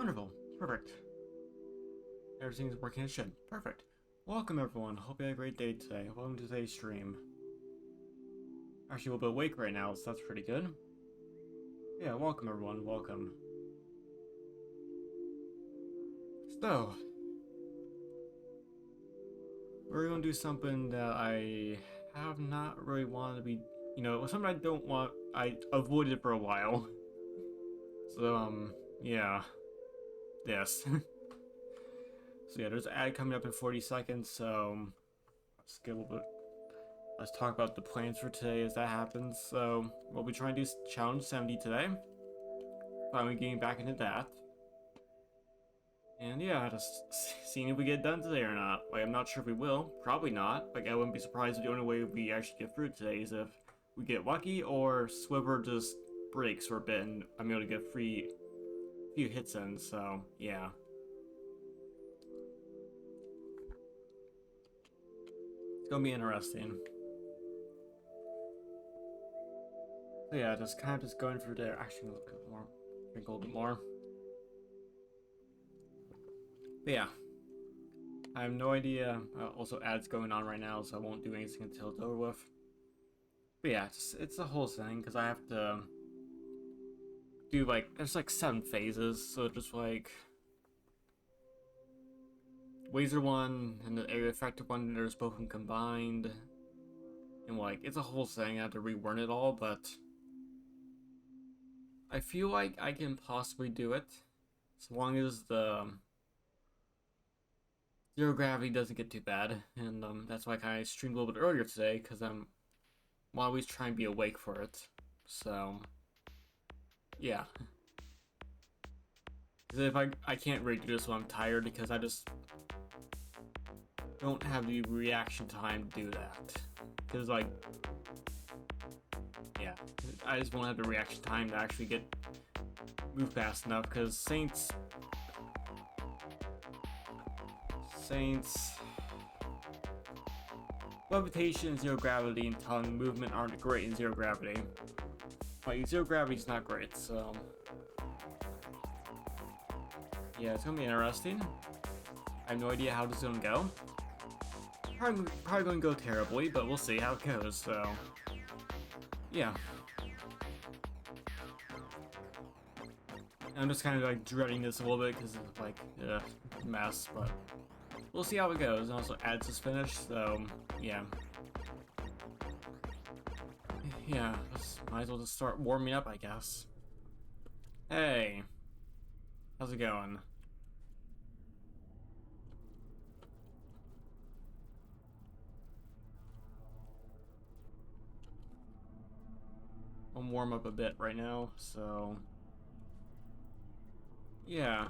Wonderful. Perfect. Everything's working as it should. Perfect. Welcome everyone. Hope you had a great day today. Welcome to today's stream. Actually a little bit awake right now, so that's pretty good. Yeah, welcome everyone. Welcome. So, we're gonna do something that I have not really wanted to be, something I don't want. I avoided for a while. So, yeah. This. So yeah, there's an ad coming up in 40 seconds, so let's get a little bit. Let's talk about the plans for today as that happens. So we'll be trying to do challenge 70 today. Finally getting back into that. And yeah, just seeing if we get done today or not. Like, I'm not sure if we will. Probably not. Like, I wouldn't be surprised if the only way we actually get through today is if we get lucky or Sliver just breaks for a bit and I'm able to get a few hits in. So yeah. It's gonna be interesting. So yeah, just kind of just going through there. Actually, a little bit more. Drink a little bit more. But yeah. I have no idea. Also, ads going on right now, so I won't do anything until it's over with. But yeah, it's the whole thing, because I have to do, like, there's like 7 phases, so just like laser one and the area effective one, there's both of them combined. And like, it's a whole thing, I have to relearn it all, but I feel like I can possibly do it, as long as the zero gravity doesn't get too bad. And that's why I kind of streamed a little bit earlier today, because I'm always trying to be awake for it. So yeah. Because if I can't really do this when I'm tired, because I just don't have the reaction time to do that. Because like, yeah, I just won't have the reaction time to actually move fast enough. Because Saints, levitation, zero gravity, and tongue movement aren't great in zero gravity. Like, zero gravity is not great, so yeah, it's gonna be interesting. I have no idea how this is gonna go. Probably gonna go terribly, but we'll see how it goes, so yeah. I'm just kind of like dreading this a little bit because it's like a mess, but we'll see how it goes. And also, ads is finished, so yeah. Yeah, might as well just start warming up, I guess. Hey, how's it going? I'll warm up a bit right now, so yeah.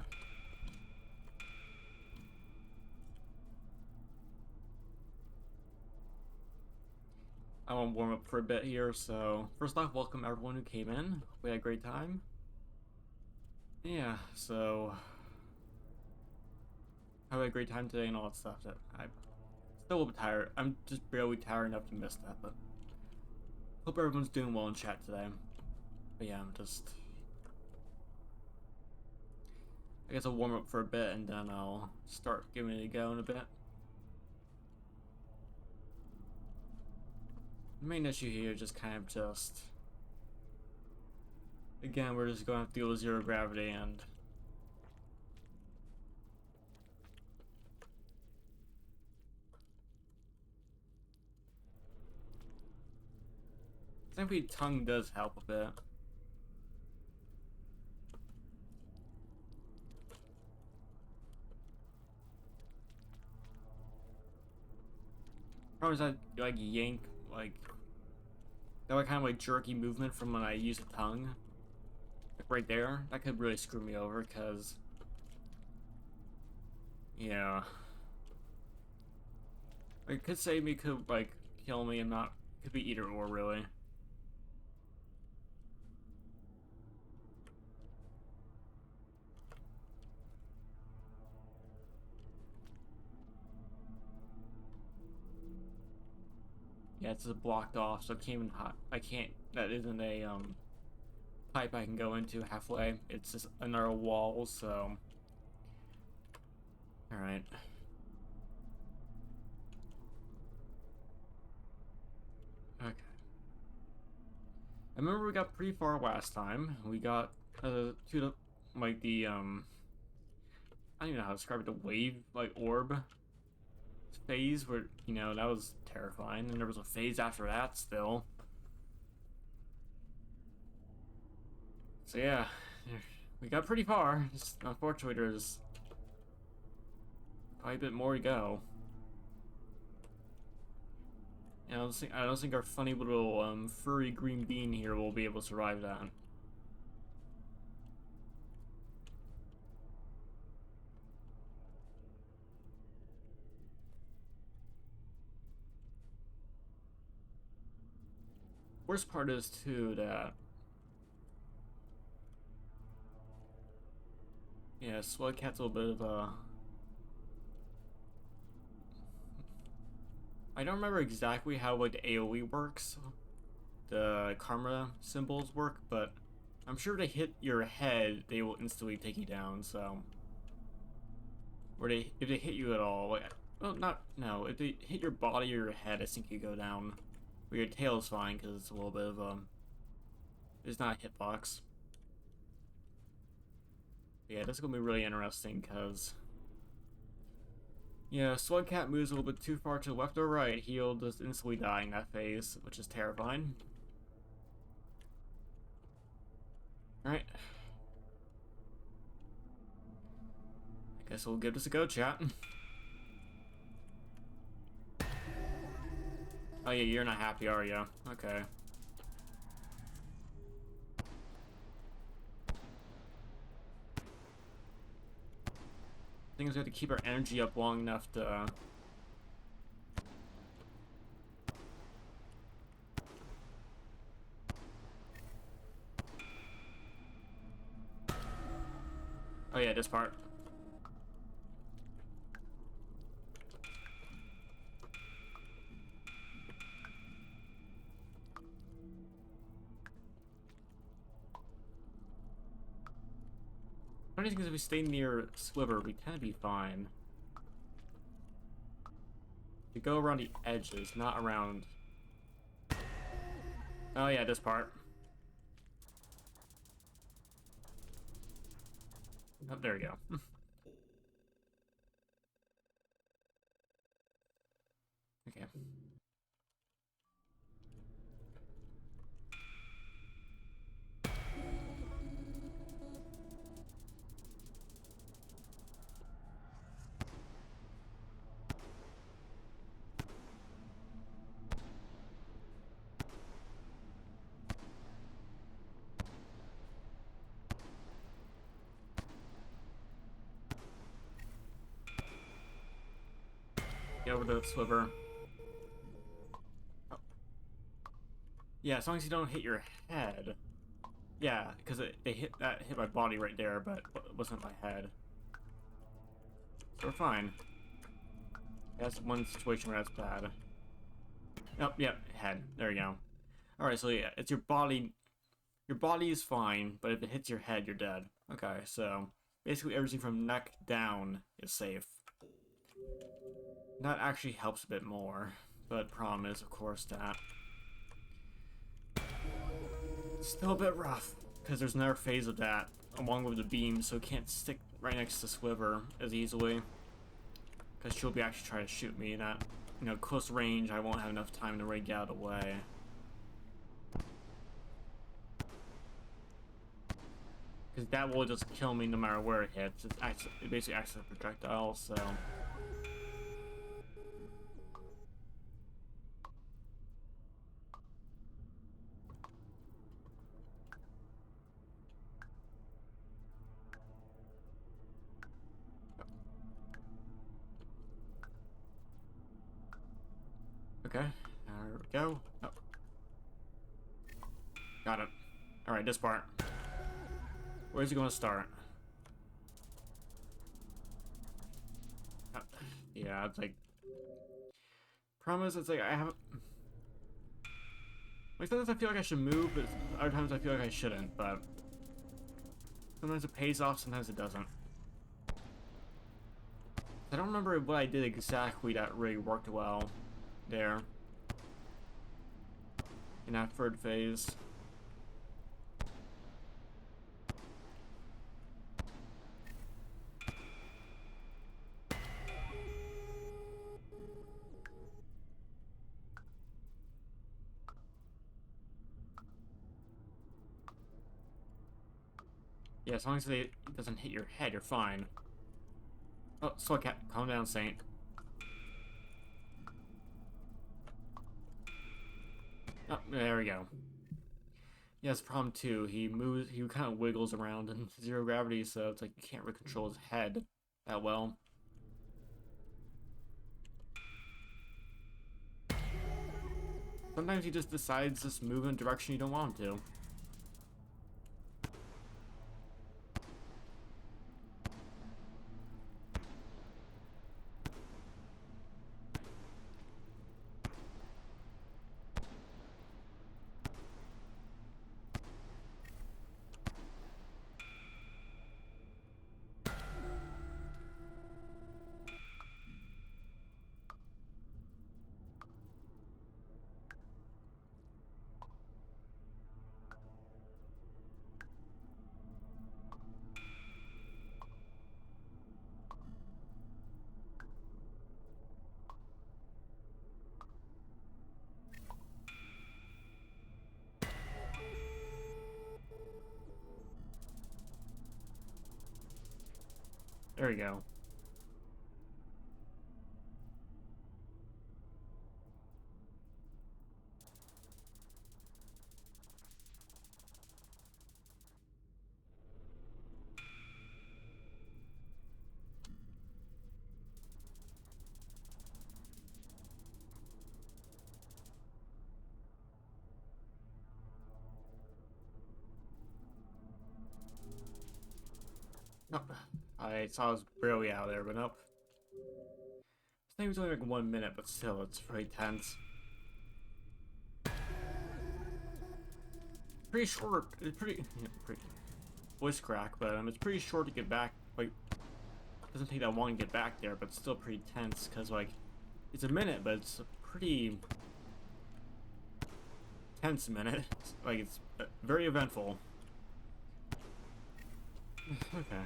I want to warm up for a bit here, so first off, welcome everyone who came in. Hope we had a great time. Yeah, so I had a great time today and all that stuff. That I'm still a little bit tired. I'm just barely tired enough to miss that, but hope everyone's doing well in chat today. But yeah, I guess I'll warm up for a bit and then I'll start giving it a go in a bit. The main issue here is just kind of again, we're just going to have to deal with zero gravity and thankfully tongue does help a bit. Probably that like yank, like that kind of like jerky movement from when I use the tongue, like right there. That could really screw me over, because yeah, it could save me, could like kill me. I'm not. Could be either or really. Yeah, it's just blocked off, so I can't even I can't. That isn't a pipe I can go into halfway. It's just another wall, so... Alright. Okay. I remember we got pretty far last time. We got to the, like, the, I don't even know how to describe it, the wave, like, orb phase where, you know, that was terrifying. And there was a phase after that still. So yeah, we got pretty far. Just unfortunately, there's quite a bit more to go. And I don't think our funny little furry green bean here will be able to survive that. Worst part is too that, yeah, Swag Cat's a little bit of a... I don't remember exactly how like the AoE works, the karma symbols work, but I'm sure they hit your head, they will instantly take you down. So, or if they hit you at all, like, well, not no, if they hit your body or your head, I think you go down. But your tail is fine because it's a little bit of it's not a hitbox. Yeah, this is gonna be really interesting because, yeah, Slugcat moves a little bit too far to the left or right, he'll just instantly die in that phase, which is terrifying. Alright. I guess we'll give this a go, chat. Oh yeah, you're not happy, are you? Okay. I think we have to keep our energy up long enough to... Oh yeah, this part. Funny thing is, if we stay near Sliver, we tend to be fine. We go around the edges, not around... Oh yeah, this part. Oh, there we go. Okay. Get over the Sliver. Oh. Yeah, as long as you don't hit your head. Yeah, because they hit my body right there, but it wasn't my head. So we're fine. That's one situation where that's bad. Oh, yep, head. There you go. Alright, so yeah, it's your body. Your body is fine, but if it hits your head, you're dead. Okay, so basically everything from neck down is safe. That actually helps a bit more, but problem is, of course, that it's still a bit rough, because there's another phase of that, along with the beam, so it can't stick right next to Sliver as easily. Because she'll be actually trying to shoot me, and at, you know, close range, I won't have enough time to really get out of the way. Because that will just kill me no matter where it hits. It basically acts as a projectile, so... Okay, there we go. Oh. Got it. Alright, this part. Where's he going to start? Yeah, it's like... Problem is, it's like I have... Like, sometimes I feel like I should move, but other times I feel like I shouldn't, but sometimes it pays off, sometimes it doesn't. I don't remember what I did exactly that really worked well there in that third phase. Yeah, as long as it doesn't hit your head, you're fine. Oh, slow cat, calm down, Saint. Oh, there we go. Yeah, that's problem too. He moves, he kind of wiggles around in zero gravity, so it's like you can't really control his head that well. Sometimes he just decides to move in a direction you don't want him to. There we go. Nope. I saw it was barely out there, but nope. This thing was only like 1 minute, but still, it's pretty tense. Pretty short. It's pretty, pretty voice crack, but it's pretty short to get back. Like, it doesn't take that long to get back there, but it's still pretty tense because like it's a minute, but it's a pretty tense minute. Like it's very eventful. Okay.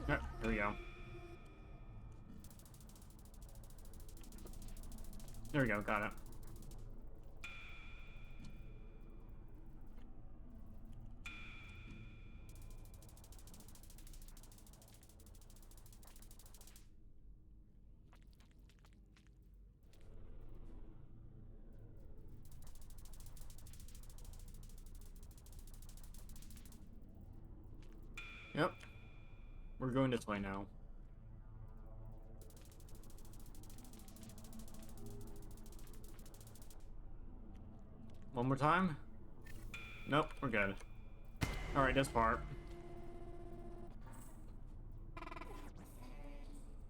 Alright, here we go. There we go, got it. Yep. We're going this way now. One more time? Nope, we're good. Alright, this part.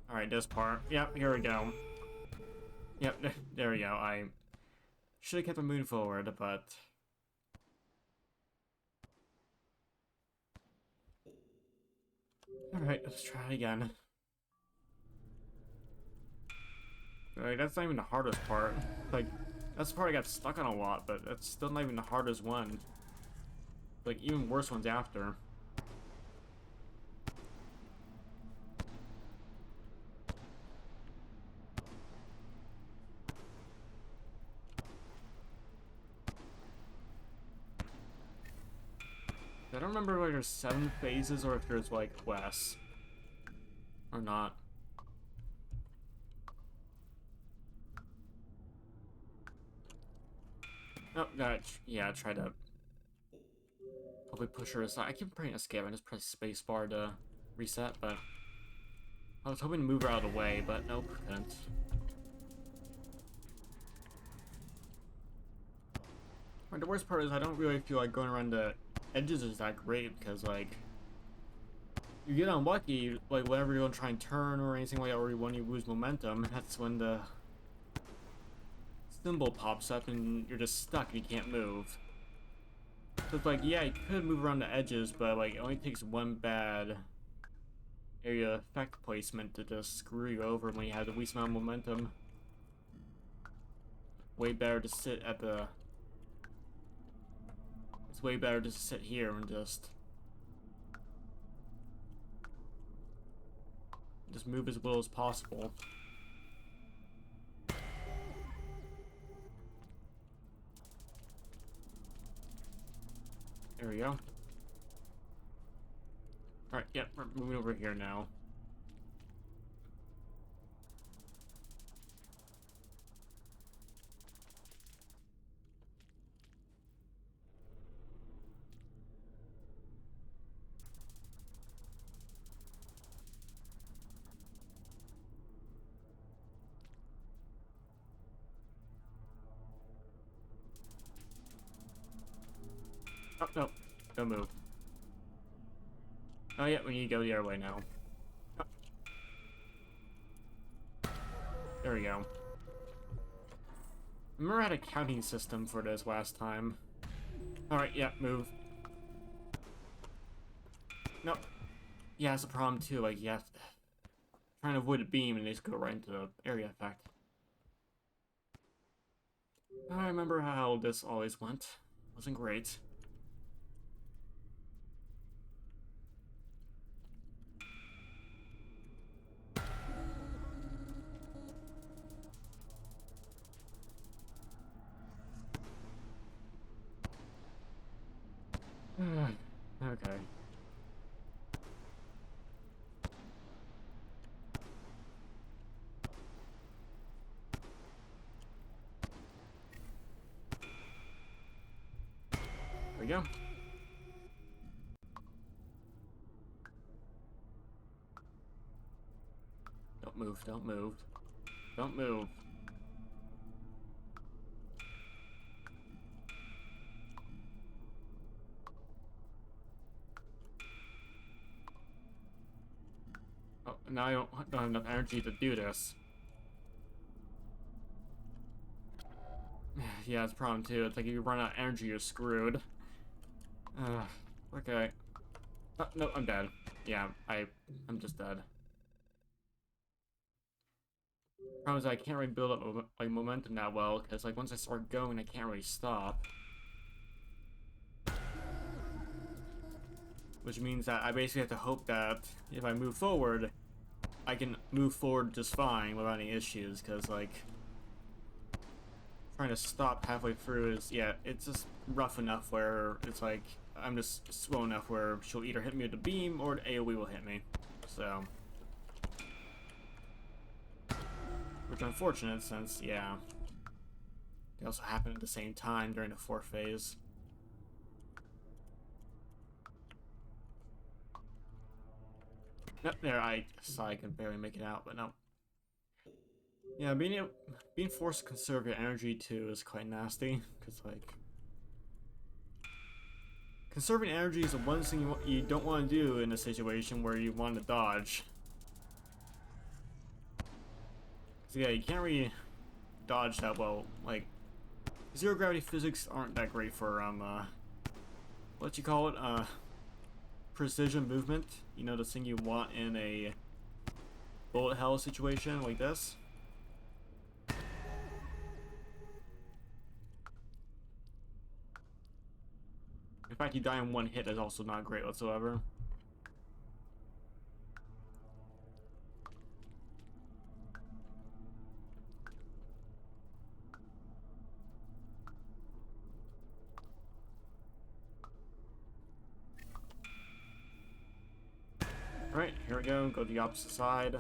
Alright, this part. Yep, here we go. Yep, there we go. I should have kept moving forward, but... Alright, let's try it again. Like, that's not even the hardest part. Like, that's the part I got stuck on a lot, but that's still not even the hardest one. Like, even worse ones after. I don't remember whether there's 7 phases or if there's, like, less. Or not. Oh, yeah, try to Hopefully push her aside. I keep pressing escape. I just press spacebar to reset, but I was hoping to move her out of the way, but nope, couldn't. Right, the worst part is I don't really feel like going around the edges is that great because, like, you get unlucky, like, whenever you're gonna try and turn or anything like that, or when you lose momentum, that's when the symbol pops up and you're just stuck and you can't move. So it's like, yeah, you could move around the edges, but, like, it only takes one bad area effect placement to just screw you over when you have the least amount of momentum. Way better to sit at the... It's way better just to sit here and just move as little as possible. There we go. Alright, yep, we're moving over here now. Oh, no. Don't move. Oh, yeah, we need to go the other way now. Oh. There we go. I remember I had a counting system for this last time. Alright, yeah, move. Nope. Yeah, that's a problem too. Like, you have to... Trying to avoid a beam and they just go right into the area effect. I remember how this always went. Wasn't great. Okay. There we go. Don't move, don't move. Don't move. Oh, now I don't have enough energy to do this. Yeah, it's a problem too. It's like if you run out of energy, you're screwed. Okay. Oh, no, I'm dead. Yeah, I'm just dead. Problem is I can't really build up like momentum that well because like once I start going, I can't really stop. Which means that I basically have to hope that if I move forward, I can move forward just fine without any issues. Because like trying to stop halfway through is, yeah, it's just rough enough where it's like I'm just slow enough where she'll either hit me with the beam or the AoE will hit me. So, which is unfortunate since, yeah, they also happen at the same time during the fourth phase. Nope, there, I saw I can barely make it out, but no. Yeah, being forced to conserve your energy too is quite nasty, because like conserving energy is the one thing you don't want to do in a situation where you want to dodge. So yeah, you can't really dodge that well. Like zero gravity physics aren't that great for what you call it, precision movement. You know, the thing you want in a bullet hell situation like this. In fact, you die in one hit is also not great whatsoever. Alright, here we go. Go to the opposite side.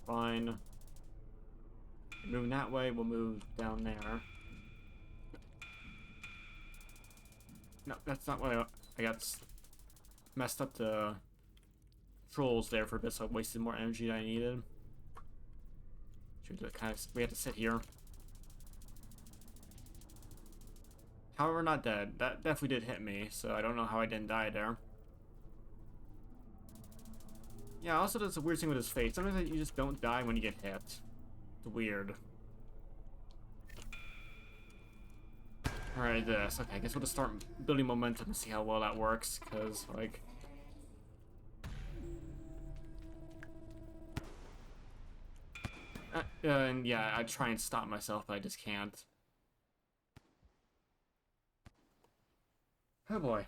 Fine. Moving that way, we'll move down there. No, that's not what I got messed up the controls there for a bit, so I wasted more energy than I needed. We have to sit here. However, not dead. That definitely did hit me, so I don't know how I didn't die there. Yeah, also does a weird thing with his face. Sometimes you just don't die when you get hit. It's weird. Alright, this. Okay, I guess we'll just start building momentum and see how well that works, because, like... and yeah, I try and stop myself, but I just can't. Oh boy.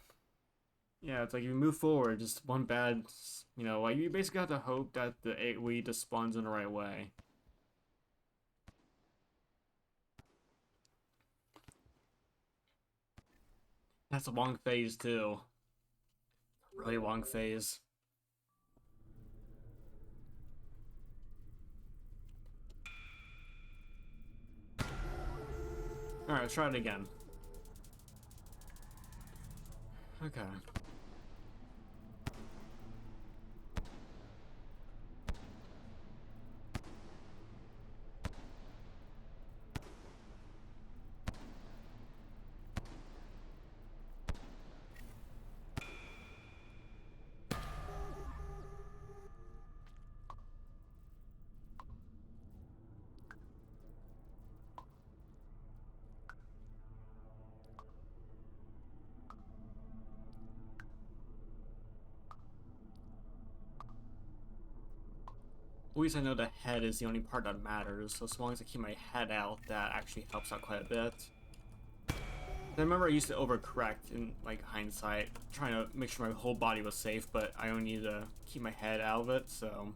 Yeah, it's like if you move forward, just one bad, you know, like you basically have to hope that the AoE just spawns in the right way. That's a long phase too. Really long phase. Alright, let's try it again. Okay. At least I know the head is the only part that matters, so as long as I keep my head out, that actually helps out quite a bit. I remember I used to overcorrect in, like, hindsight, trying to make sure my whole body was safe, but I only need to keep my head out of it, so...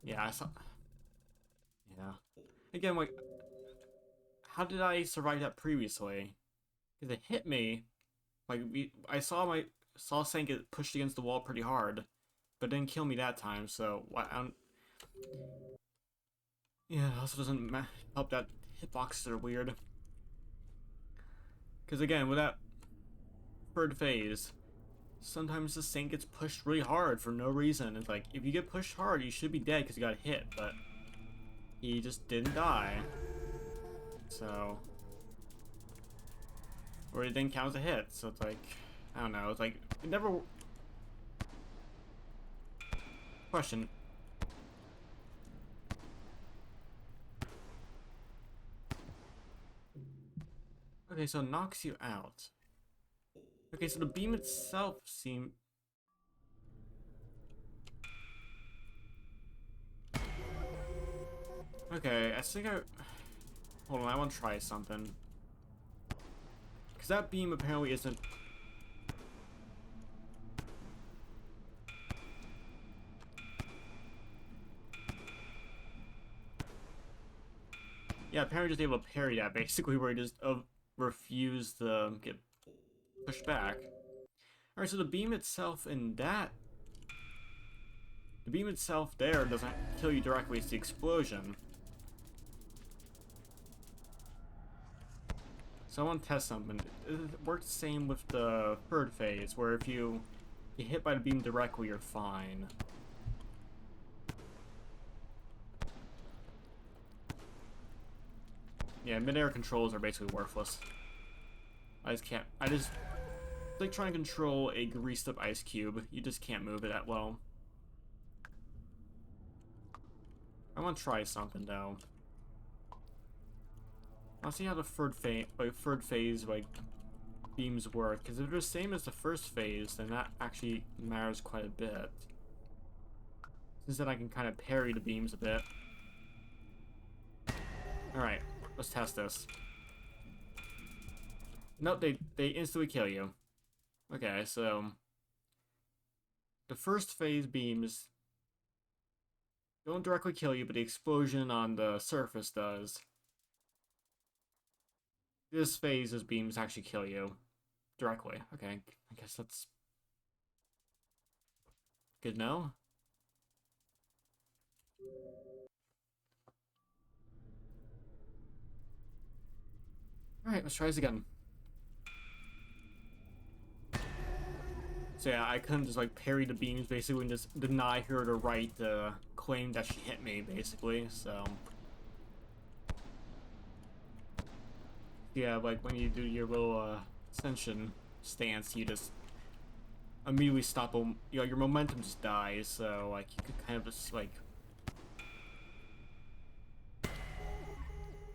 Yeah, I saw... Yeah. Again, like, how did I survive that previously? Because it hit me, like, I saw Saint get pushed against the wall pretty hard, but it didn't kill me that time, so... Yeah, it also doesn't help that hitboxes are weird. Because again, with that third phase, sometimes the Saint gets pushed really hard for no reason. It's like, if you get pushed hard, you should be dead because you got hit, but he just didn't die. So... Or it didn't count as a hit, so it's like... I don't know, it's like, it never... Question. Okay, so it knocks you out. Okay, so the beam itself seemed... Okay, I think I... Hold on, I want to try something. Because that beam apparently isn't... Yeah, apparently just able to parry that, basically, where he just refused to get pushed back. Alright, so the beam itself in that... The beam itself there doesn't kill you directly, it's the explosion. So I want to test something. It works the same with the third phase, where if you get hit by the beam directly, you're fine. Yeah, mid-air controls are basically worthless. I just can't... It's like trying to control a greased up ice cube. You just can't move it that well. I want to try something, though. I'll see how the third phase, beams work. Because if they're the same as the first phase, then that actually matters quite a bit. Since then I can kind of parry the beams a bit. Alright, let's test this. Nope, they instantly kill you. Okay, so... The first phase beams don't directly kill you, but the explosion on the surface does. This phase's beams actually kill you directly. Okay, I guess that's good to know. Alright, let's try this again. So yeah, I couldn't just like parry the beams basically and just deny her the right to claim that she hit me basically, so. Yeah, like when you do your little ascension stance, you just immediately stop, you know, your momentum just dies, so like you could kind of just like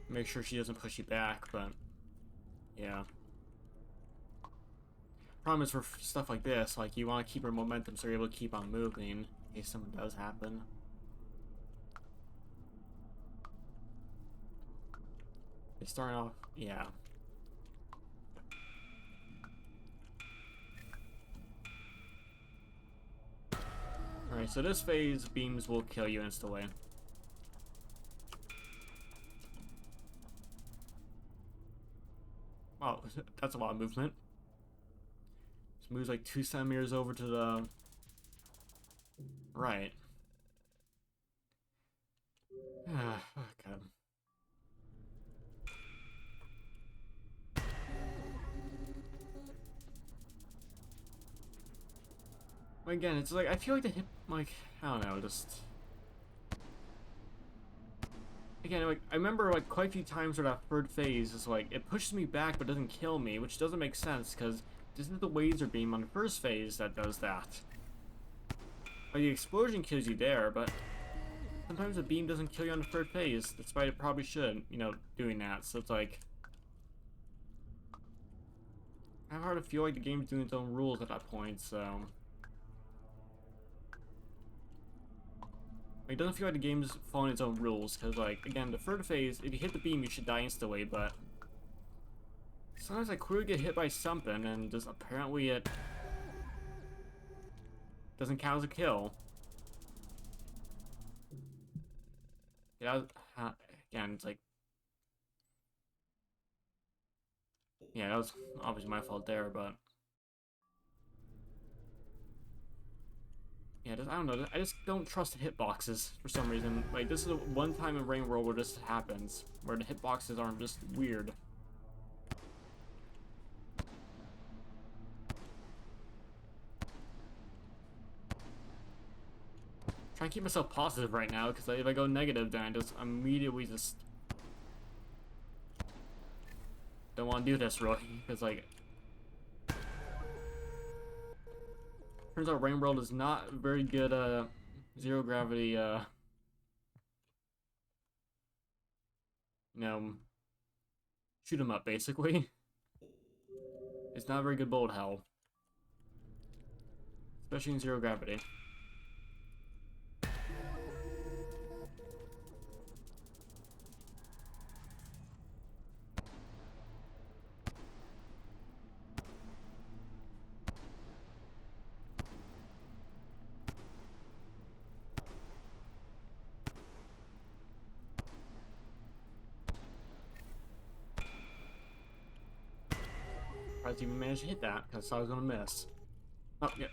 make sure she doesn't push you back, but yeah. Problem is for stuff like this, like you want to keep her momentum so you're able to keep on moving in case something does happen. They start off, yeah. Alright, so this phase, beams will kill you instantly. Wow, that's a lot of movement. This moves like 2 centimeters over to the right. Ah, God. Again, it's like, I feel like the hit, like, I don't know, just... Again, like, I remember, like, quite a few times where that third phase is like, it pushes me back but doesn't kill me, which doesn't make sense, because this is the laser beam on the first phase that does that. Like, the explosion kills you there, but sometimes the beam doesn't kill you on the third phase, despite it probably should, you know, doing that, so it's like... I have hard to feel like the game's doing its own rules at that point, so... It doesn't feel like the game's following its own rules, because, like, again, the third phase, if you hit the beam, you should die instantly, but... Sometimes I clearly get hit by something, and just apparently it... doesn't count as a kill. Yeah, again, it's like... Yeah, that was obviously my fault there, but... Yeah, I don't know, I just don't trust hitboxes for some reason. Like, this is one time in Rain World where this happens, where the hitboxes aren't just weird. Trying to keep myself positive right now, because if I go negative, then I just immediately just... don't want to do this, really, because, like... Turns out Rain World is not very good, zero gravity, you know, shoot 'em up, basically. It's not a very good bullet hell. Especially in zero gravity. I didn't even manage to hit that, because I thought I was gonna miss. Oh, yeah.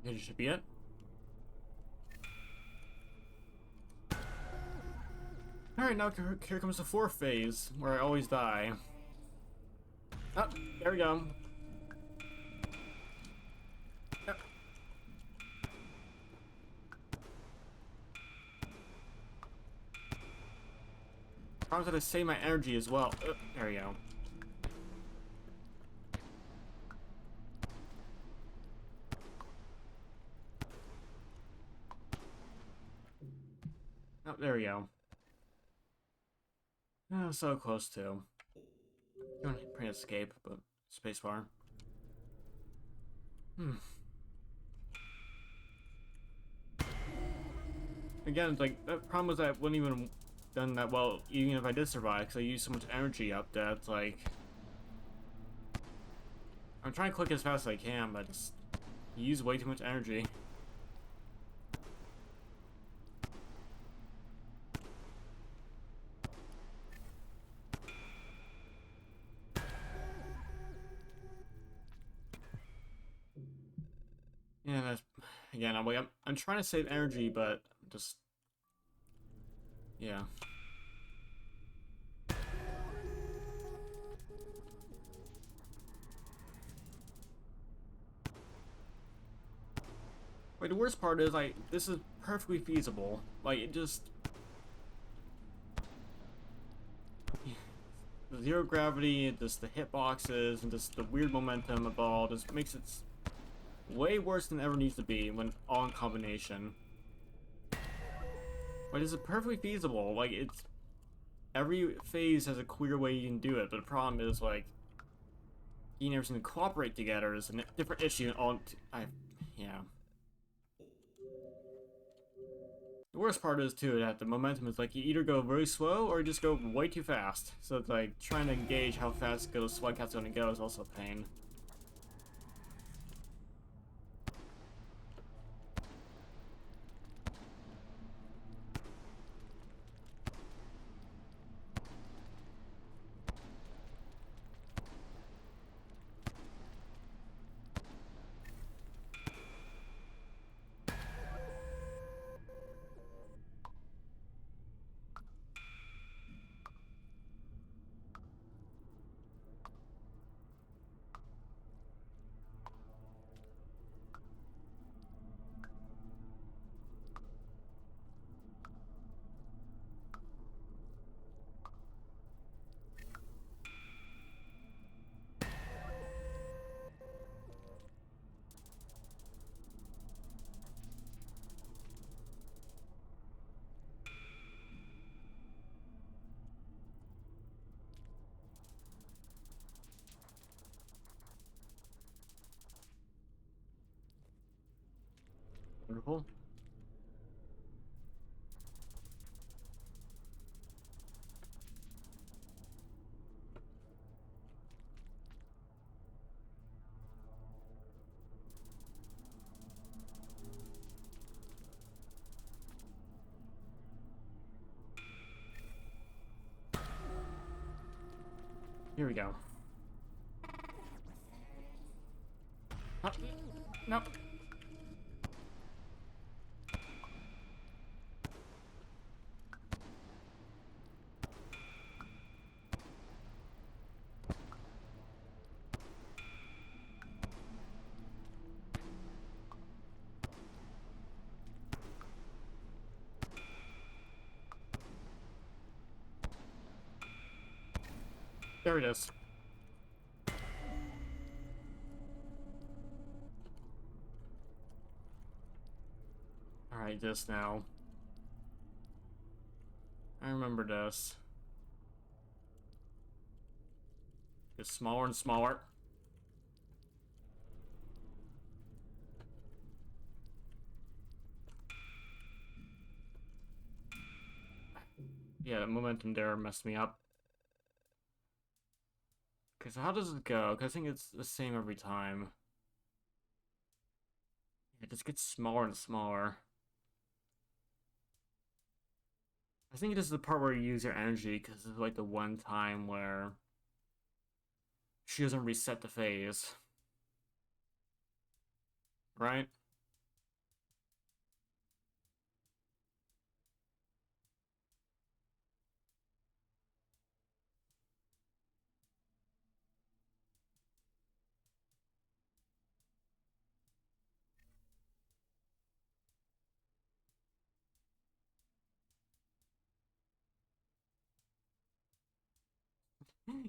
It should be it. Alright, now here comes the fourth phase, where I always die. Oh, there we go. Yep. Problem is that I save my energy as well. There we go. There we go. Oh, so close to. Going to print escape, but spacebar. Again, like, the problem was that I wouldn't even done that well even if I did survive, because I used so much energy up that it's like... I'm trying to click as fast as I can, but just use way too much energy. Yeah, that's... Again, I'm trying to save energy, but just... Yeah. Wait, the worst part is, like, this is perfectly feasible. Like, it just... The zero gravity, and just the hitboxes, and just the weird momentum of all just makes it way worse than it ever needs to be when all in combination. But it's perfectly feasible. Like, it's... Every phase has a clear way you can do it, but the problem is, like... Getting everything to cooperate together is a different issue. Yeah. The worst part is, too, that the momentum is like you either go very slow or you just go way too fast. So it's like trying to gauge how fast the slug cat's going to go is also a pain. Wonderful. Here we go. Oh, no. There it is. Alright, this now. I remember this. It's smaller and smaller. Yeah, the momentum there messed me up. Because how does it go? Because I think it's the same every time. It just gets smaller and smaller. I think this is the part where you use your energy, because it's like the one time where she doesn't reset the phase. Right?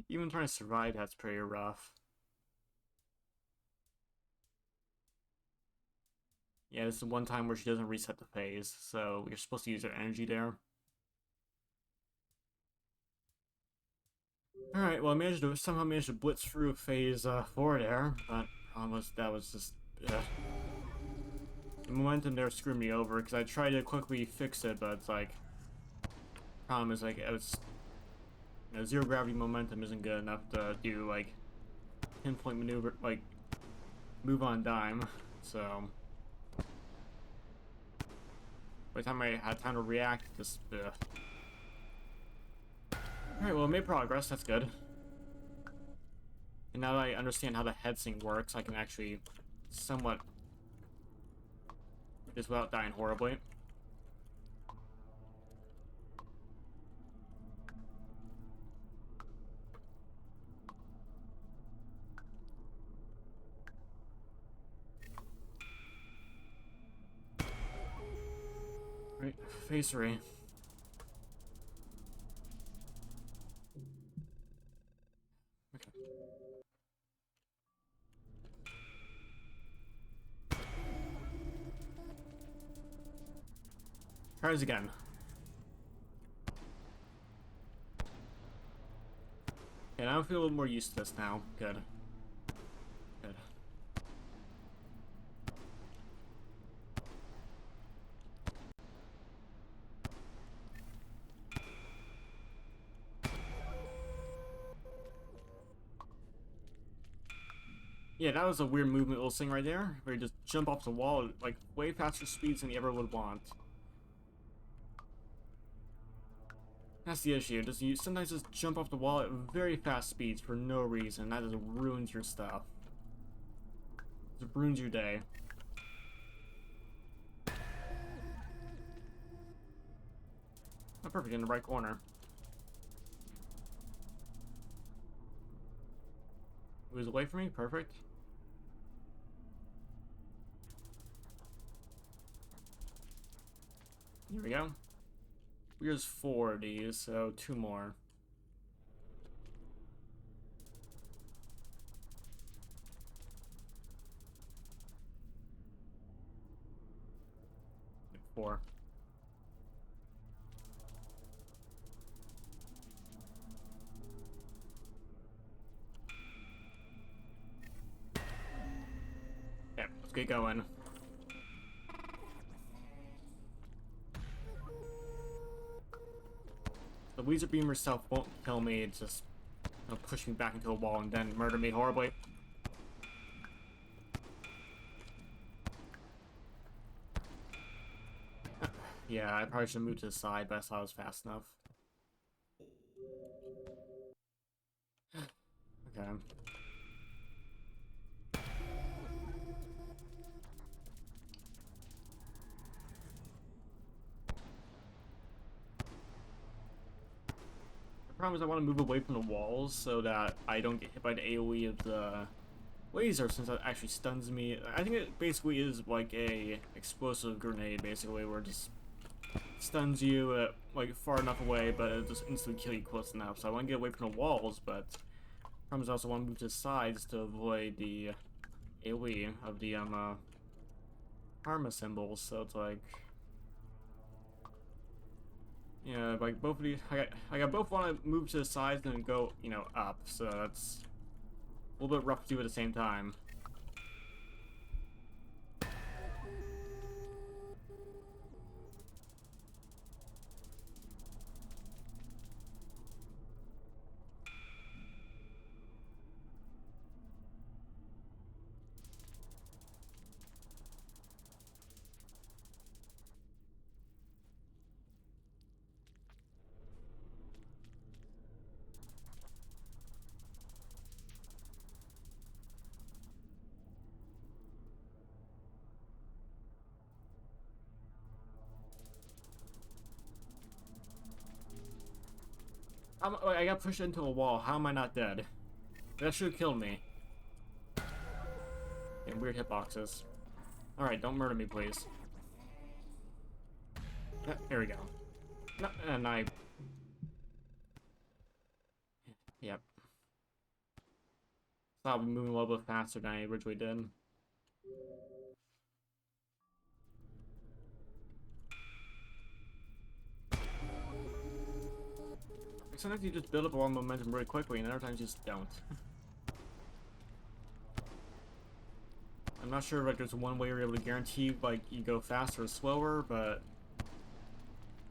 Even trying to survive that's pretty rough. Yeah, this is one time where she doesn't reset the phase, so you're supposed to use her energy there. Alright, well, I managed to somehow managed to blitz through phase 4 there, but that was just the momentum there screwed me over because I tried to quickly fix it, but it's like problem is like zero gravity momentum isn't good enough to do like pinpoint maneuver like move on dime. So by the time I had time to react, just Alright, well, I made progress. That's good. And now that I understand how the head sync works, I can actually somewhat just without dying horribly. Right, phase 3. Okay. Try this again. And I feel a little more used to this now. Good. Good. Yeah, that was a weird movement little thing right there, where you just jump off the wall at, like, way faster speeds than you ever would want. That's the issue, just you sometimes just jump off the wall at very fast speeds for no reason. That just ruins your stuff. Just ruins your day. Oh, perfect, in the right corner. It was away from me, perfect. Here we go. Here's 4 of these, so 2 more. Four. Okay, let's get going. The laser beam herself won't kill me, it's just push me back into a wall and then murder me horribly. Yeah, I probably should move to the side, but I thought it was fast enough. Okay. The problem is I want to move away from the walls so that I don't get hit by the AoE of the laser, since that actually stuns me. I think it basically is like a explosive grenade, basically, where it just stuns you like far enough away, but it just instantly kill you close enough. So I want to get away from the walls, but the problem is I also want to move to the sides to avoid the AoE of the karma symbols. So it's like, yeah, like both of these, I both want to move to the sides and then go, up. So that's a little bit rough to do at the same time. I got pushed into a wall. How am I not dead? That should have killed me. And weird hitboxes. Alright, don't murder me, please. There we go. No, and I... Yep. Thought I'd be moving a little bit faster than I originally did. Sometimes you just build up a lot of momentum really quickly, and other times you just don't. I'm not sure if like, there's one way you're able to guarantee like you go faster or slower, but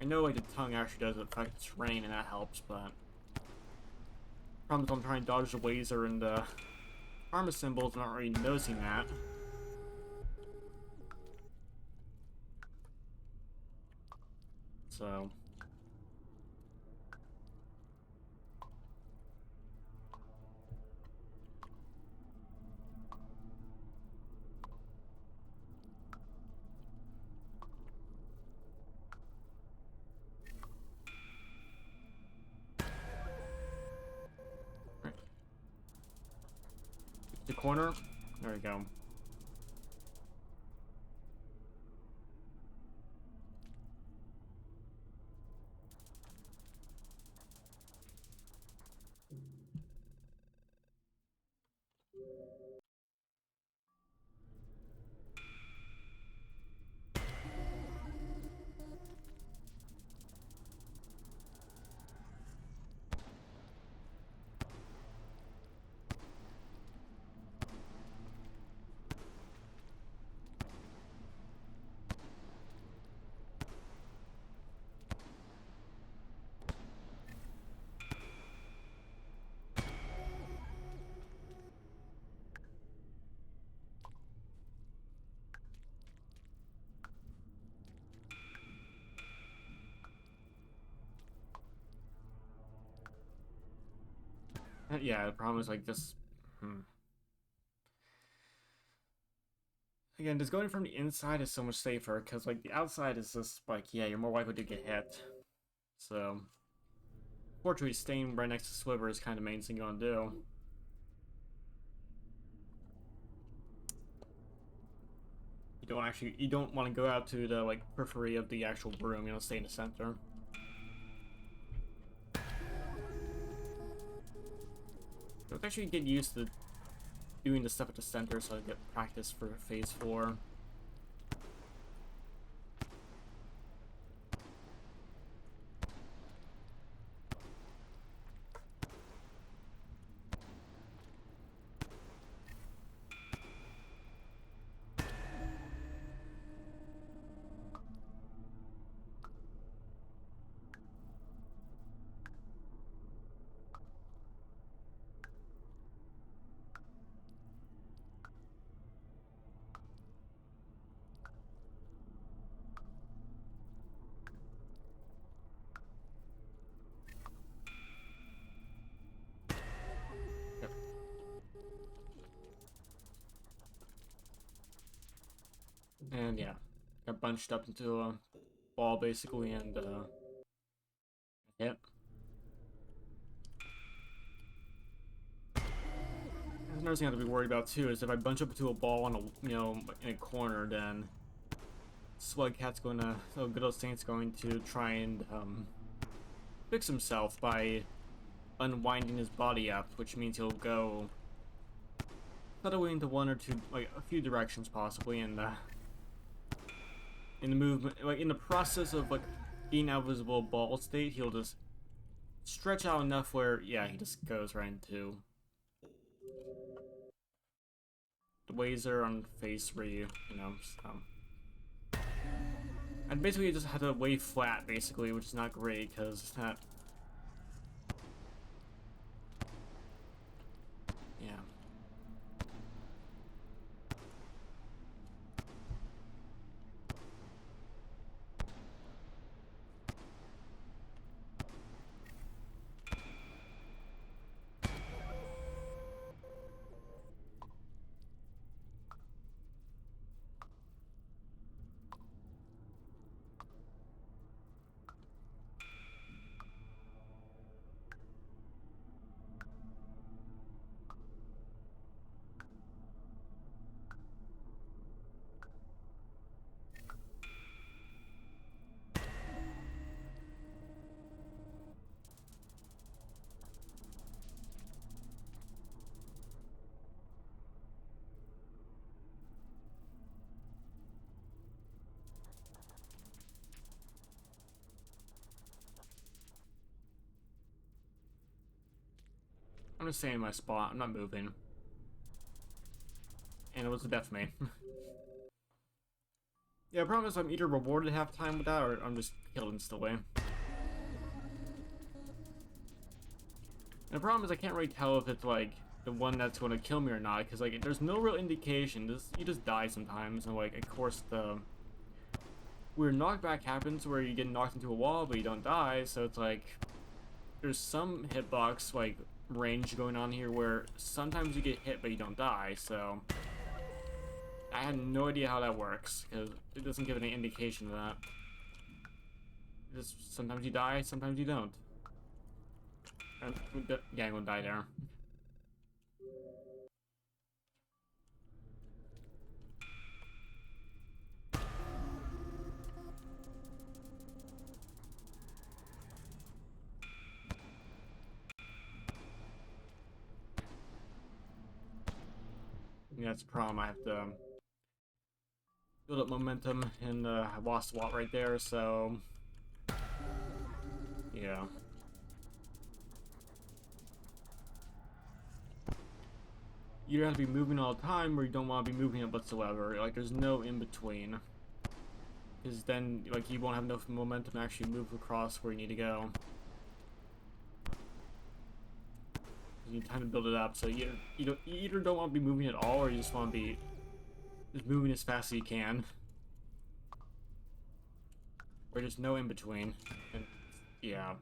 I know like the tongue actually does affect the terrain, and that helps. But problem is I'm trying to dodge the laser and the armor symbols, not really noticing that. So. Right. The corner. There we go. Yeah, the problem is like this. Again, just going from the inside is so much safer because like the outside is just like, yeah, you're more likely to get hit. So, fortunately, staying right next to Sliver is kind of the main thing you want to do. You don't want to go out to the like periphery of the actual room. You know, stay in the center. Let's actually get used to doing the stuff at the center so I get practice for phase 4. Yep. And yeah, got bunched up into a ball basically, and yep. There's another thing I have to be worried about too is if I bunch up into a ball on a in a corner, then Slugcat's going to, so good old Saint's going to try and fix himself by unwinding his body up, which means he'll go suddenly into one or two, like a few directions possibly, and in the movement, like in the process of like being out of his little ball state, he'll just stretch out enough where, yeah, he just goes right into the laser on phase 3, you know, so. And basically you just have to lay flat, basically, which is not great, because it's not... Yeah. gonna stay in my spot. I'm not moving. And it was a death me. Yeah, the problem is I'm either rewarded half time with that, or I'm just killed instantly. And the problem is I can't really tell if it's like the one that's going to kill me or not, because like there's no real indication. You just die sometimes, and like of course the weird knockback happens where you get knocked into a wall but you don't die. So it's like there's some hitbox like range going on here where sometimes you get hit but you don't die. So I had no idea how that works because it doesn't give any indication of that. Just sometimes you die, sometimes you don't. Yeah, I'm gonna die there. Yeah, that's the problem. I have to build up momentum, and I lost a lot right there, so yeah. You either have to be moving all the time, or you don't want to be moving it whatsoever. Like, there's no in between, because then like you won't have enough momentum to actually move across where you need to go. You need time to build it up, so you either don't want to be moving at all, or you just want to be just moving as fast as you can. Or there's no in between. And yeah.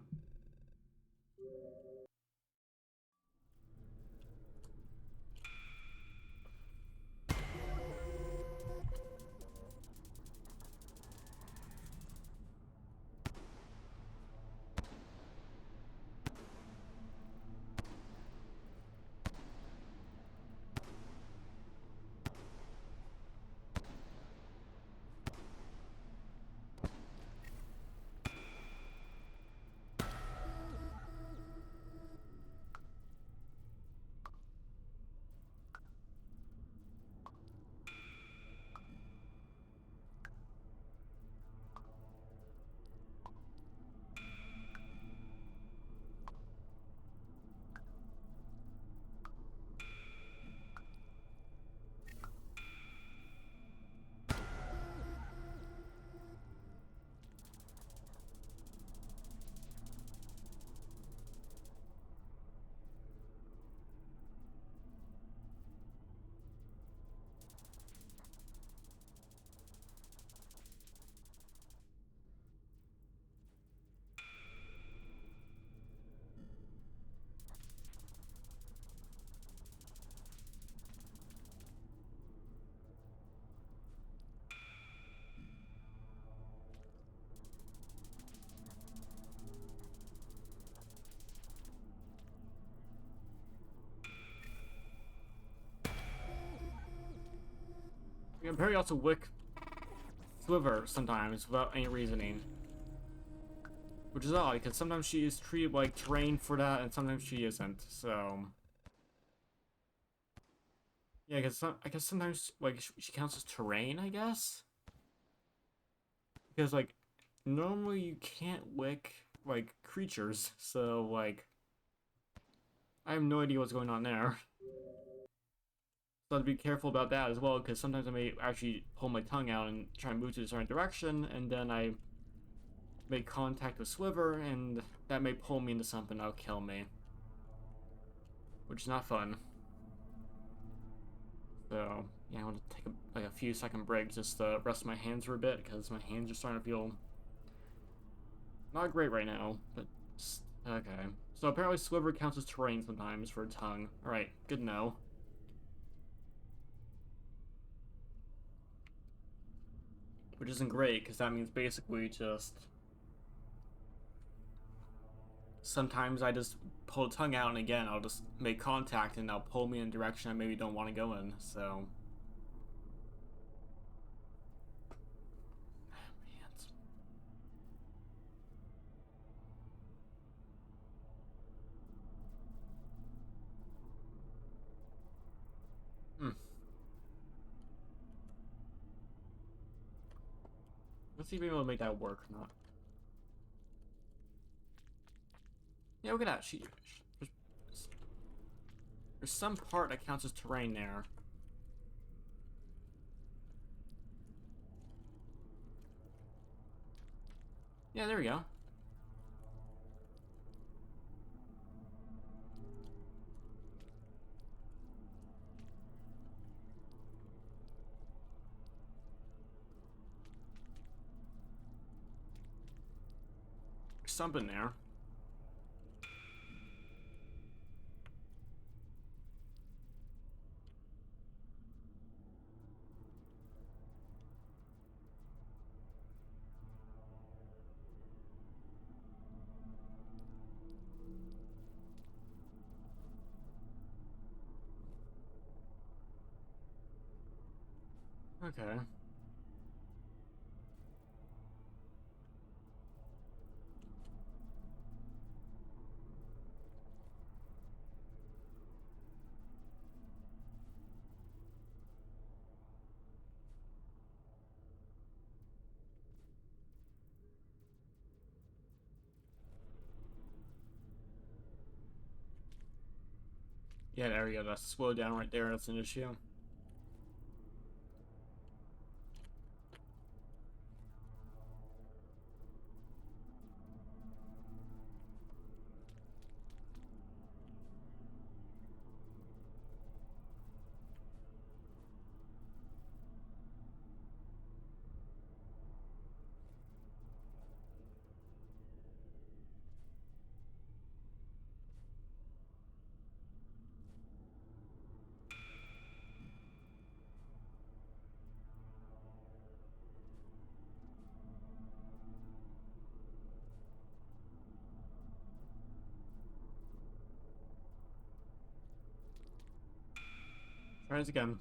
You can apparently also wick Sliver sometimes without any reasoning. Which is odd, because sometimes she is treated like terrain for that, and sometimes she isn't, so... Yeah, I guess sometimes, like, she counts as terrain, I guess? Because, like, normally you can't wick, like, creatures, so, like... I have no idea what's going on there. So I have to be careful about that as well, because sometimes I may actually pull my tongue out and try and move to a certain direction, and then I make contact with Sliver, and that may pull me into something that'll kill me. Which is not fun. So, yeah, I want to take a few second break just to rest my hands for a bit, because my hands are starting to feel not great right now, but okay. So apparently Sliver counts as terrain sometimes for a tongue. Alright, good to know. Which isn't great, because that means basically just... Sometimes I just pull the tongue out, and again, I'll just make contact, and they'll pull me in a direction I maybe don't want to go in, so... Let's see if we're able to make that work or not. Yeah, look at that. There's some part that counts as terrain there. Yeah, there we go. There's something there. Okay. Yeah, there we go. That's slowed down right there. That's an issue. Try this again.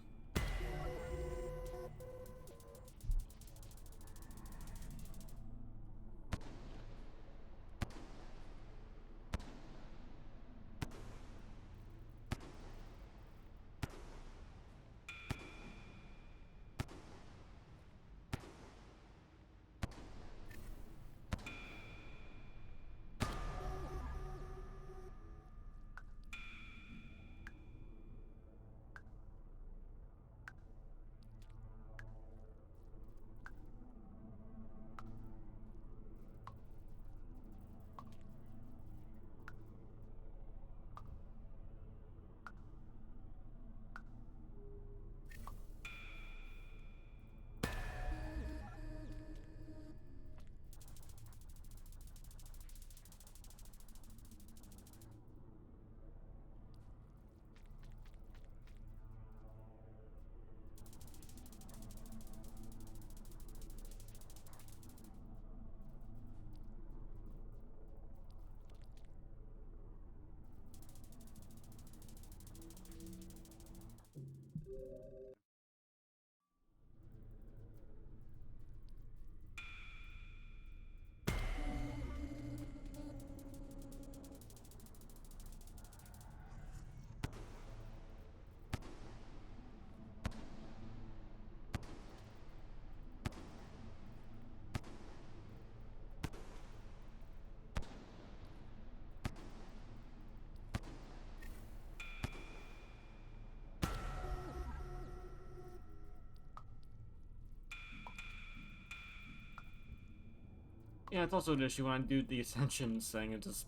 Yeah, it's also an issue when I do the ascension thing. It just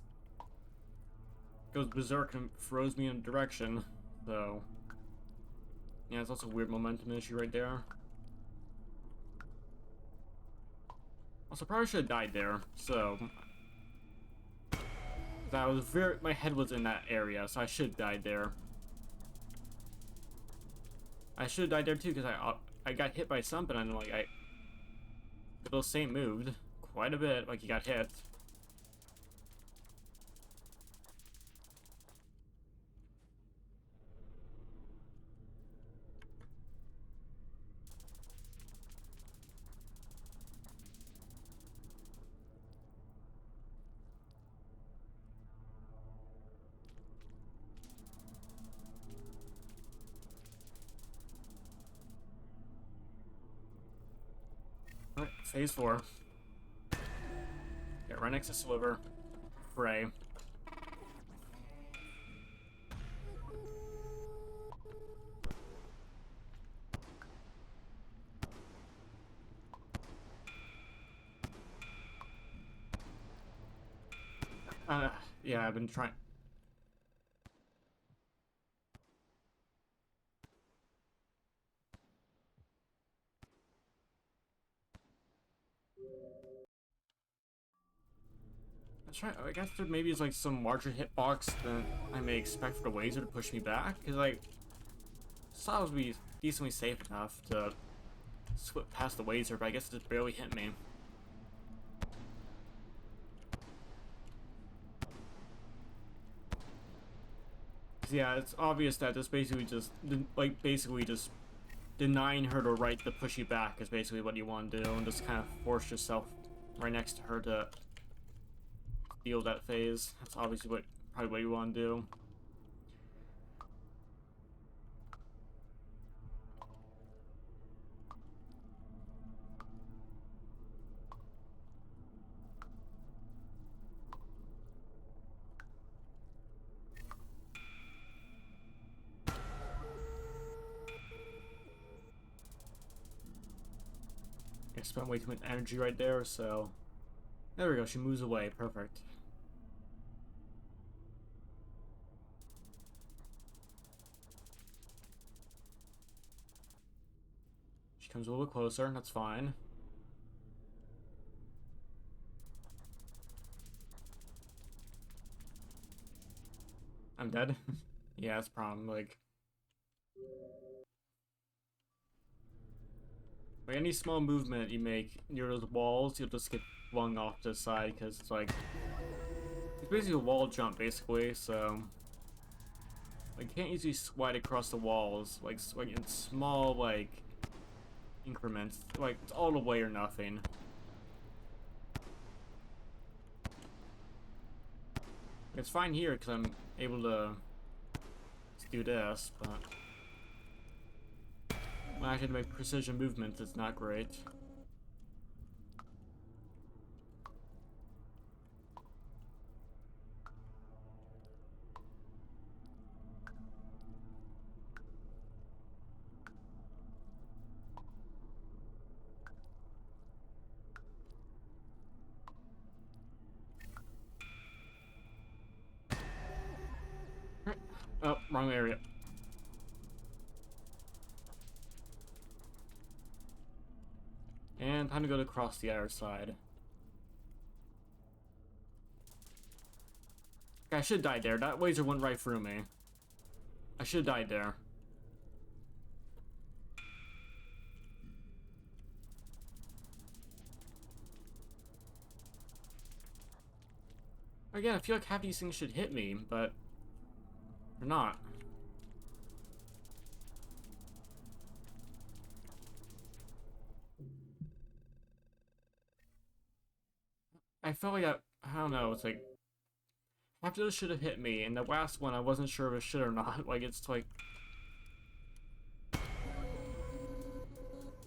goes berserk and throws me in a direction. So, yeah, it's also a weird momentum issue right there. Also, probably should have died there. So, that was my head was in that area, so I should have died there. I should have died there too, because I got hit by something, and like the same moved quite a bit, like he got hit. Alright, phase 4. Yeah, right next to Sliver. Pray. Yeah, I've been trying. I guess there maybe is like some larger hitbox than I may expect for the laser to push me back. Cause like, I thought it would be decently safe enough to slip past the laser, but I guess it just barely hit me. Yeah, it's obvious that this basically just, like, basically just denying her the right to push you back is basically what you want to do, and just kind of force yourself right next to her to deal that phase. That's obviously probably what you want to do. I spent way too much energy right there, so there we go. She moves away. Perfect. She comes a little bit closer. That's fine. I'm dead. Yeah, that's a problem. Like any small movement you make near those walls, you'll just get flung off to the side because it's like it's basically a wall jump, basically. So like, you can't easily slide across the walls like in small like increments. Like it's all the way or nothing. It's fine here because I'm able to do this, but when I actually make precision movements, it's not great. Oh, wrong area. And time to go across the other side. Okay, I should have died there. That laser went right through me. I should have died there. Again, I feel like half these things should hit me, but they're not. I felt like I don't know, it's like half of those should have hit me, and the last one I wasn't sure if it should or not. Like, it's like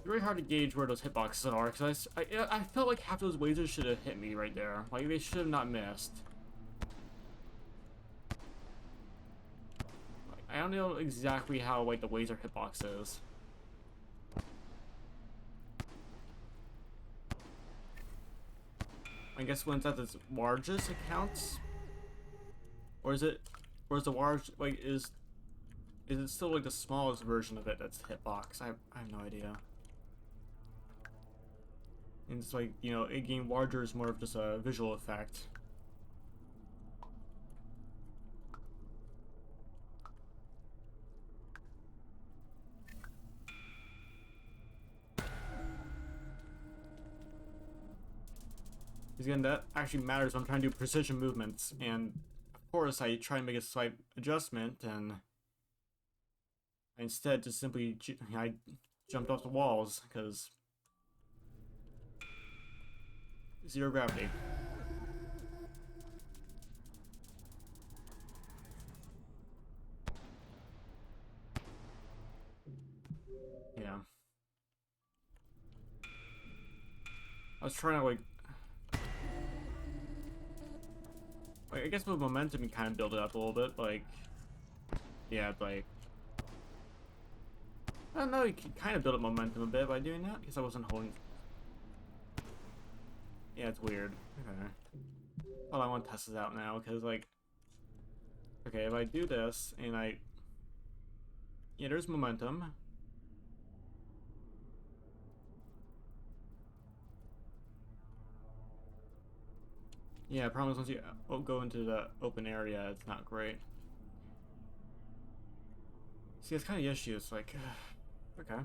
very hard to gauge where those hitboxes are, because I felt like half those lasers should have hit me right there. Like, they should have not missed. Like, I don't know exactly how, like, the laser hitbox is. I guess when it's at its largest, it counts? Or is it, or is the large, like, is it still, like, the smallest version of it that's hitbox? I have no idea. And it's like, you know, it getting larger is more of just a visual effect. Because again, that actually matters when I'm trying to do precision movements, and of course I try and make a slight adjustment, and I instead just simply I jumped off the walls, because zero gravity. Yeah. I was trying to like I guess with momentum you kind of build it up a little bit, like, yeah, like, I don't know, you can kind of build up momentum a bit by doing that, because I wasn't holding. Yeah, it's weird. Okay. Well, I want to test this out now, because, like, okay, if I do this, and yeah, there's momentum. Yeah, the problem is once you go into the open area, it's not great. See, it's kind of the issue. It's like, okay.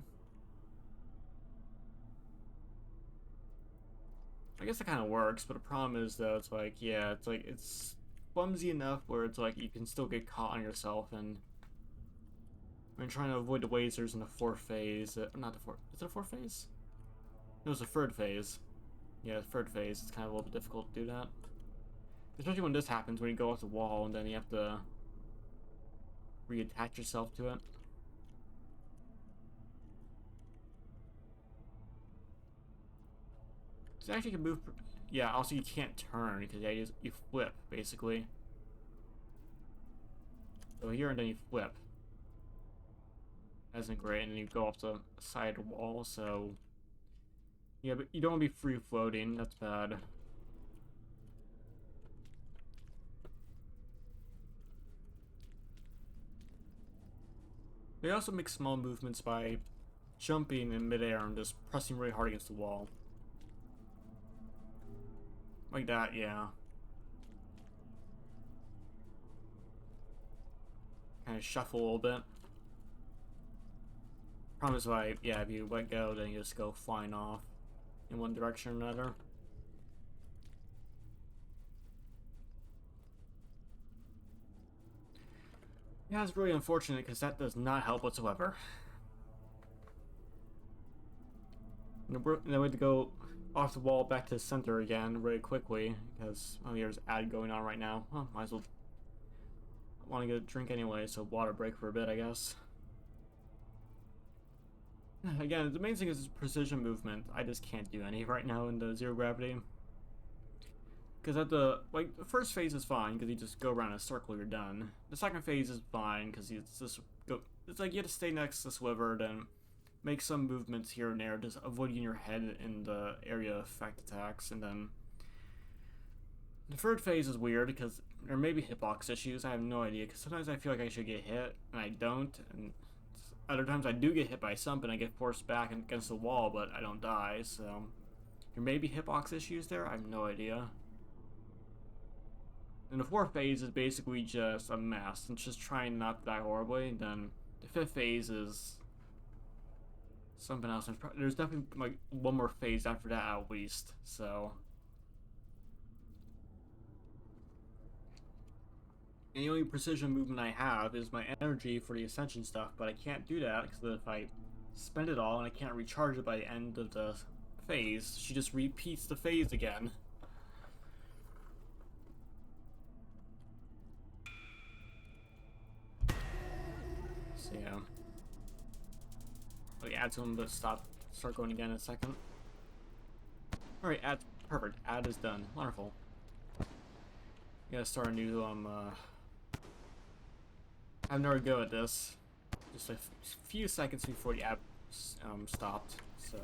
I guess it kind of works, but the problem is, though, it's like, yeah, it's like, it's clumsy enough where it's like you can still get caught on yourself, and I'm trying to avoid the lasers in the fourth phase. Not the fourth. Is it a fourth phase? No, it's the third phase. Yeah, the third phase. It's kind of a little bit difficult to do that. Especially when this happens, when you go off the wall and then you have to reattach yourself to it. So actually you can move. Yeah, also you can't turn because yeah, you flip basically. So here and then you flip. That isn't great, and then you go off the side wall. So yeah, but you don't want to be free floating. That's bad. They also make small movements by jumping in midair and just pressing really hard against the wall. Like that, yeah. Kind of shuffle a little bit. Problem is, if you let go, then you just go flying off in one direction or another. Yeah, it's really unfortunate because that does not help whatsoever. And then we have to go off the wall back to the center again really quickly because there's ad going on right now. Well, might as well. I want to get a drink anyway, so water break for a bit, I guess. Again, the main thing is precision movement. I just can't do any right now in the zero gravity. Because at the first phase is fine because you just go around in a circle, you're done. The second phase is fine because it's like you have to stay next to Sliver, then make some movements here and there, just avoiding your head in the area effect attacks, and then the third phase is weird because there may be hitbox issues. I have no idea because sometimes I feel like I should get hit and I don't, and other times I do get hit by something. I get forced back against the wall, but I don't die. So there may be hitbox issues there. I have no idea. And the fourth phase is basically just a mess and just trying not to die horribly. And then the fifth phase is something else. There's definitely like one more phase after that at least. So, and the only precision movement I have is my energy for the ascension stuff, but I can't do that because if I spend it all and I can't recharge it by the end of the phase, she just repeats the phase again. So yeah. Like add to them, but start going again in a second. Alright, add, perfect. Add is done. Wonderful. Gotta start a new, I've never go at this. Just a few seconds before the app, stopped, so.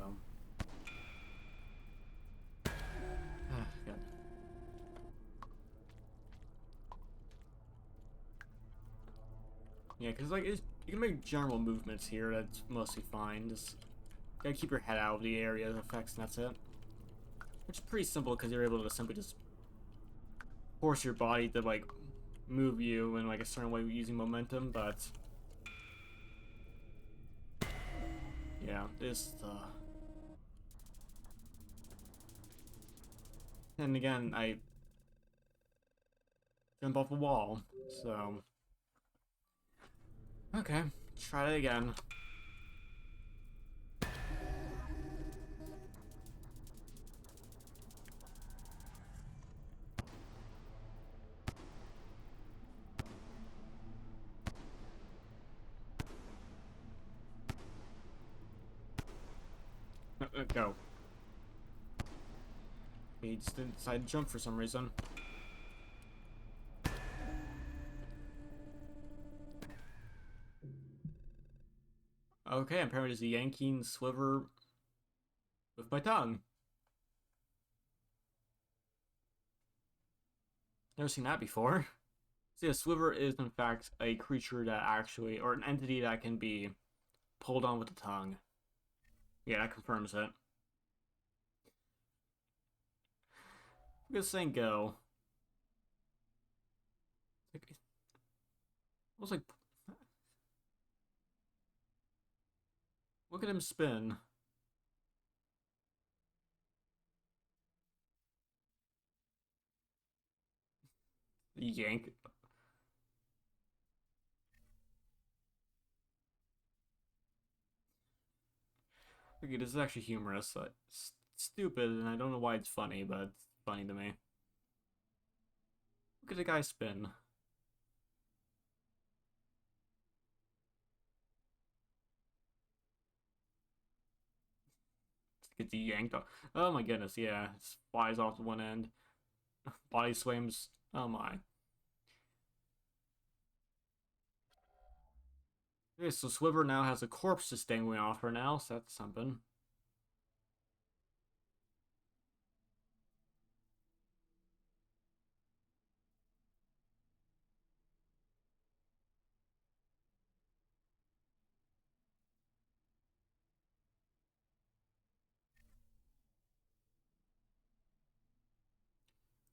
Good. Yeah, because, like, you can make general movements here, that's mostly fine. Just gotta keep your head out of the area of effects, and that's it. Which is pretty simple, because you're able to simply just force your body to, like, move you in, like, a certain way using momentum, but... yeah, this, and again, I jump off a wall, so... okay, try it again. Go. He just didn't decide to jump for some reason. Okay, apparently it's a yanking Sliver with my tongue. Never seen that before. So yeah, Sliver is in fact a creature that actually, or an entity that can be pulled on with the tongue. Yeah, that confirms it. I'm just saying go. It was like, look at him spin. Yank. Okay, this is actually humorous. Stupid, and I don't know why it's funny, but it's funny to me. Look at the guy spin. Gets yanked off. Oh my goodness, yeah. It flies off to one end. Body slams. Oh my. Okay, so Sliver now has a corpse just dangling off her now, so that's something.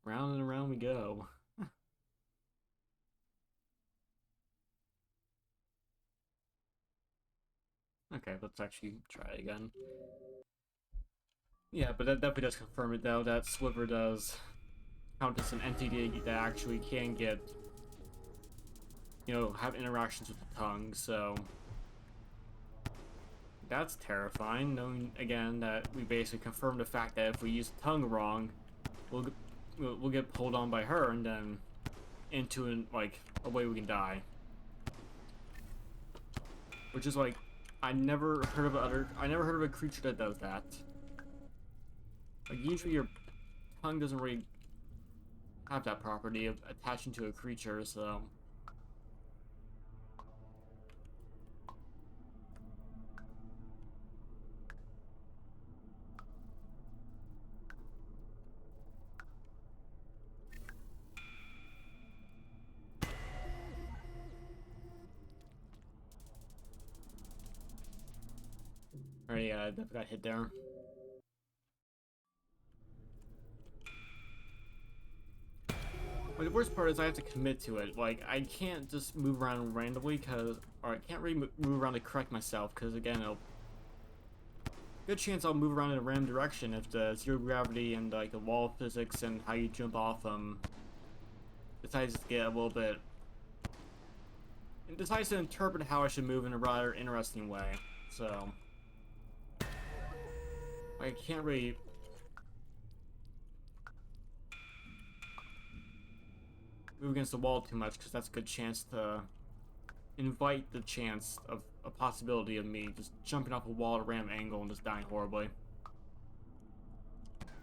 Round and around we go. Okay, let's actually try it again. Yeah, but that definitely does confirm it though, that Sliver does count as an entity that actually can get, have interactions with the tongue, so that's terrifying, knowing again that we basically confirmed the fact that if we use the tongue wrong, we'll we'll get pulled on by her and then into like a way we can die. Which is like, I never heard of a creature that does that. Like usually your tongue doesn't really have that property of attaching to a creature, so alright, yeah, I definitely got hit there. But the worst part is I have to commit to it. Like, I can't just move around randomly or I can't really move around to correct myself, because again, good chance I'll move around in a random direction if the zero gravity and like the wall physics and how you jump off them decides to get a little bit. It decides to interpret how I should move in a rather interesting way. So I can't really move against the wall too much, because that's a good chance to invite the chance of a possibility of me just jumping off a wall at a random angle and just dying horribly.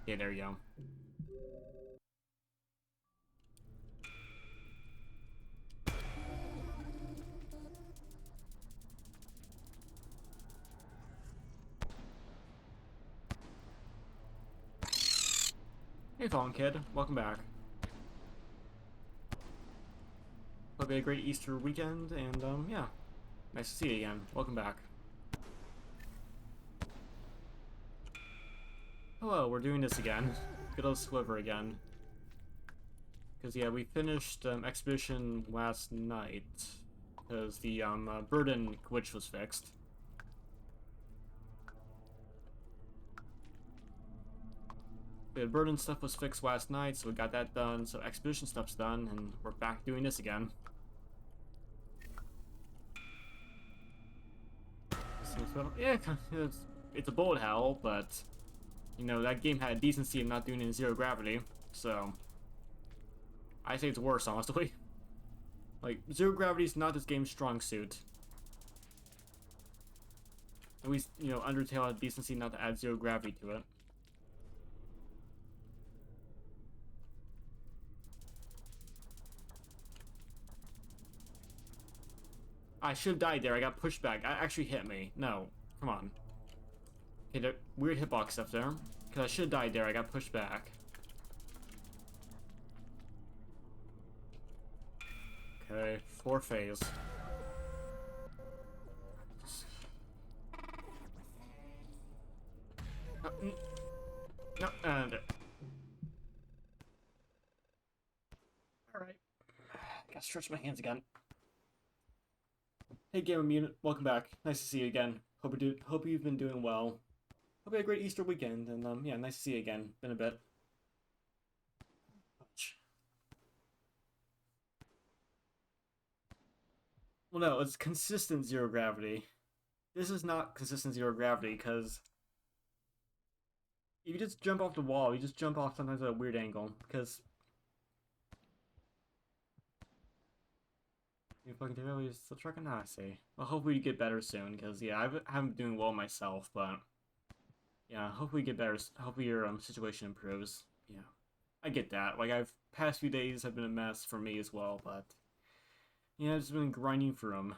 Yeah, there you go. Hey, Fallen Kid. Welcome back. Hope you had a great Easter weekend, and, yeah. Nice to see you again. Welcome back. Hello, we're doing this again. Good old Sliver again. Because, yeah, we finished, Expedition last night. Because the, burden glitch was fixed. The burden stuff was fixed last night, so we got that done. So Expedition stuff's done, and we're back doing this again. So, yeah, it's a bullet hell, but that game had a decency of not doing it in zero gravity, so I say it's worse, honestly. Like, zero gravity is not this game's strong suit. At least, Undertale had decency not to add zero gravity to it. I should have died there. I got pushed back. That actually hit me. No. Come on. Okay, there, weird hitbox stuff there. Because I should have died there. I got pushed back. Okay, 4 phase. No, and alright. Gotta stretch my hands again. Hey Game Immune, welcome back. Nice to see you again. Hope you've been doing well. Hope you had a great Easter weekend, and yeah, nice to see you again. Been a bit. Well, no, it's consistent zero gravity. This is not consistent zero gravity, because if you just jump off the wall, you just jump off sometimes at a weird angle, because you fucking really still trucking. I see. Well, hopefully you get better soon, because yeah, I haven't been doing well myself, but yeah, hopefully you get better. Hopefully your situation improves. Yeah, I get that. Like I've past few days have been a mess for me as well, but yeah, I've just been grinding through them.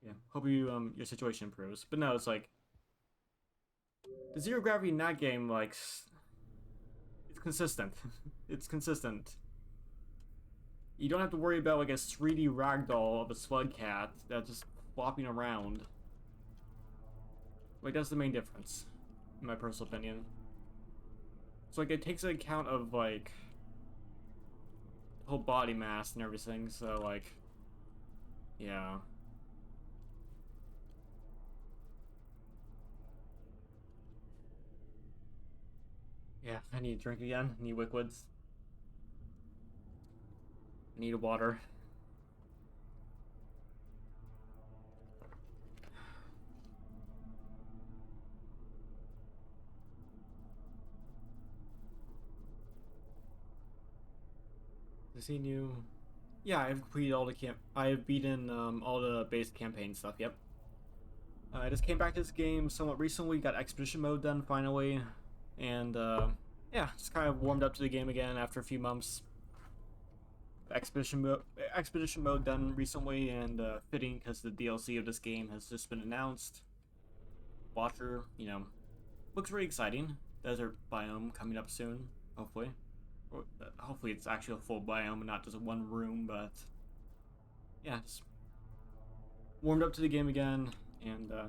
Yeah, hope you your situation improves. But no, it's like the zero gravity in that game, like it's consistent. It's consistent. You don't have to worry about like a 3D ragdoll of a slug cat that's just flopping around. Like that's the main difference, in my personal opinion. So like it takes an account of like whole body mass and everything. So like, yeah. Yeah, I need a drink again. I need liquids. I need water. Does he new? Yeah, I've completed all the camp. I have beaten all the base campaign stuff. Yep. I just came back to this game somewhat recently. Got expedition mode done finally, and yeah, just kind of warmed up to the game again after a few months. Expedition mode done recently, and fitting because the DLC of this game has just been announced. Watcher, looks really exciting. Desert biome coming up soon, hopefully. Or, hopefully it's actually a full biome and not just one room, but yeah, just warmed up to the game again, and yeah.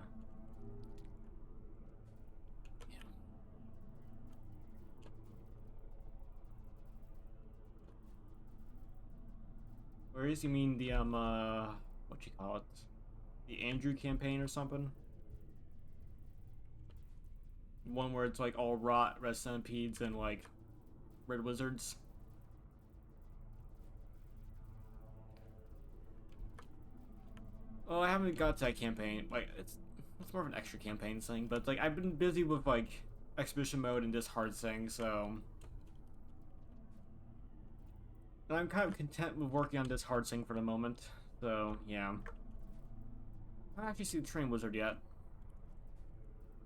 Where is you mean the what you call it? The Andrew campaign or something? One where it's like all rot red centipedes and like red wizards. Oh, I haven't got to that campaign. Like it's more of an extra campaign thing, but like I've been busy with like expedition mode and this hard thing, so and I'm kind of content with working on this hard thing for the moment. So yeah, I don't actually see the train wizard yet.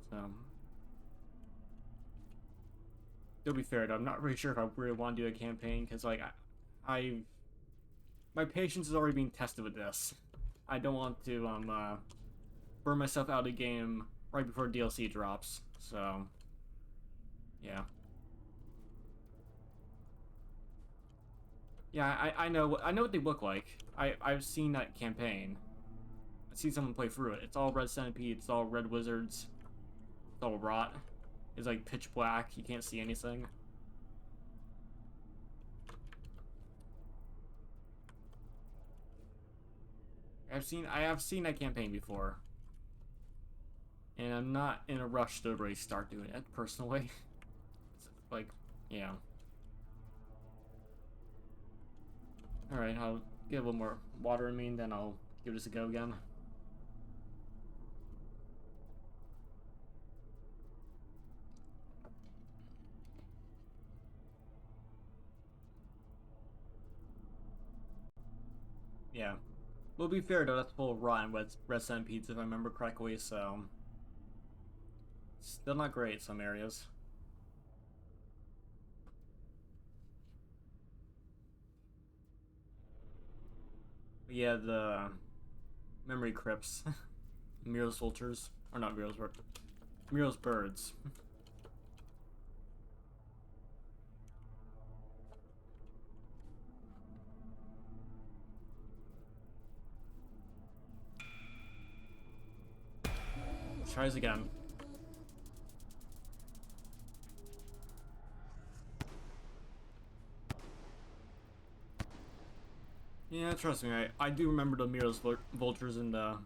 So to be fair though, I'm not really sure if I really want to do a campaign because like I my patience is already being tested with this. I don't want to burn myself out of the game right before DLC drops. So yeah. Yeah, I know what they look like. I've seen that campaign. I've seen someone play through it. It's all red centipede, it's all red wizards, it's all rot. It's like pitch black, you can't see anything. I have seen that campaign before. And I'm not in a rush to really start doing it personally. Like, yeah. Alright, I'll get a little more water in me and then I'll give this a go again. Yeah. Well, to be fair though, that's full of rotten red centipedes if I remember correctly, so still not great in some areas. But yeah, the memory crypts, Miro's vultures, or not Miro's birds. try this again. Yeah, trust me, I do remember the Mirrorless vultures and the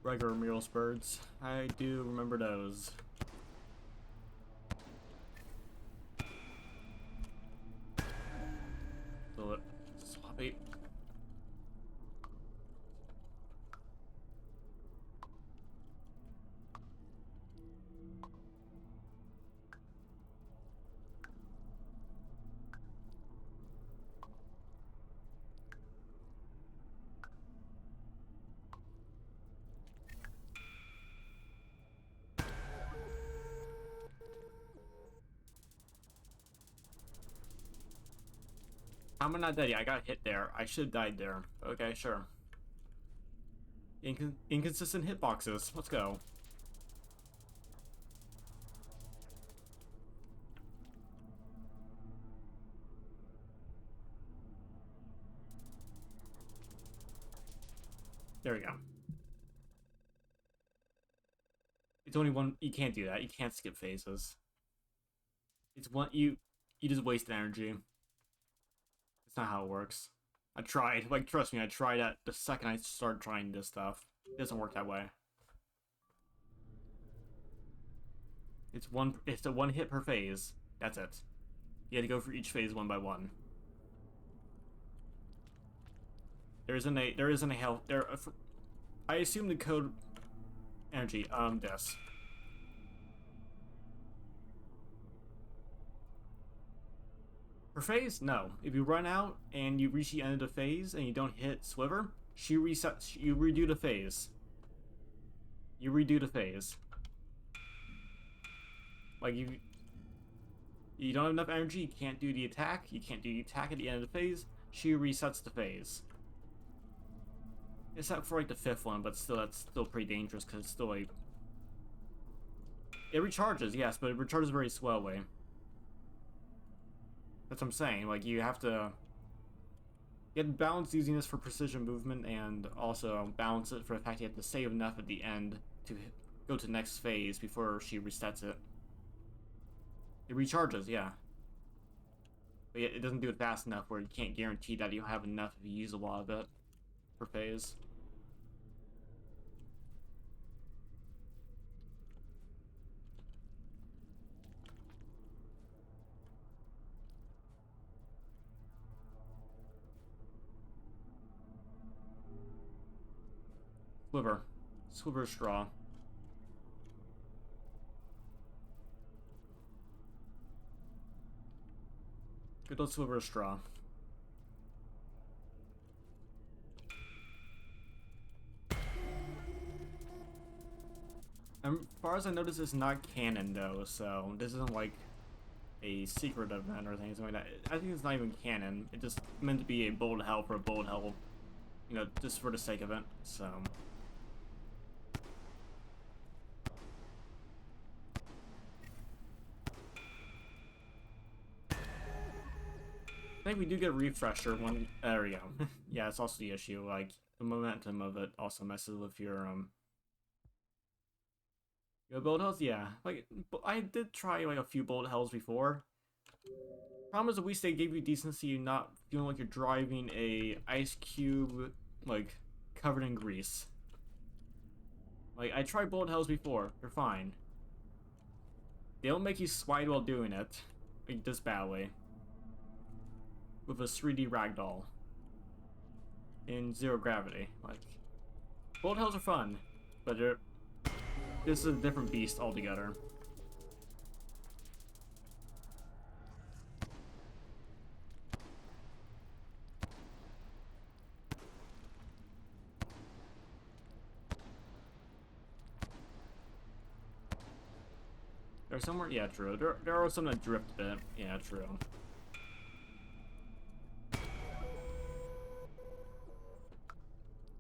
regular Mirrorless birds. I do remember those. So it swap it. I'm not dead yet. I got hit there. I should have died there. Okay, sure. Inconsistent hitboxes. Let's go. There we go. It's only one. You can't do that. You can't skip phases. It's one. You just waste energy. It's not how it works. I tried. Like, trust me, I tried that the second I started trying this stuff. It doesn't work that way. It's a one hit per phase. That's it. You had to go for each phase one by one. There isn't a health there. I assume the code energy. This. Per phase? No. If you run out and you reach the end of the phase and you don't hit Sliver, she resets. You redo the phase. You redo the phase. Like you don't have enough energy. You can't do the attack. You can't do the attack at the end of the phase. She resets the phase. Except for like the fifth one, but still, that's still pretty dangerous because it's still like it recharges, yes, but it recharges very slowly. That's what I'm saying. Like you have to get balance using this for precision movement, and also balance it for the fact you have to save enough at the end to go to the next phase before she resets it. It recharges, yeah. But it doesn't do it fast enough where you can't guarantee that you'll have enough if you use a lot of it per phase. Sliver. Sliver straw. Good old Sliver straw. As far as I noticed, it's not canon though, so this isn't like a secret event or anything like that. I think it's not even canon. It's just meant to be a bullet hell for a bullet hell, you know, just for the sake of it. So. I think we do get a refresher when. There we go. Yeah, it's also the issue. Like the momentum of it also messes with your bullet hells. Yeah, like I did try like a few bullet hells before. Problem is, at least they gave you decency, not feeling like you're driving a ice cube like covered in grease. Like I tried bullet hells before. They're fine. They don't make you slide while doing it, like this badly. With a 3D ragdoll in zero gravity. Like, bullet hells are fun, but this is a different beast altogether. There's somewhere, yeah, true. There are some that drift a bit. Yeah, true.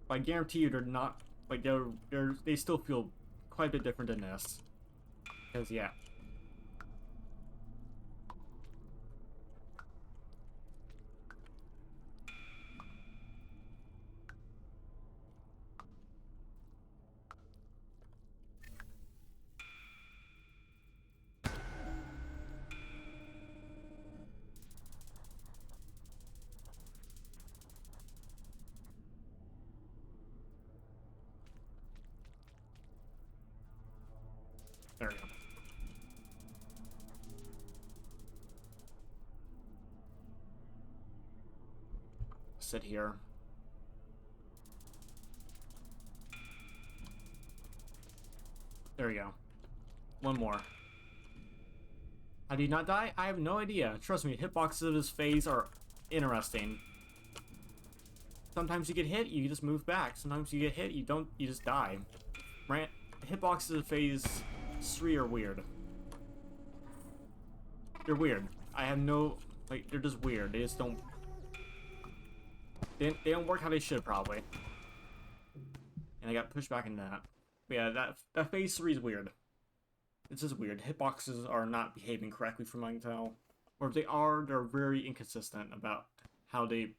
I guarantee you they're not, like, they still feel quite a bit different than this. Because, yeah. sit here. There we go. One more. How do you not die? I have no idea. Trust me, hitboxes of this phase are interesting. Sometimes you get hit, you just move back. Sometimes you get hit, you just die. Hitboxes of phase 3 are weird. They're weird. I have no, like, they're just weird. They just don't, they don't work how they should, probably. And I got pushed back into that. But yeah, that phase 3 is weird. It's just weird. Hitboxes are not behaving correctly from what I can tell. Or if they are, they're very inconsistent about how they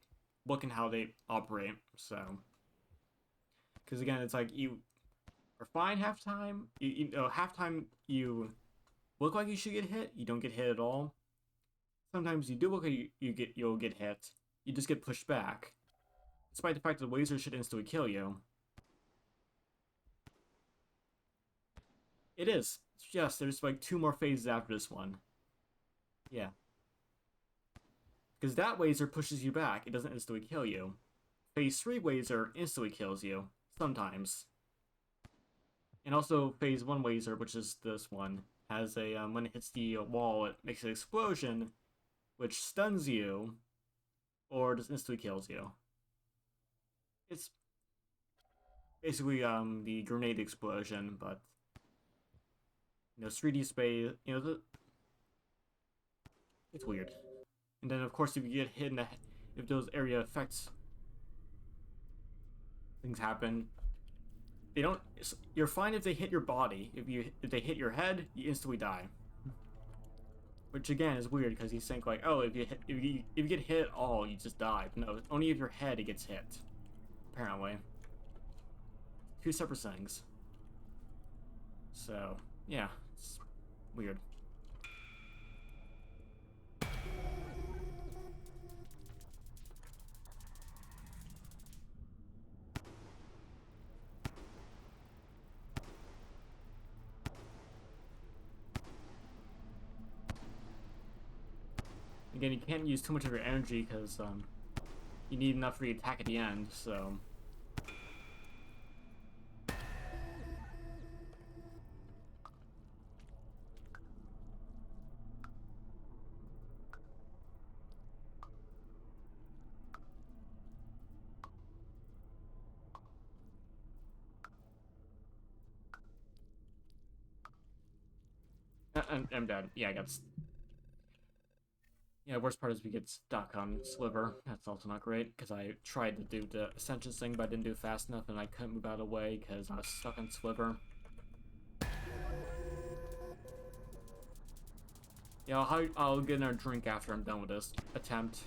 look and how they operate. So, because again, it's like you are fine halftime. You know, halftime you look like you should get hit. You don't get hit at all. Sometimes you do look like you'll get hit. You just get pushed back, despite the fact that the laser should instantly kill you. It is. Yes, there's like 2 more phases after this one. Yeah. Because that laser pushes you back, it doesn't instantly kill you. Phase 3 laser instantly kills you, sometimes. And also phase 1 laser, which is this one, has a, when it hits the wall, it makes an explosion, which stuns you, or just instantly kills you. It's basically, the grenade explosion, but, you know, 3D space, you know, it's weird. And then, of course, if you get hit in the, if those area effects things happen, they don't. You're fine if they hit your body. If they hit your head, you instantly die. Which again is weird because you think like, oh, if you get hit at all, you just die. But no, only if your head gets hit. Apparently, 2 separate things. So yeah, it's weird. Again, you can't use too much of your energy because you need enough for the attack at the end, so. I'm dead. Yeah, I got. Yeah, worst part is we get stuck on Sliver. That's also not great, because I tried to do the Ascension thing, but I didn't do it fast enough, and I couldn't move out of the way, because I was stuck on Sliver. Yeah, I'll get another drink after I'm done with this attempt.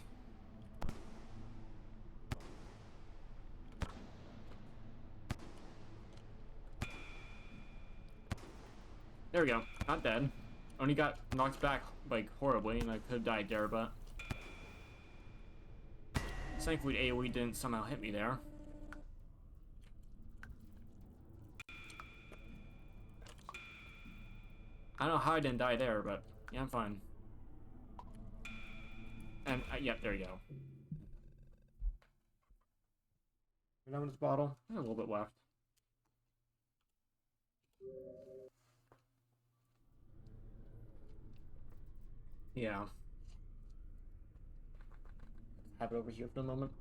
There we go. Not dead. Only got knocked back, like, horribly, and I could have died there, but thankfully AoE didn't somehow hit me there. I don't know how I didn't die there, but yeah, I'm fine. And, yeah, there you go. We're done with this bottle. I have a little bit left. Yeah. Have it over here for a moment.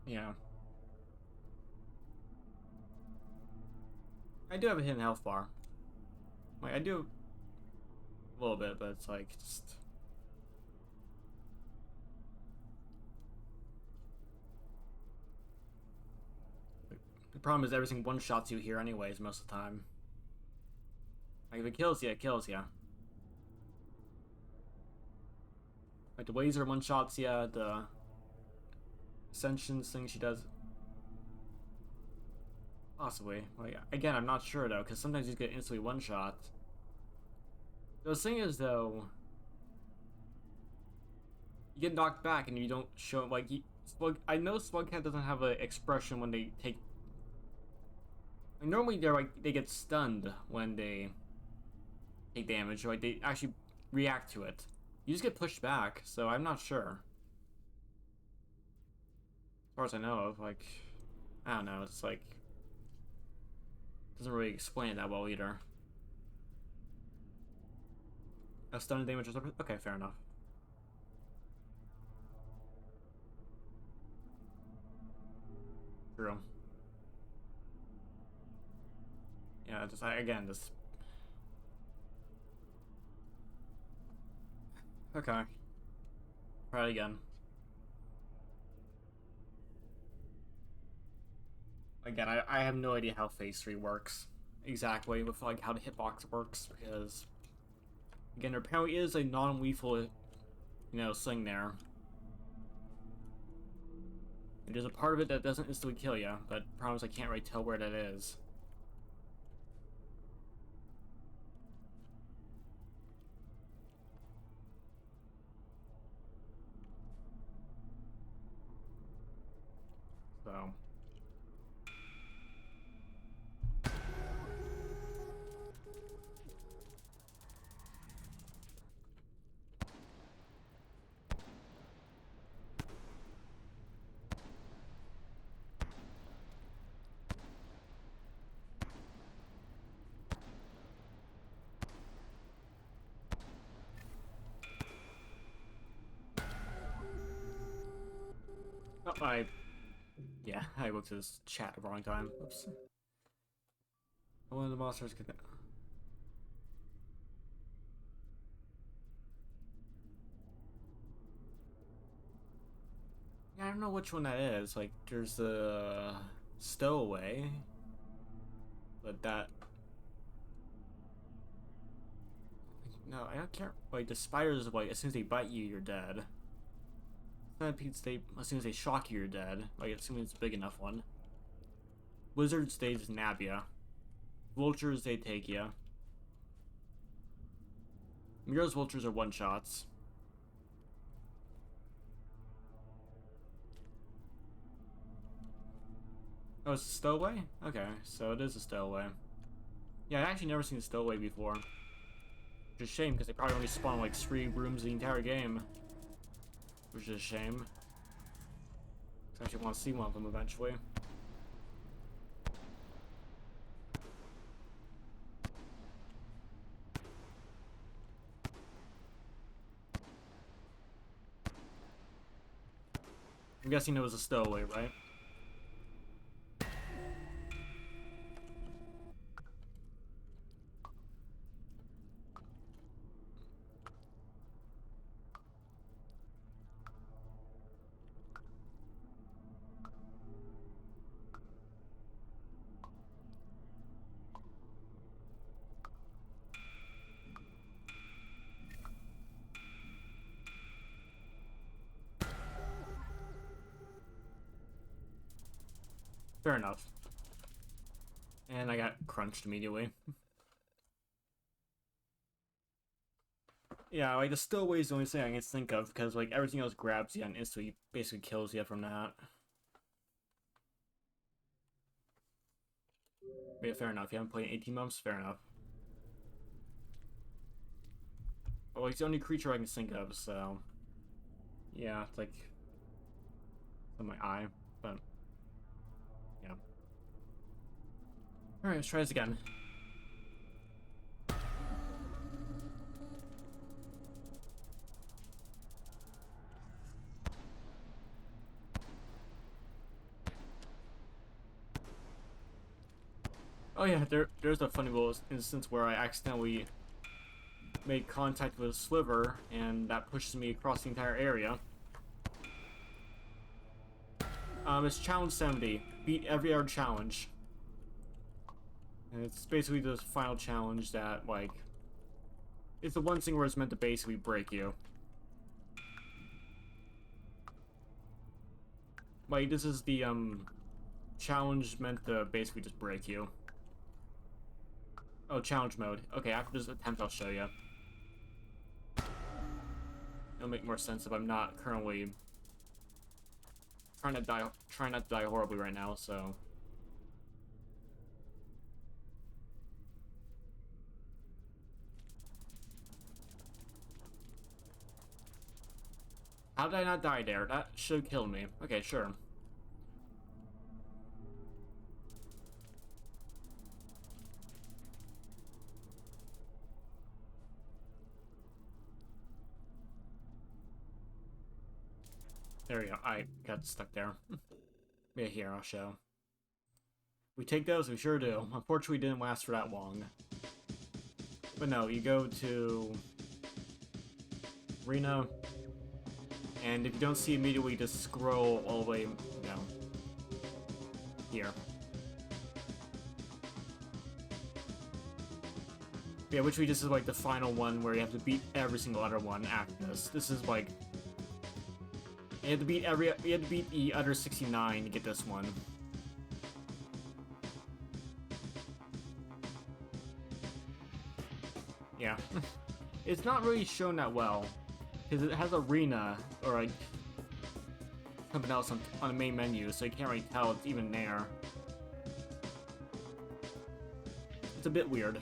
Yeah. I do have a hidden health bar. Like, I do a little bit, but it's like, just... The problem is everything one-shots you here anyways, most of the time. Like, if it kills you, it kills you. Like, the laser one-shots you, the Ascension thing she does... Possibly. Like, again, I'm not sure, though, because sometimes you get instantly one-shot. The thing is, though... You get knocked back and you don't show... Like, I know Slugcat doesn't have an expression when they take... Like, normally they're like, they get stunned when they take damage, or like they actually react to it. You just get pushed back, so I'm not sure. As far as I know of, like, I don't know, it's like, doesn't really explain it that well either. A stunning damage or something? Okay, fair enough. True. Yeah, just, again, just... Okay. Try it again. Again, I have no idea how Phase 3 works. Exactly, with, like, how the hitbox works, because... Again, there apparently is a non-lethal, thing there. There's a part of it that doesn't instantly kill you, but I promise I can't really tell where that is. So... Oh, yeah, I looked at this chat at the wrong time. Oops. One of the monsters could... Yeah, I don't know which one that is. Like, there's the stowaway, but that... No, I don't care. Like, the spiders, like, as soon as they bite you, you're dead. Centipedes, as soon as they shock you, you're dead. Like, assuming it's a big enough one. Wizards, they just nab ya. Vultures, they take ya. Mira's vultures are one-shots. Oh, it's a stowaway? Okay, so it is a stowaway. Yeah, I actually never seen a stowaway before. Which is a shame, because they probably only spawn like 3 rooms the entire game. Which is a shame. I actually want to see one of them eventually. I'm guessing it was a stowaway, right? Fair enough. And I got crunched immediately. Yeah, like the stowaway is the only thing I can think of, because like everything else grabs you and instantly basically kills you from that. But yeah, fair enough. You haven't played 18 months? Fair enough. Well, it's the only creature I can think of, so... Yeah, it's like... on my eye, but... Yeah. Alright, let's try this again. Oh yeah, there's a funny little instance where I accidentally made contact with a Sliver, and that pushes me across the entire area. It's challenge 70. Beat every other challenge. And it's basically the final challenge that, like... It's the one thing where it's meant to basically break you. Like, this is the, challenge meant to basically just break you. Oh, challenge mode. Okay, after this attempt, I'll show you. It'll make more sense if I'm not currently trying not to die horribly right now, so... How did I not die there? That should kill me. Okay, sure. There we go. I got stuck there. Yeah, here, I'll show. We take those? We sure do. Unfortunately, it didn't last for that long. But no, you go to Arena, and if you don't see immediately, just scroll all the way down. Here. Yeah, which this is like the final one where you have to beat every single other one after this. This is like you have to beat the other 69 to get this one. Yeah. It's not really shown that well, because it has Arena, or like something else on the main menu, so you can't really tell it's even there. It's a bit weird.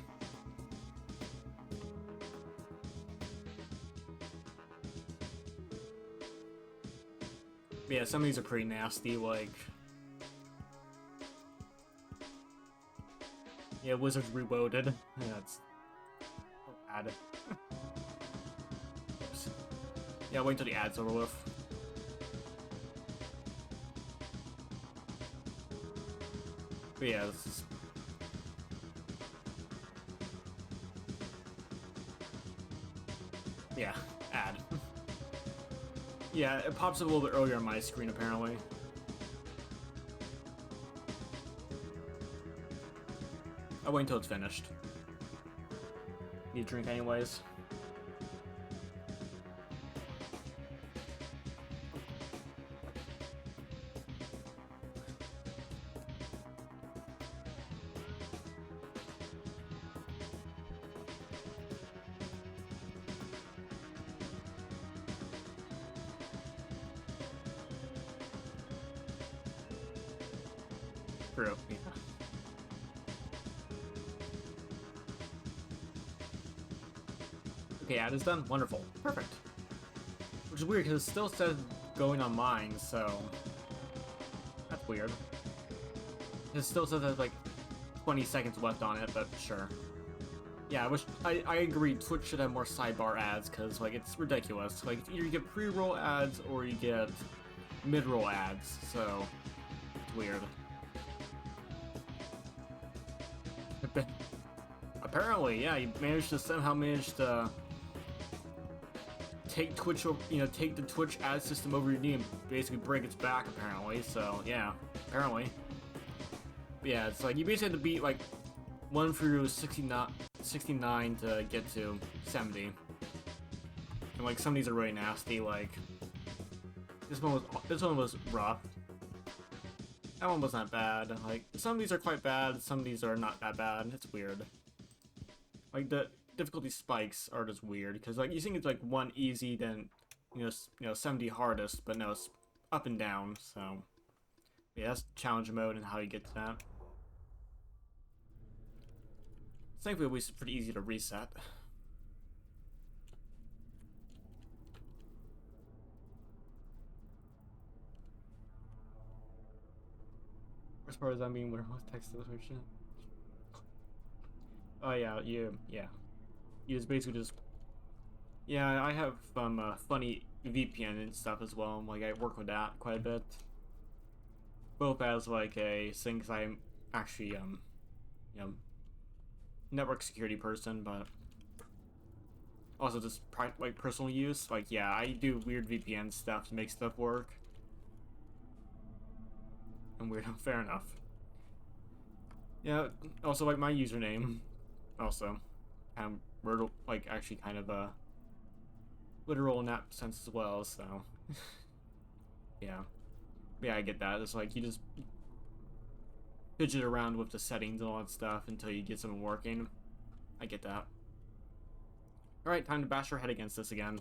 But yeah, some of these are pretty nasty, like... Yeah, Wizards Reloaded. Yeah, that's... so bad. Oops. Yeah, wait until the ad's over with. But yeah, this is... Yeah, ad. Yeah, it pops up a little bit earlier on my screen, apparently. I'll wait until it's finished. Need a drink anyways. True, yeah. Okay, ad is done. Wonderful. Perfect. Which is weird, because it still says going on mine, so... That's weird. It still says there's like 20 seconds left on it, but sure. Yeah, I agree, Twitch should have more sidebar ads, because, like, it's ridiculous. Like, either you get pre-roll ads, or you get mid-roll ads, so... It's weird. Apparently, yeah, you somehow managed to take Twitch, take the Twitch ad system over your knee and basically break its back, apparently, so, yeah, apparently. But yeah, it's like, you basically have to beat, like, 1 through 69 to get to 70. And, like, some of these are really nasty, like, this one was rough. That one was not bad. Like, some of these are quite bad, some of these are not that bad. It's weird. Like, the difficulty spikes are just weird, because, like, you think it's, like, 1 easy, then, 70 hardest, but no, it's up and down, so... Yeah, that's challenge mode and how you get to that. Thankfully, it's pretty easy to reset. As far as I mean, where was text description? Oh yeah, you just basically just... Yeah, I have funny VPN and stuff as well. Like, I work with that quite a bit. Both as like a thing, 'cause I'm actually network security person, but also just like personal use. Like, yeah, I do weird VPN stuff to make stuff work. And weird, fair enough. Yeah, also like my username, also like actually kind of literal in that sense as well. So yeah, I get that. It's like you just fidget around with the settings and all that stuff until you get something working. I get that. All right, time to bash our head against this again.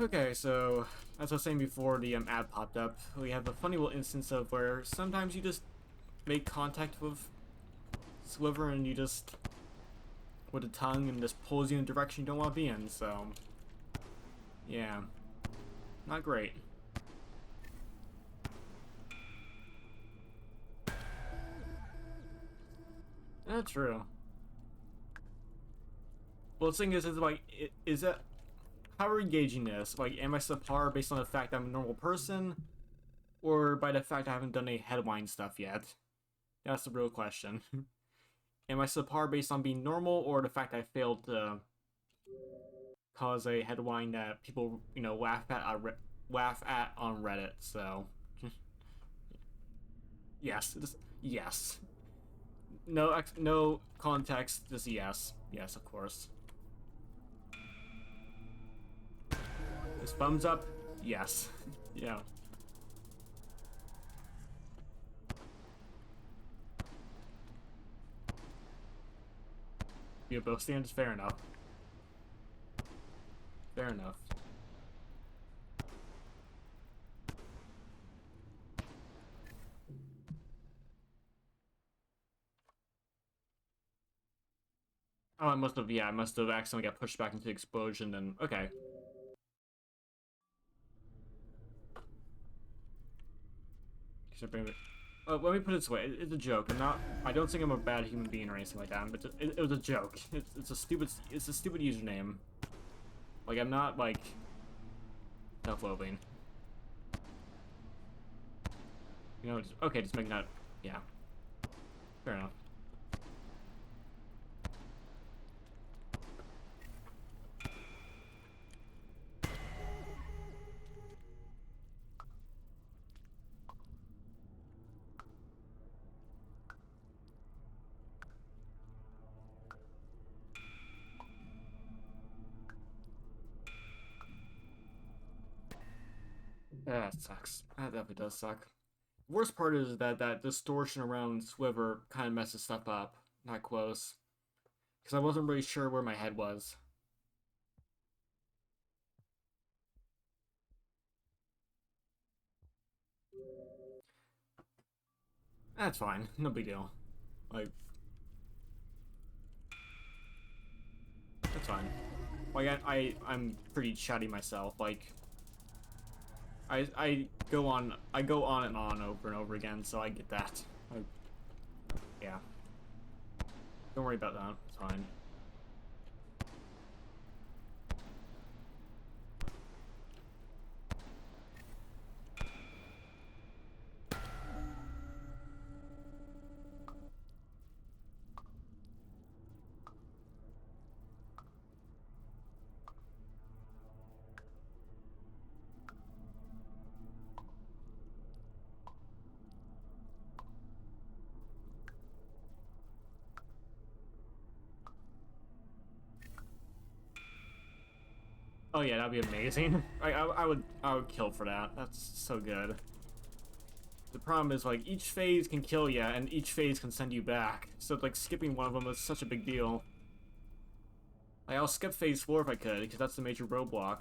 Okay, so as I was saying before the ad popped up, we have a funny little instance of where sometimes you just make contact with Sliver and you just with the tongue and just pulls you in a direction you don't want to be in, so... Yeah. Not great. That's true. Well, the thing is like, is that... How are we gauging this? Like, am I subpar based on the fact I'm a normal person? Or by the fact I haven't done any headline stuff yet? That's the real question. Am I subpar based on being normal, or the fact I failed to cause a headline that people, you know, laugh at on Reddit? So, yes, yes. No context, just yes, yes, of course. Is thumbs up? Yes, yeah. You have both standards. Fair enough. Fair enough. Oh, I must have, yeah, I must have accidentally got pushed back into the explosion, and okay. Let me put it this way, it's a joke. I don't think I'm a bad human being or anything like that, but it was a joke. It's a stupid username. Like, I'm not, like, self-loathing. You know, okay, just making that, yeah. Fair enough. That sucks. That definitely does suck. Worst part is that distortion around Sliver kind of messes stuff up. Not close. Because I wasn't really sure where my head was. That's fine. No big deal. Like, that's fine. Like, I'm pretty chatty myself. Like, I go on and on over and over again, so I get that. Like, yeah. Don't worry about that. It's fine. Oh yeah, that'd be amazing. I would kill for that. That's so good. The problem is, like, each phase can kill you, and each phase can send you back. So, like, skipping one of them is such a big deal. Like, I'll skip phase 4 if I could, because that's the major roadblock.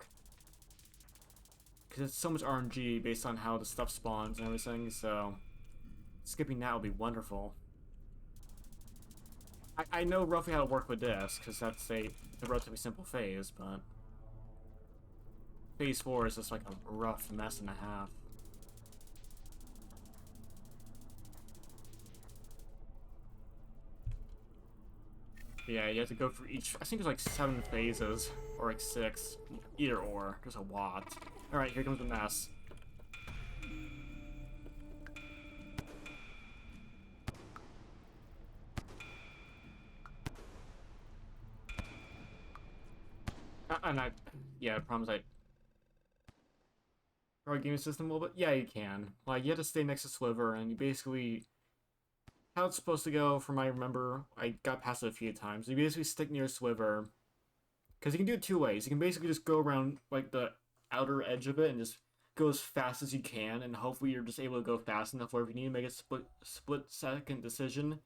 Because it's so much RNG based on how the stuff spawns and everything, so... Skipping that would be wonderful. I know roughly how to work with this, because that's a relatively simple phase, but... Phase 4 is just like a rough mess and a half. Yeah, you have to go through each... I think there's like 7 phases, or like 6. Either or. There's a lot. Alright, here comes the mess. And yeah, the problem is probably game system a little bit? Yeah, you can. Like, you have to stay next to Sliver, and you basically... How it's supposed to go, from I remember, I got past it a few times. You basically stick near Sliver, because you can do it 2 ways. You can basically just go around, like, the outer edge of it and just go as fast as you can, and hopefully you're just able to go fast enough where if you need to make a split-second decision,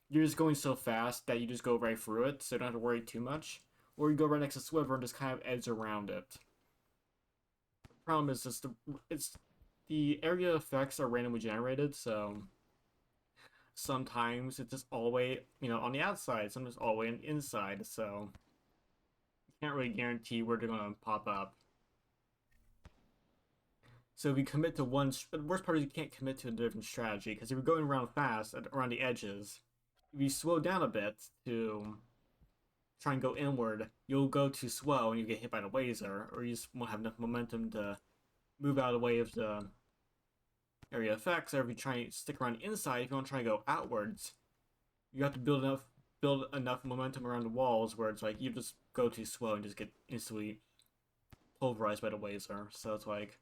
you're just going so fast that you just go right through it, so you don't have to worry too much. Or you go right next to Sliver and just kind of edge around it. The problem is just the area effects are randomly generated, so sometimes it's just all the way, on the outside, sometimes all the way on the inside, so you can't really guarantee where they're gonna pop up. So if you commit to one, the worst part is you can't commit to a different strategy, because if you're going around fast around the edges, if you slow down a bit to try and go inward, you'll go too slow and you get hit by the laser, or you just won't have enough momentum to move out of the way of the area effects. Or if you try and stick around the inside, if you want to try and go outwards, you have to build enough momentum around the walls where it's like you just go too slow and just get instantly pulverized by the laser. So it's like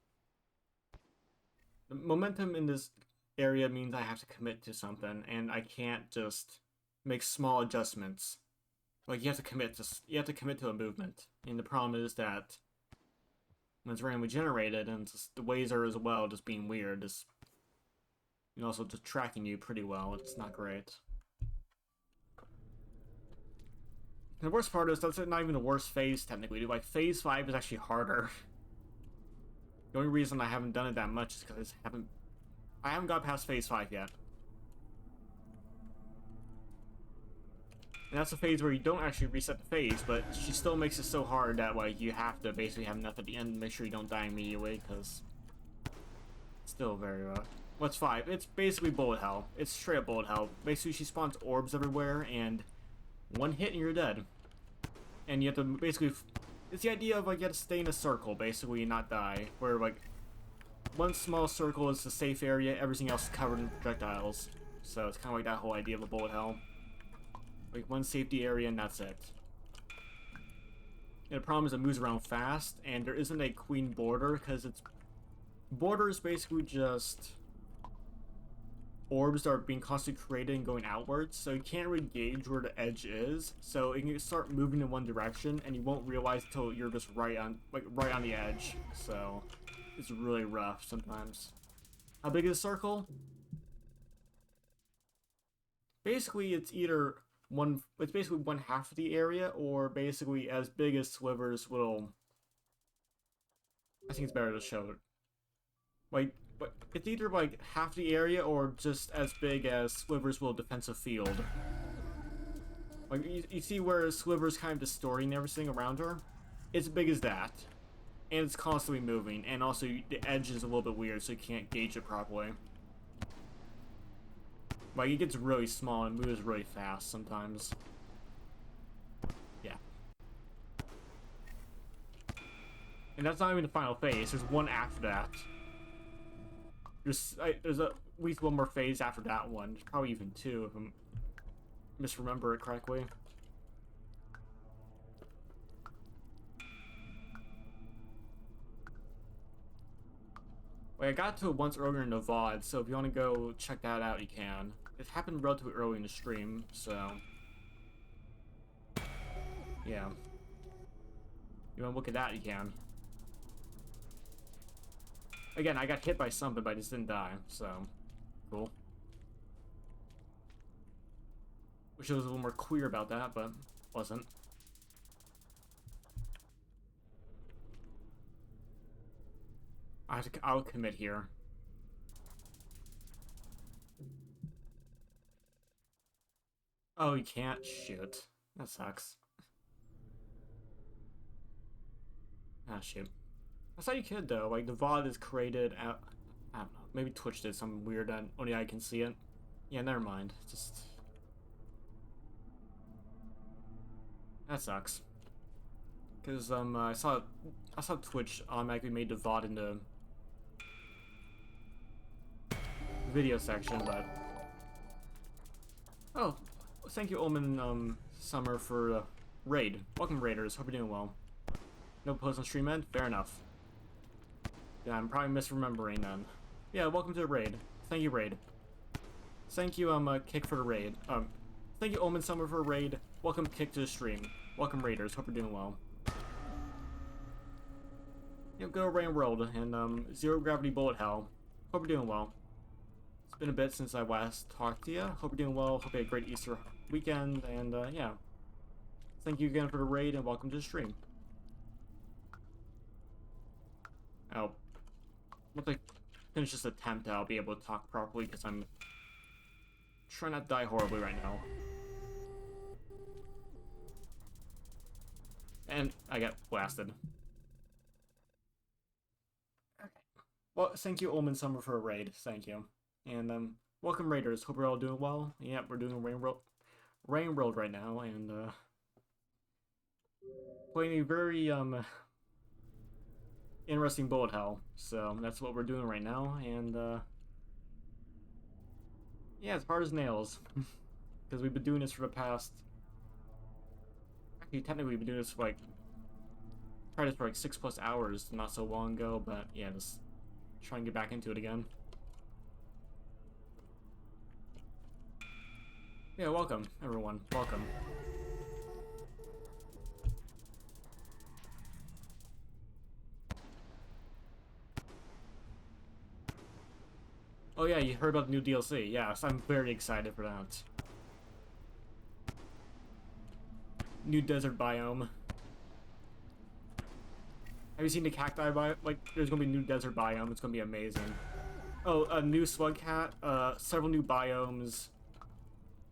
the momentum in this area means I have to commit to something, and I can't just make small adjustments. Like you have to commit to a movement, and the problem is that when it's randomly generated and just the laser as well just being weird, just also just tracking you pretty well. It's not great. And the worst part is that's not even the worst phase technically. Like phase 5 is actually harder. The only reason I haven't done it that much is because I haven't got past phase 5 yet. And that's a phase where you don't actually reset the phase, but she still makes it so hard that like you have to basically have enough at the end to make sure you don't die immediately, because it's still very rough. What's 5? It's basically bullet hell. It's straight up bullet hell. Basically she spawns orbs everywhere, and one hit and you're dead. And you have to basically... It's the idea of like you have to stay in a circle, basically, and not die. Where like one small circle is the safe area, everything else is covered in projectiles. So it's kind of like that whole idea of a bullet hell. Like one safety area and that's it. And the problem is it moves around fast, and there isn't a queen border, because border is basically just orbs that are being constantly created and going outwards, so you can't really gauge where the edge is. So it can start moving in one direction, and you won't realize until you're just right on the edge. So it's really rough sometimes. How big is the circle? Basically, it's basically one half of the area, or basically as big as Sliver's little... I think it's better to show it. Like, but it's either like half the area or just as big as Sliver's little defensive field. Like, you see where Sliver's kind of distorting everything around her? It's as big as that. And it's constantly moving, and also the edge is a little bit weird, so you can't gauge it properly. Like, it gets really small and moves really fast sometimes. Yeah. And that's not even the final phase. There's one after that. There's at least one more phase after that one. There's probably even two if I misremember it correctly. Wait, I got to it once earlier in the VOD, so if you want to go check that out, you can. It happened relatively early in the stream, so... yeah. You want to look at that, you can. Again, I got hit by something, but I just didn't die, so... cool. Wish I was a little more clear about that, but wasn't. I'll commit here. Oh, you can't? Shoot. That sucks. Ah, shoot. That's how you could, though. Like, the VOD is created at... I don't know. Maybe Twitch did something weird that only I can see it. Yeah, never mind. Just... that sucks. Because, I saw Twitch automatically made the VOD into... video section, but... oh, thank you, Omen, Summer, for, raid. Welcome, Raiders. Hope you're doing well. No post on stream end? Fair enough. Yeah, I'm probably misremembering then. Yeah, welcome to the raid. Thank you, raid. Thank you, Kick for the raid. Thank you, Omen Summer, for a raid. Welcome, Kick, to the stream. Welcome, Raiders. Hope you're doing well. Yep, good old Rain World, and, Zero Gravity Bullet Hell. Hope you're doing well. It's been a bit since I last talked to you. Hope you're doing well. Hope you had a great Easter weekend, and, yeah. Thank you again for the raid, and welcome to the stream. Oh. Once I finish this attempt, I'll be able to talk properly, because I'm Try not to die horribly right now. And I got blasted. Okay. Well, thank you, Omen Summer, for a raid. Thank you. And welcome raiders. Hope you're all doing well. Yeah, we're doing Rain World right now, and playing a very interesting bullet hell. So that's what we're doing right now, and yeah, it's hard as nails because we've been doing this for the past. Actually, technically, we've been doing this for like tried this for like 6+ hours not so long ago, but yeah, just try and get back into it again. Yeah, welcome everyone. Welcome. Oh yeah, you heard about the new DLC. Yes, I'm very excited for that. New desert biome. Have you seen the cacti biome? Like, there's gonna be a new desert biome. It's gonna be amazing. Oh, a new slug cat. Several new biomes.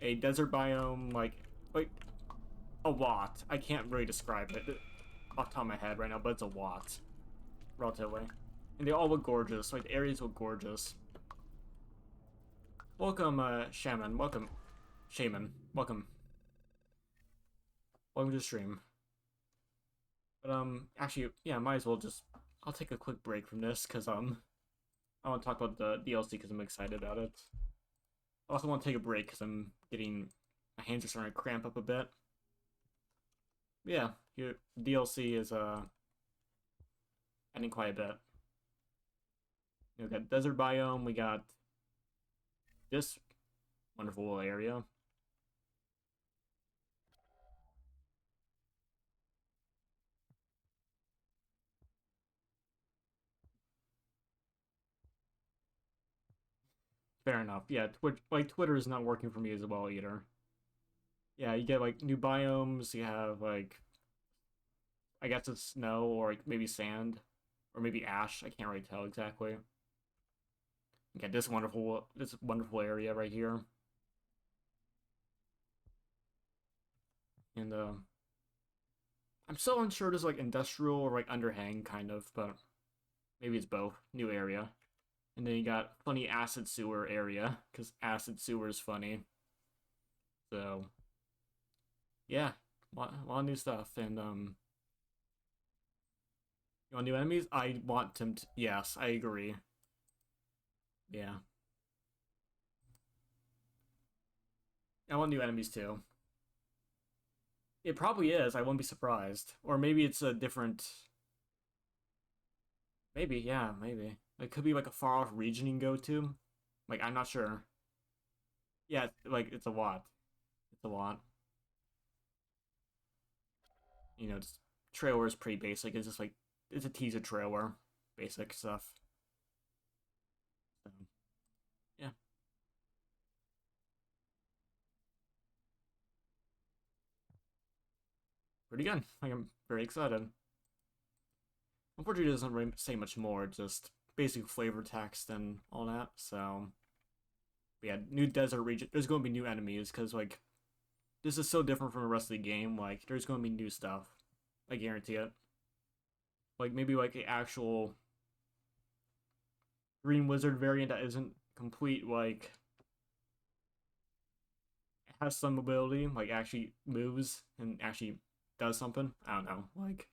A desert biome. Like a lot. I can't really describe it off the top of my head right now, but it's a lot, relatively. And they all look gorgeous. Like the areas look gorgeous. Welcome, Shaman. Welcome, Shaman. Welcome. Welcome to the stream. But actually, yeah, might as well just. I'll take a quick break from this because I want to talk about the DLC because I'm excited about it. I also want to take a break because I'm getting my hands are starting to cramp up a bit. Yeah, your DLC is adding quite a bit. We got desert biome. We got this wonderful area. Fair enough. Yeah, Twitter is not working for me as well either. Yeah, you get like new biomes. You have like, I guess it's snow or like maybe sand or maybe ash. I can't really tell exactly. You get this wonderful area right here, and I'm still unsure. There's like industrial or like underhang kind of, but maybe it's both. New area, and then you got funny acid sewer area because acid sewer is funny. So yeah, a lot of new stuff, and you want new enemies? I want them to. Yes, I agree. Yeah, I want new enemies too. It probably is. I wouldn't be surprised. Or maybe it's a different. Maybe, yeah, maybe. It could be like a far off region you can go to. Like, I'm not sure. Yeah, like, it's a lot. It's a lot. Just trailer is pretty basic. It's just like, it's a teaser trailer. Basic stuff. So, yeah. Pretty good. Like, I'm very excited. Unfortunately, it doesn't really say much more. Just basic flavor text and all that. So, but yeah, new desert region. There's going to be new enemies because, like, this is so different from the rest of the game. Like, there's going to be new stuff. I guarantee it. Like, maybe, like, the actual Green Wizard variant that isn't complete, like, has some ability, like, actually moves and actually does something. I don't know. Like,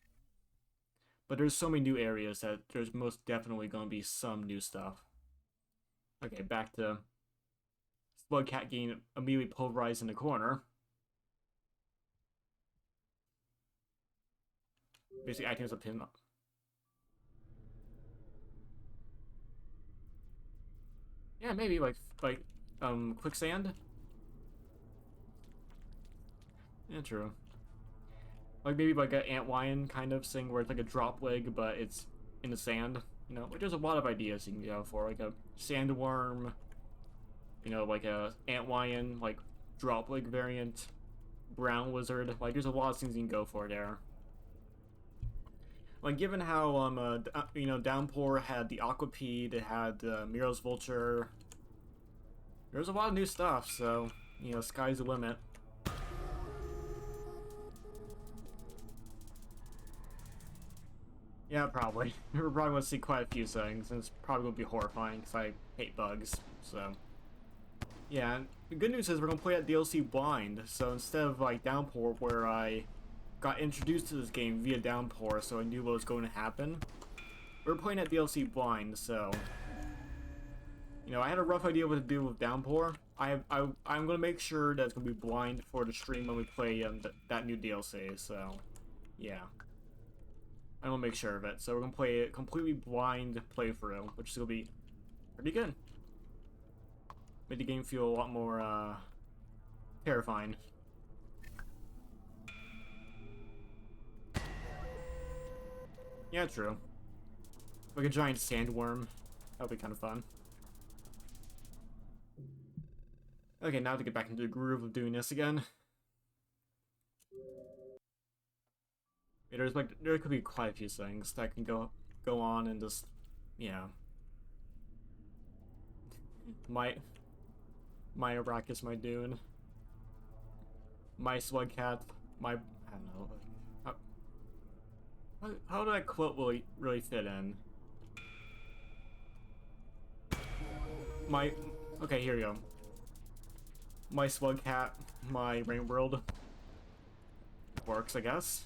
but there's so many new areas that there's most definitely going to be some new stuff. Okay, back to Slugcat getting immediately pulverized in the corner. Basically acting as a pin. Yeah, maybe like quicksand. Yeah, true. Like maybe like an antlion kind of thing where it's like a drop leg, but it's in the sand. Like there's a lot of ideas you can go for, like a sandworm. Like a antlion, like drop leg variant, brown wizard. Like there's a lot of things you can go for there. Like given how Downpour had the Aquapede, it had Miro's Vulture. There's a lot of new stuff, so, you know, sky's the limit. Yeah, probably. We're probably going to see quite a few things, and it's probably going to be horrifying, because I hate bugs, so... Yeah, and the good news is we're going to play that DLC blind, so instead of, like, Downpour, where I got introduced to this game via Downpour, so I knew what was going to happen, we're playing that DLC blind, so... You know, I had a rough idea what to do with Downpour. I'm going to make sure that it's going to be blind for the stream when we play that new DLC, so... Yeah. I'm gonna make sure of it. So we're gonna play a completely blind playthrough, which is gonna be pretty good. Made the game feel a lot more terrifying. Yeah, true. Like a giant sandworm. That would be kind of fun. Okay, now to get back into the groove of doing this again. Yeah, there could be quite a few things that can go on and just, yeah. My Arrakis, my Dune, my Slugcat, my, I don't know. How did that quote really fit in? Okay, here we go. My Slugcat, my Rain World. Works, I guess.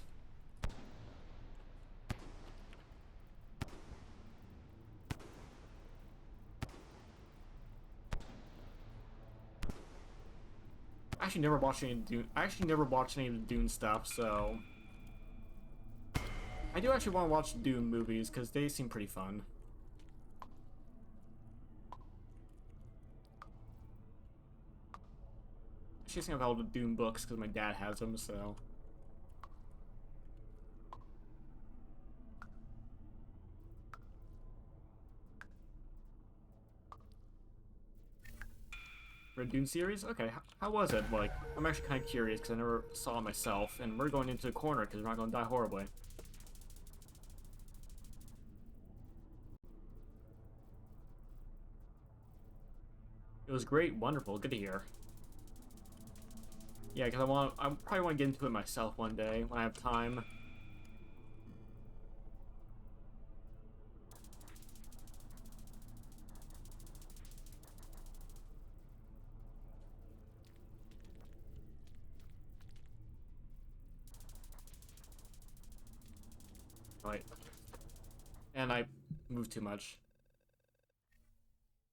I actually never watched any Dune. I actually never watched any of the Dune stuff, so I do actually want to watch Dune movies because they seem pretty fun. I actually think I've all the Dune books because my dad has them, so. For a Dune series? Okay, how was it? Like, I'm actually kind of curious because I never saw it myself, and we're going into a corner because we're not going to die horribly. It was great, wonderful, good to hear. Yeah, because I probably want to get into it myself one day when I have time. Right. And I moved too much.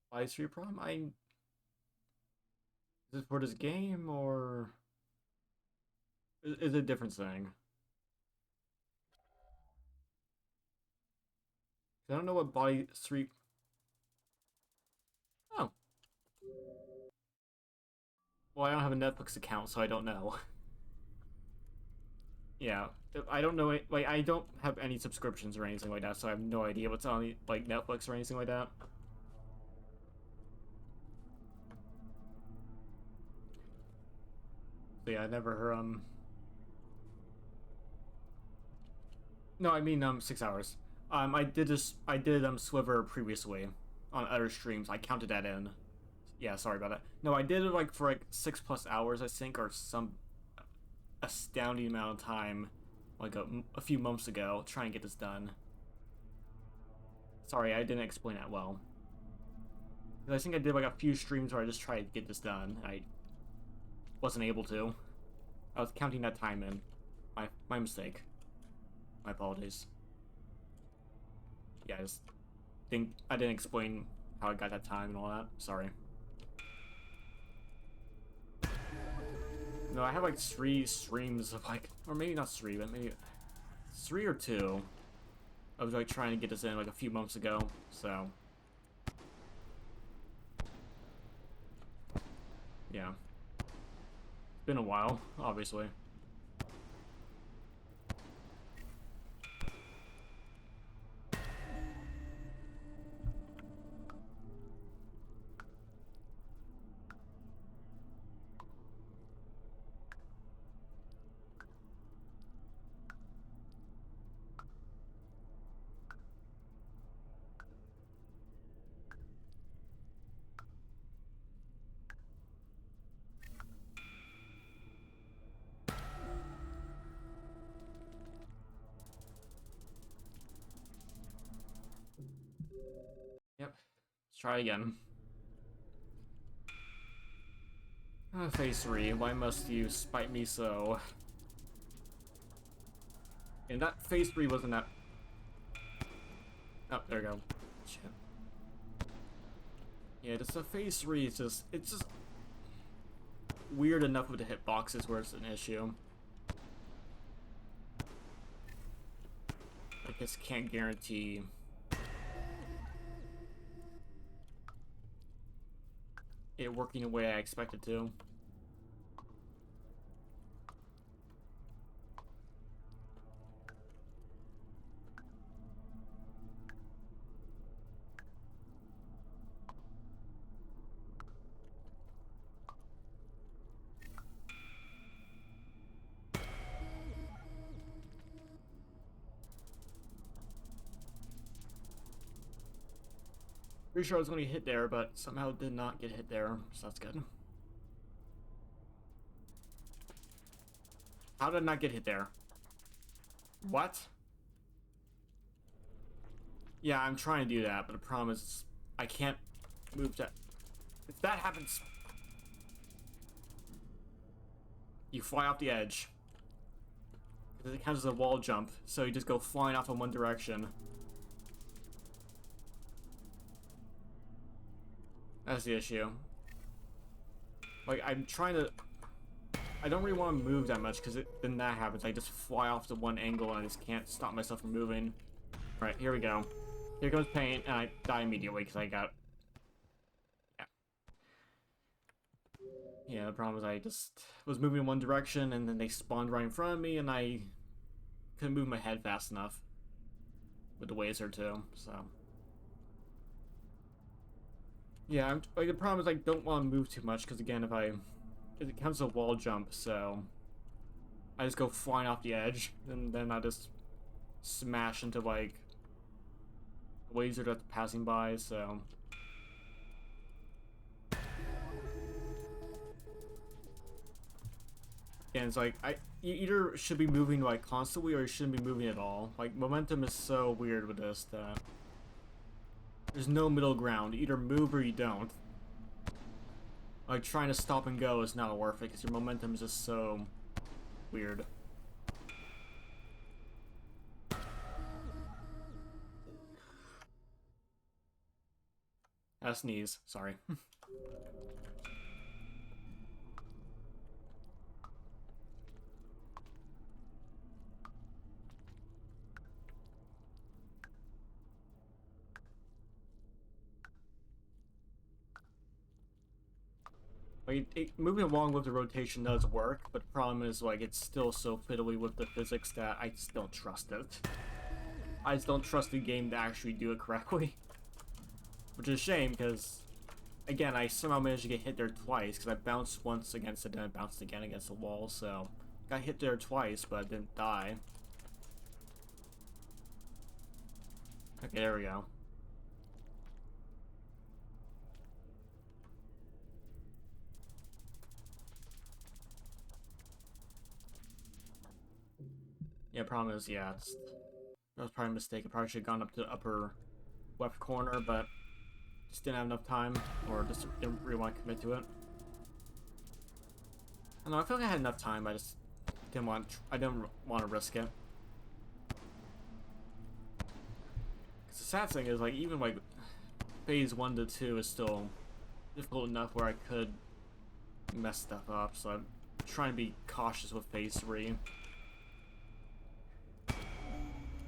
Why is your problem? Is it for this game or is it a different thing? I don't know what body street. Oh, well, I don't have a Netflix account, so I don't know. Yeah, I don't know. Like, I don't have any subscriptions or anything like that, so I have no idea what's on like Netflix or anything like that. So yeah, I never No, I mean 6 hours. I did Sliver previously on other streams. I counted that in. Yeah, sorry about that. No, I did it like for like 6+ hours, I think, or some astounding amount of time, like a few months ago, trying to get this done. Sorry, I didn't explain that well. I think I did like a few streams where I just tried to get this done. I wasn't able to. I was counting that time in. My mistake. My apologies. Yeah, I just think I didn't explain how I got that time and all that. Sorry. No, I have like 3 streams of like, or maybe not 3, but maybe 3 or 2. I was like trying to get this in like a few months ago, so. Yeah. It's been a while, obviously. try again. Phase 3, why must you spite me so? And that phase 3 wasn't that... Oh, there we go. Shit. Yeah, just a phase 3 is just... It's just... weird enough with the hitboxes where it's an issue. I guess can't guarantee... it working the way I expect it to. Pretty sure I was going to hit there, but somehow did not get hit there, so that's good. How did I not get hit there? What? Yeah, I'm trying to do that, but the problem is I can't move that. If that happens, you fly off the edge. It counts as a wall jump, so you just go flying off in one direction. That's the issue. Like, I'm trying to... I don't really want to move that much, because then that happens. I just fly off to one angle, and I just can't stop myself from moving. Alright, here we go. Here comes pain, and I die immediately, because I got... Yeah. Yeah, the problem is I just was moving in one direction, and then they spawned right in front of me, and I couldn't move my head fast enough. With the laser, too, so... Yeah, like the problem is I don't want to move too much because again, it counts as a wall jump, so I just go flying off the edge, and then I just smash into like a laser that's passing by. So and it's like you either should be moving like constantly or you shouldn't be moving at all. Like momentum is so weird with this that. There's no middle ground. You either move or you don't. Like, trying to stop and go is not worth it, because your momentum is just so weird. I sneeze. Sorry. Like, moving along with the rotation does work, but the problem is, like, it's still so fiddly with the physics that I just don't trust it. I just don't trust the game to actually do it correctly. Which is a shame, because, again, I somehow managed to get hit there twice, because I bounced once against it, then I bounced again against the wall, so... Got hit there twice, but I didn't die. Okay, there we go. Yeah, problem is, yeah, that was probably a mistake. I probably should have gone up to the upper left corner, but just didn't have enough time, or just didn't really want to commit to it. I don't know, I feel like I had enough time, I just didn't want to risk it. Because the sad thing is, like, even, like, phase 1 to 2 is still difficult enough where I could mess stuff up, so I'm trying to be cautious with phase 3.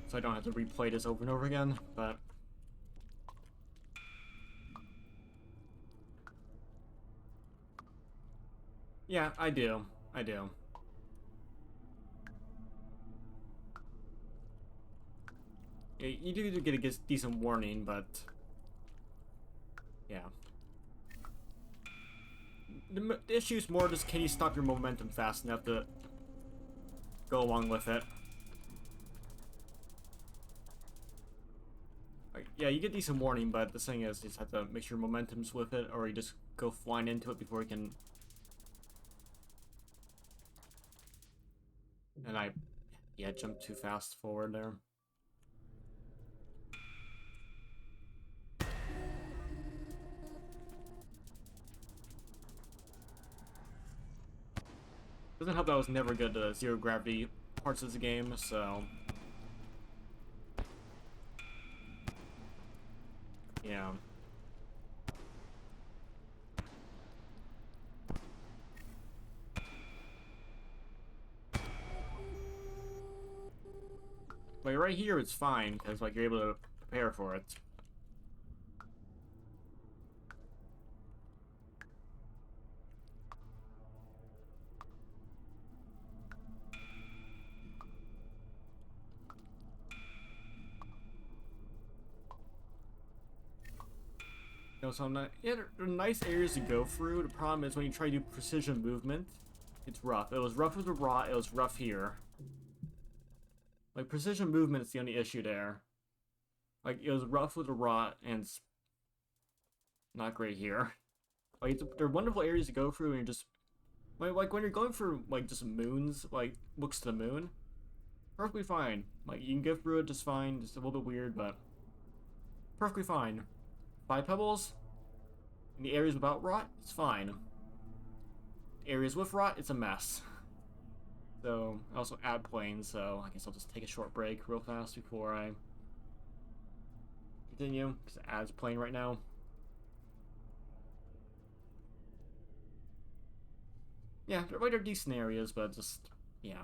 So I don't have to replay this over and over again, but... Yeah, I do. I do. Yeah, you do get a decent warning, but... Yeah. The issue is more just can you stop your momentum fast enough to go along with it. Like, yeah, you get decent warning, but the thing is, you just have to make sure momentum's with it, or you just go flying into it before you can... And I, yeah, jumped too fast forward there. Doesn't help that I was never good at zero gravity parts of the game, so yeah. Like right here, it's fine because like you're able to prepare for it. You know, so yeah, there are nice areas to go through. The problem is when you try to do precision movement, it's rough. It was rough with the rot. It was rough here. Like precision movement is the only issue there. Like it was rough with the rot and it's not great here. Like they're wonderful areas to go through, and you're just like when you're going for like just moons, like looks to the moon, perfectly fine. Like you can get through it just fine. Just a little bit weird, but perfectly fine. 5 pebbles in the areas without rot, it's fine. Areas with rot, it's a mess. So I also add planes, so I guess I'll just take a short break real fast before I continue, because it adds plane right now. Yeah, they're decent areas, but just, yeah.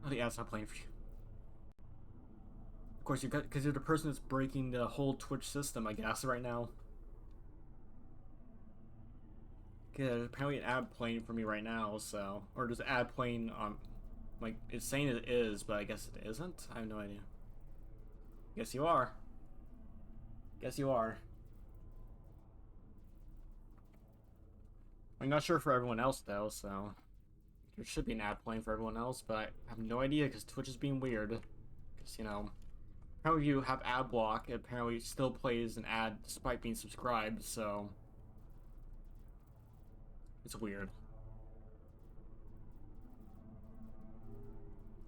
Oh, the ad's not playing for you. Of course, because you're the person that's breaking the whole Twitch system, I guess, right now. Yeah, apparently an ad playing for me right now, so... Or does ad playing on... Like, it's saying it is, but I guess it isn't? I have no idea. Guess you are. Guess you are. I'm not sure for everyone else, though, so... There should be an ad playing for everyone else, but I have no idea, because Twitch is being weird. Because, you know... Apparently you have ad block, it apparently still plays an ad despite being subscribed, so... It's weird.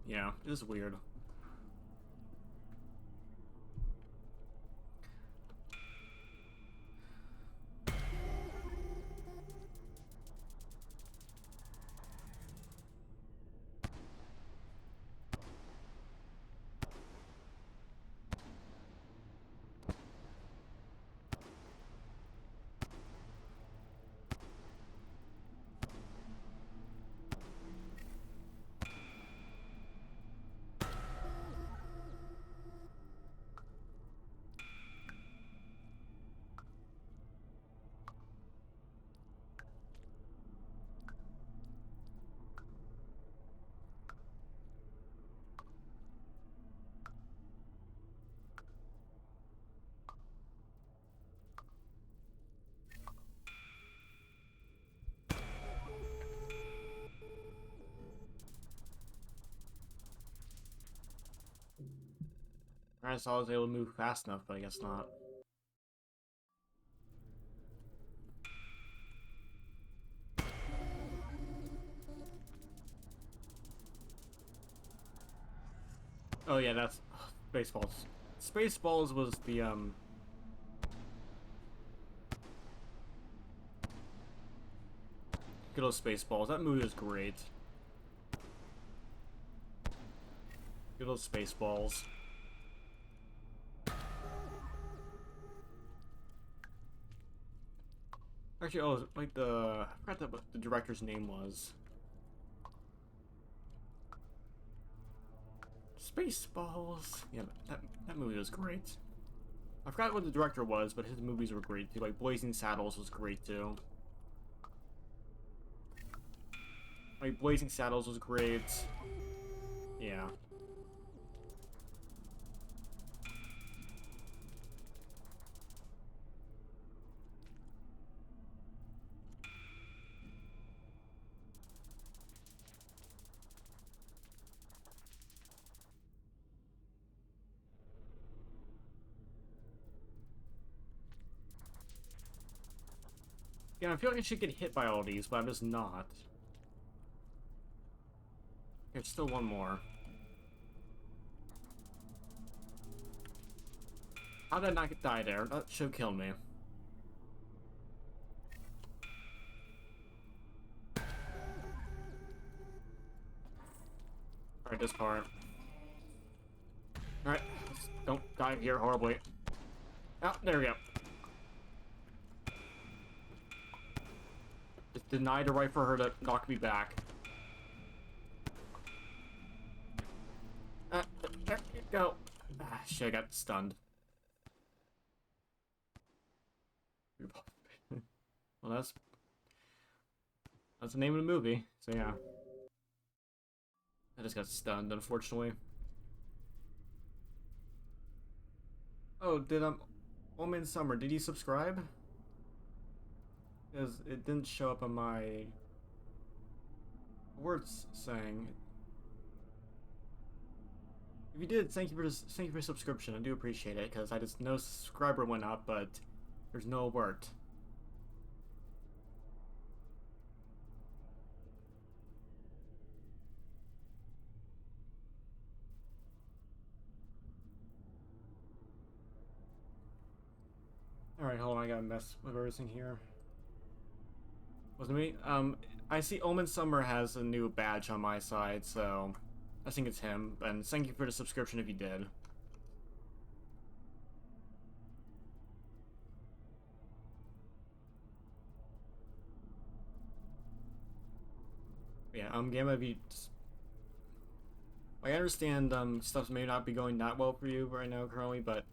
Yeah, it is weird. I thought I was able to move fast enough, but I guess not. Oh yeah, that's... Spaceballs. Spaceballs was the, Good old Spaceballs. That movie was great. Good old Spaceballs. Actually, oh, like I forgot what the director's name was. Spaceballs. Yeah, that movie was great. I forgot what the director was, but his movies were great too. Like Blazing Saddles was great too. Like Blazing Saddles was great. Yeah. Yeah, I feel like I should get hit by all these, but I'm just not. There's still one more. How did I not die there? That should have killed me. Alright, this part. Alright, don't die here horribly. Oh, there we go. Just deny the right for her to knock me back. There you go. Ah, shit, I got stunned. Well, that's the name of the movie, so yeah. I just got stunned, unfortunately. Oh, did Omen Summer, did you subscribe? Because it didn't show up on my words saying. If you did, thank you for your subscription. I do appreciate it, because I just no subscriber went up, but there's no alert. Alright, hold on, I gotta mess with everything here. Wasn't me? I see Omen Summer has a new badge on my side, so I think it's him. And thank you for the subscription if you did. Yeah, Gamma V. I understand stuff may not be going that well for you right now currently, but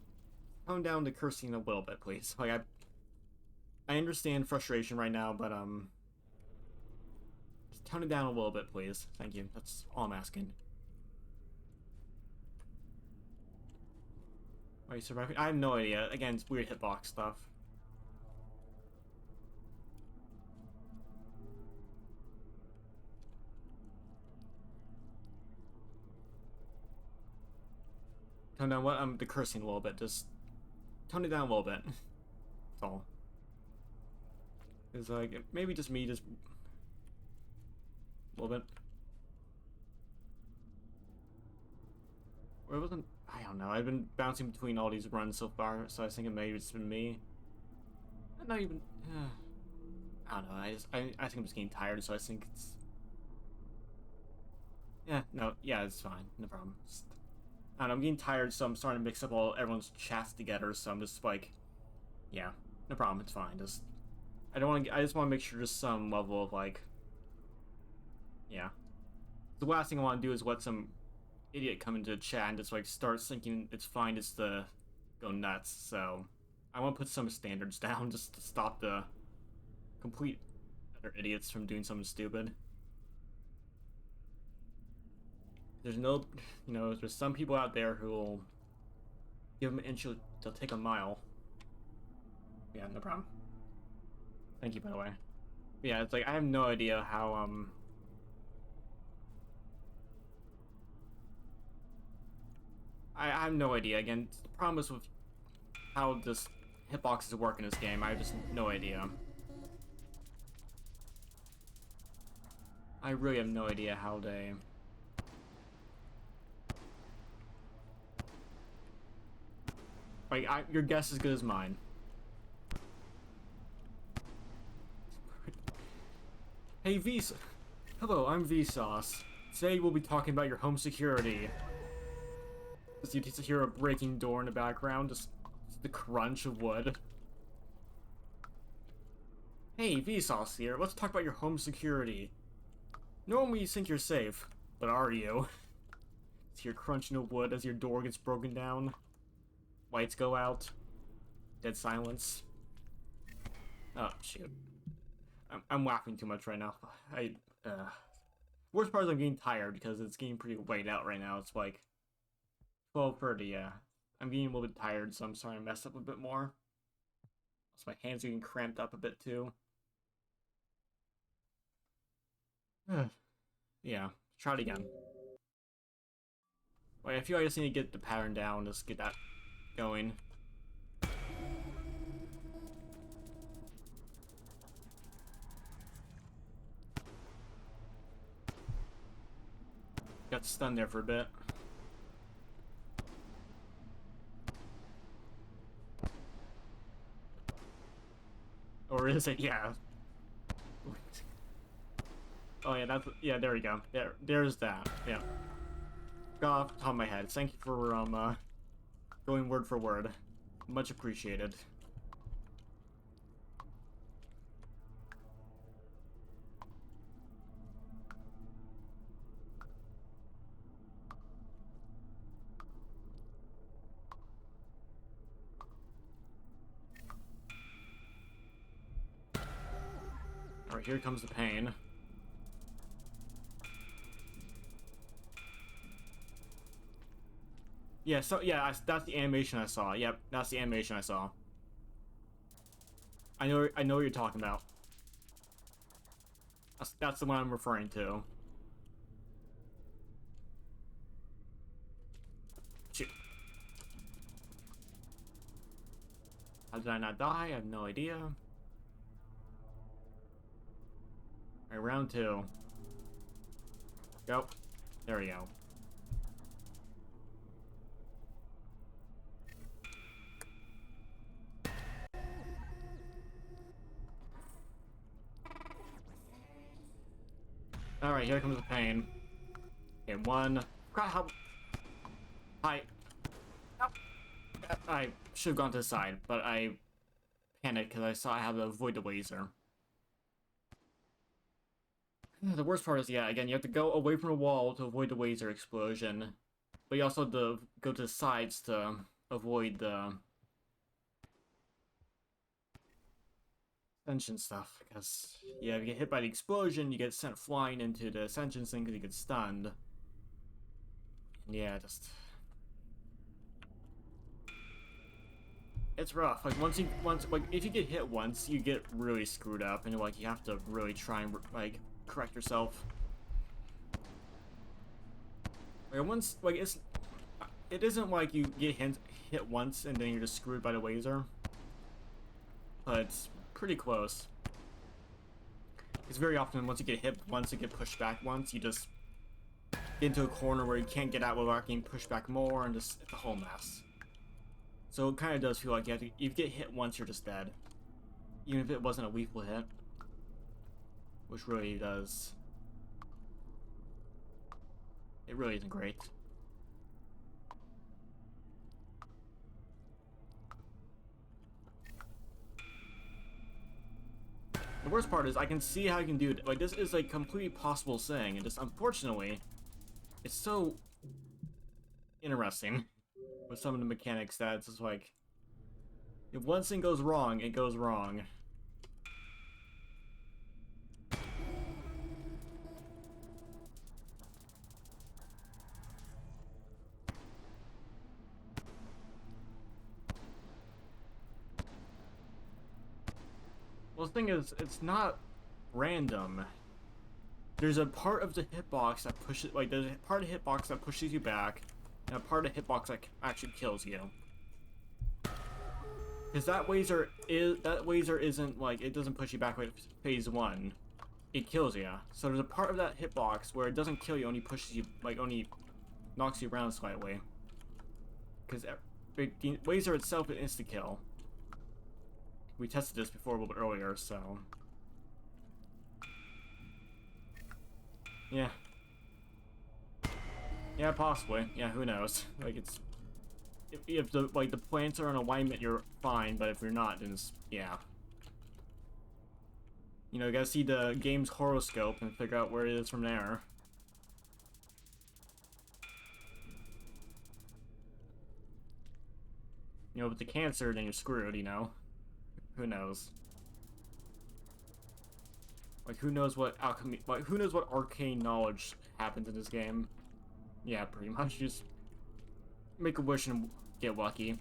tone down the cursing a little bit, please. Like I understand frustration right now, but just tone it down a little bit, please. Thank you. That's all I'm asking. Why are you surviving? I have no idea. Again, it's weird hitbox stuff. Tone down what? The cursing a little bit. Just tone it down a little bit. That's all. It's like maybe just me, just a little bit. Or it wasn't. I don't know. I've been bouncing between all these runs so far, so I think it maybe it's been me. I'm not even. I don't know. I think I'm just getting tired, so I think it's. Yeah. No. Yeah. It's fine. No problem. Just, I don't know. I'm getting tired, so I'm starting to mix up all everyone's chats together. So I'm just like, yeah. No problem. It's fine. Just. I don't want to. I just want to make sure there's some level of like. Yeah. The last thing I want to do is let some idiot come into the chat and just like start thinking it's fine just to go nuts. So I want to put some standards down just to stop the complete other idiots from doing something stupid. There's no, there's some people out there who will give them an inch, they'll take a mile. Yeah, no problem. Thank you, by the way. But yeah, it's like I have no idea how I have no idea. Again, the problem is with how this hitboxes work in this game. I have just no idea. I really have no idea how they. Like, your guess is as good as mine. Hey, Hello, I'm Vsauce. Today we'll be talking about your home security. You just hear a breaking door in the background, just the crunch of wood. Hey, Vsauce here. Let's talk about your home security. Normally you think you're safe, but are you? You hear crunching of wood as your door gets broken down. Lights go out. Dead silence. Oh, shoot. I'm laughing too much right now. Worst part is I'm getting tired because it's getting pretty late out right now. It's like 12:30, yeah. I'm getting a little bit tired, so I'm starting to mess up a bit more. So my hands are getting cramped up a bit too. Yeah, try it again. Wait, I feel like I just need to get the pattern down, just get that going. Got stunned there for a bit. Or is it? Yeah. Oh yeah, yeah. There we go. There's that. Yeah. Got off the top of my head. Thank you for going word for word. Much appreciated. Alright, here comes the pain. Yeah, so yeah, that's the animation I saw. Yep, that's the animation I saw. I know what you're talking about. That's the one I'm referring to. Shoot. How did I not die? I have no idea. Alright, round 2. Go. There we go. Alright, here comes the pain. Okay, 1. God, how... I should have gone to the side, but I panicked because I saw I had to avoid the laser. The worst part is, yeah, again, you have to go away from the wall to avoid the laser explosion. But you also have to go to the sides to avoid the ascension stuff. Because, yeah, if you get hit by the explosion, you get sent flying into the ascension thing because you get stunned. And yeah, just... It's rough. Like, if you get hit once, you get really screwed up. And, like, you have to really try and, like, correct yourself. Like, it isn't like you get hit once and then you're just screwed by the laser. But it's pretty close. It's very often once you get hit once, you get pushed back once, you just get into a corner where you can't get out without getting pushed back more, and just, it's a whole mess. So it kind of does feel like if you get hit once, you're just dead. Even if it wasn't a lethal hit. Which really does... It really isn't great. The worst part is I can see how you can do it. Like, this is a completely possible thing, and just unfortunately, it's so interesting with some of the mechanics that it's just like, if one thing goes wrong, it goes wrong. Well, the thing is, it's not random. There's a part of the hitbox that pushes, like, there's a part of the hitbox that pushes you back, and a part of the hitbox that actually kills you. Because that laser isn't, like, it doesn't push you back like phase 1. It kills you. So there's a part of that hitbox where it doesn't kill you, only pushes you, like, only knocks you around slightly. Because the laser itself is insta-kill. We tested this before a little bit earlier, so... Yeah. Yeah, possibly. Yeah, who knows? Like, it's... If the, like, the plants are in alignment, you're fine, but if you're not, then it's... Yeah. You know, you gotta see the game's horoscope and figure out where it is from there. You know, with the cancer, then you're screwed, you know? Who knows? Like, who knows what alchemy... Like, who knows what arcane knowledge happens in this game? Yeah, pretty much. Just make a wish and get lucky.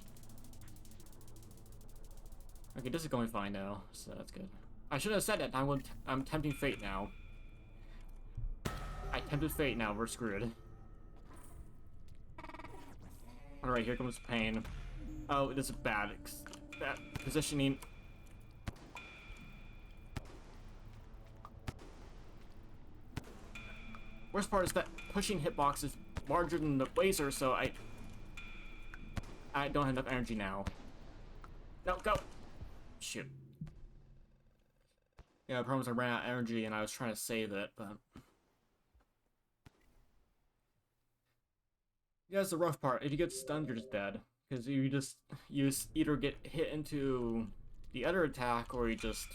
Okay, this is going fine now, so that's good. I should have said it. I'm tempting fate now. I tempted fate now. We're screwed. Alright, here comes pain. Oh, this is bad. Bad positioning. Worst part is that pushing hitbox is larger than the laser, so I don't have enough energy now. No, go! Shoot. Yeah, the problem is I ran out of energy and I was trying to save it, but yeah, that's the rough part. If you get stunned, you're just dead. Because you just either get hit into the other attack or you just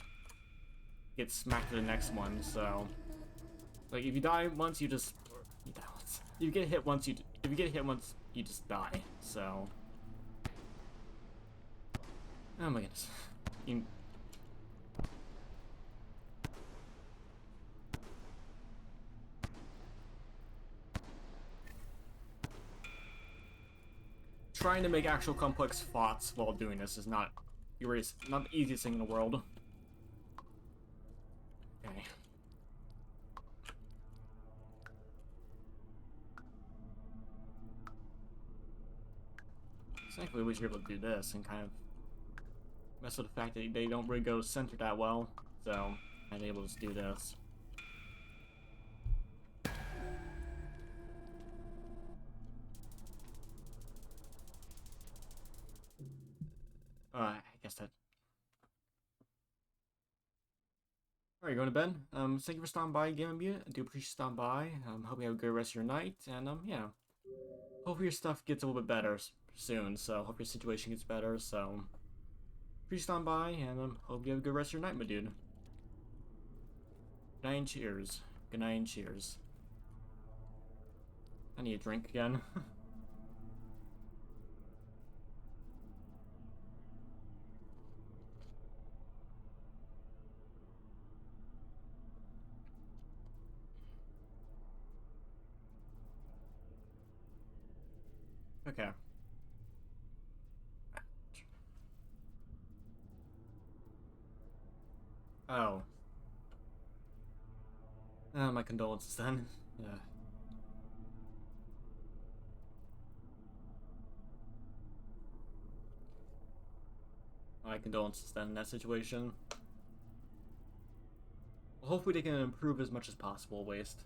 get smacked to the next one. So, like, if you die once, you just you die once. You get hit once. If you get hit once, you just die. So, oh my goodness. You, trying to make actual complex thoughts while doing this is not not the easiest thing in the world. Okay. Thankfully, we were able to do this and kind of mess with the fact that they don't really go center that well. So I'm able to do this. I guess that. Alright, going to bed. Thank you for stopping by again, Mute. I do appreciate you stopping by. Hope you have a good rest of your night, and yeah, hopefully your stuff gets a little bit better soon. So hope your situation gets better. So appreciate you stopping by, and hope you have a good rest of your night, my dude. Good night and cheers. Good night and cheers. I need a drink again. Okay. Oh. My condolences then. Yeah. My condolences then in that situation. Well, hopefully they can improve as much as possible, Waste.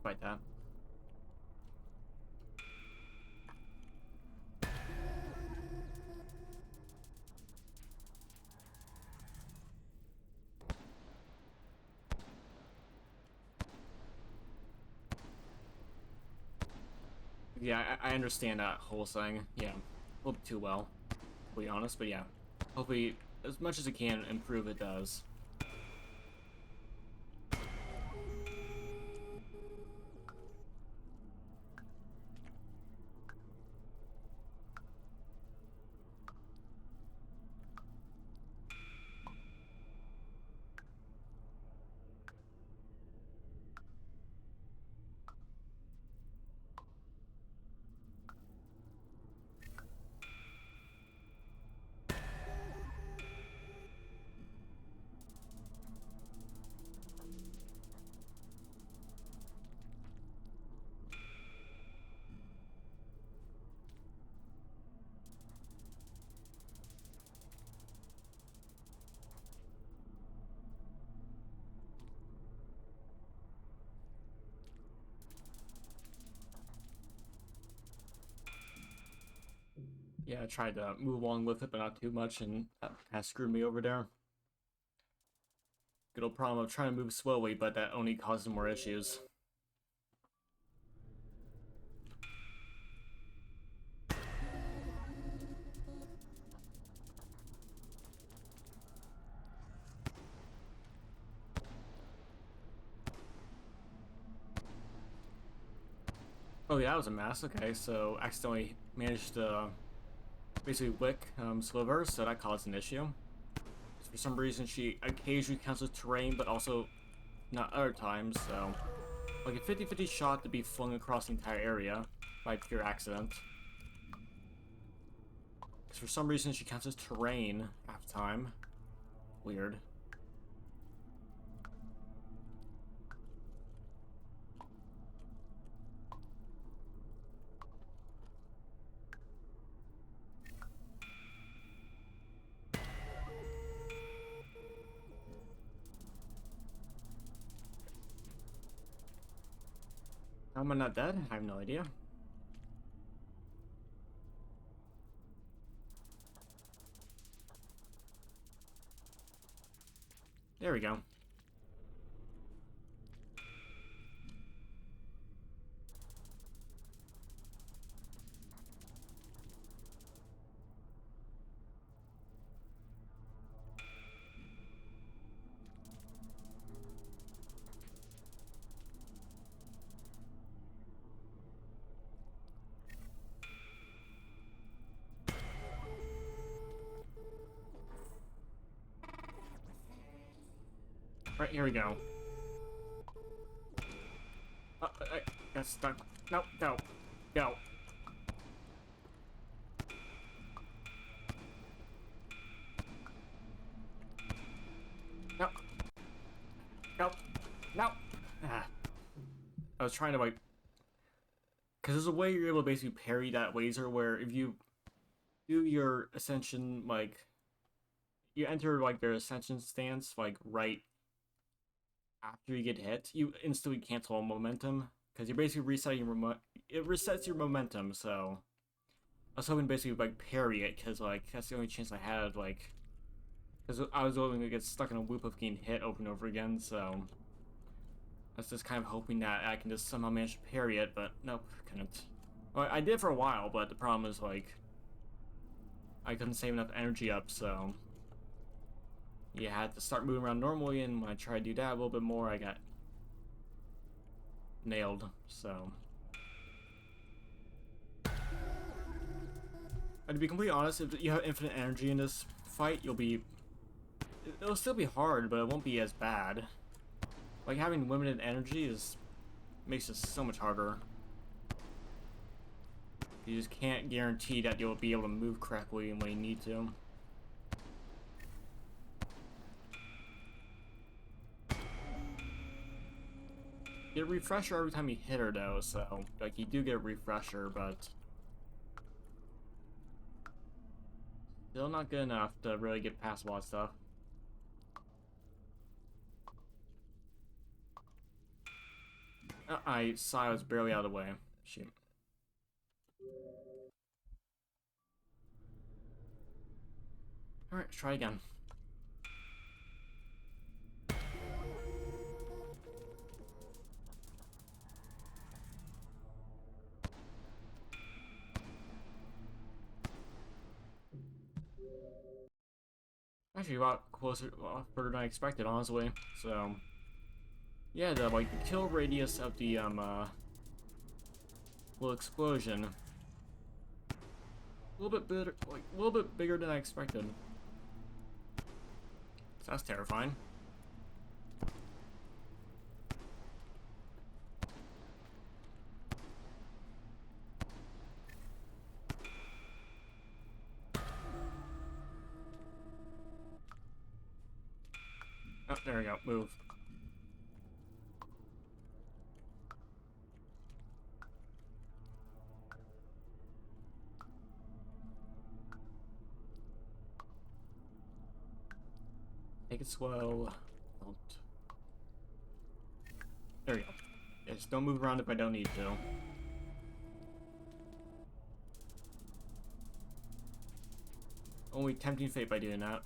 Fight that. Yeah, I understand that whole thing. Yeah, a little bit too well, to be honest. But yeah, hopefully, as much as it can improve, it does. Yeah, I tried to move along with it, but not too much, and that kind of screwed me over there. Good old problem of trying to move slowly, but that only causes more issues. Oh yeah, that was a mess. Okay, so accidentally managed to basically wick Sliver, so that caused an issue. For some reason, she occasionally counts as terrain, but also not other times, so like a 50-50 shot to be flung across the entire area by pure accident. Because for some reason, she counts as terrain half the time. Weird. How am I not dead? I have no idea. There we go. Right, here we go. I got stuck. No, go. Go. No. No. No. Ah. I was trying to, like... Because there's a way you're able to basically parry that laser where if you do your ascension, like... You enter, like, their ascension stance, like, right after you get hit, you instantly cancel momentum. Because you're basically resetting your it resets your momentum, so... I was hoping basically, like, parry it, because, like, that's the only chance I had, like... Because I was going to get stuck in a loop of getting hit over and over again, so... I was just kind of hoping that I can just somehow manage to parry it, but nope, couldn't. Well, I did for a while, but the problem is, like... I couldn't save enough energy up, so... Yeah, I had to start moving around normally, and when I tried to do that a little bit more, I got... nailed, so... And to be completely honest, if you have infinite energy in this fight, you'll be... It'll still be hard, but it won't be as bad. Like, having limited energy makes it so much harder. You just can't guarantee that you'll be able to move correctly when you need to. You get a refresher every time you hit her, though, so, like, you do get a refresher, but... Still not good enough to really get past a lot of stuff. I saw I was barely out of the way. Shoot. Alright, try again. Actually, a lot closer, a lot further than I expected, honestly. So, yeah, the kill radius of the little explosion, a little bit bigger, a little bit bigger than I expected. So that's terrifying. Oh, there we go. Move. Take it slow. Don't. There we go. Yeah, just don't move around if I don't need to. Only tempting fate by doing that.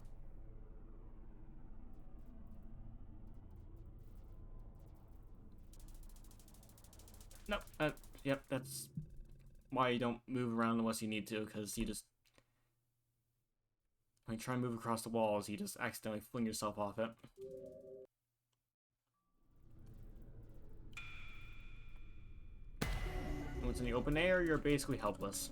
Nope. Yep, that's why you don't move around unless you need to, because you just... When you try and move across the walls, you just accidentally fling yourself off it. When it's in the open air, you're basically helpless.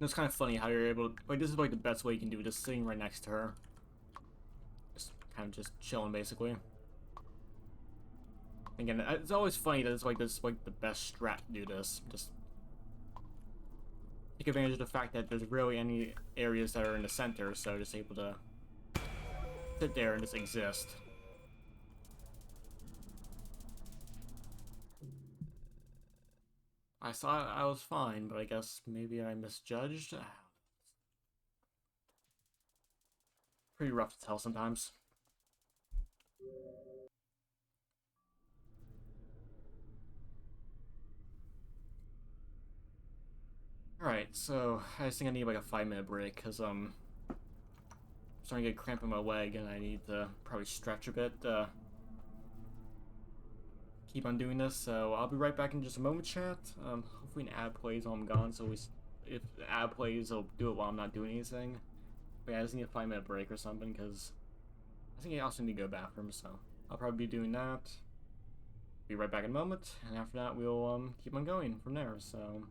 It's kind of funny how you're able to, like, this is like the best way you can do it, just sitting right next to her. Just kind of just chilling, basically. Again, it's always funny that it's like this, like, the best strat to do this. Just take advantage of the fact that there's really any areas that are in the center, so just able to sit there and just exist. I thought I was fine, but I guess maybe I misjudged. Pretty rough to tell sometimes. Alright, so I just think I need like a 5 minute break because I'm starting to get cramp in my leg and I need to probably stretch a bit. Keep on doing this, so I'll be right back in just a moment, chat. Hopefully an ad plays while I'm gone, so if the ad plays, I'll do it while I'm not doing anything. But yeah, I just need a 5 minute break or something because I think I also need to go to the bathroom, so I'll probably be doing that. Be right back in a moment, and after that we'll keep on going from there. So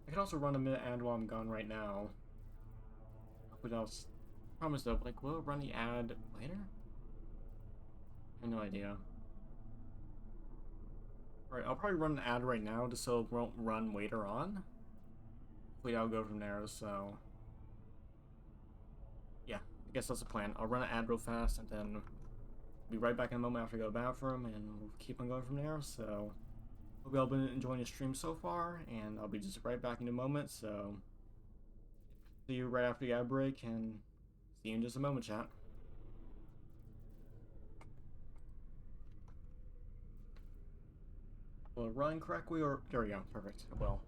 I could also run a minute ad while I'm gone right now. What else? Promise though, like, will it run the ad later? I have no idea. Alright, I'll probably run an ad right now just so it won't run later on. Hopefully I'll go from there, so yeah, I guess that's the plan. I'll run an ad real fast and then be right back in a moment after I go to the bathroom and we'll keep on going from there. So hope y'all been enjoying the stream so far, and I'll be just right back in a moment, so see you right after the ad break and see you in just a moment, chat. Will it run correctly or there we go, perfect. Well,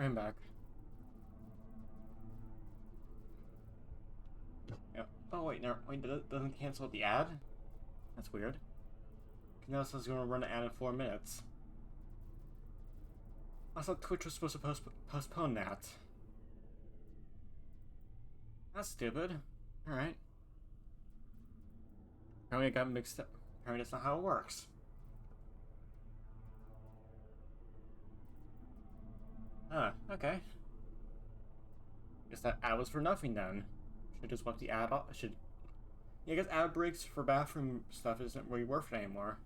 I'm back. Yep. Oh wait, no, wait, doesn't cancel the ad? That's weird. Now it says gonna run an ad in 4 minutes. I thought Twitch was supposed to postpone that. That's stupid. Alright. Apparently I got mixed up. Apparently that's not how it works. Huh, okay. Guess that ad was for nothing then. Should just left the ad off. Yeah, I guess ad breaks for bathroom stuff isn't really worth it anymore.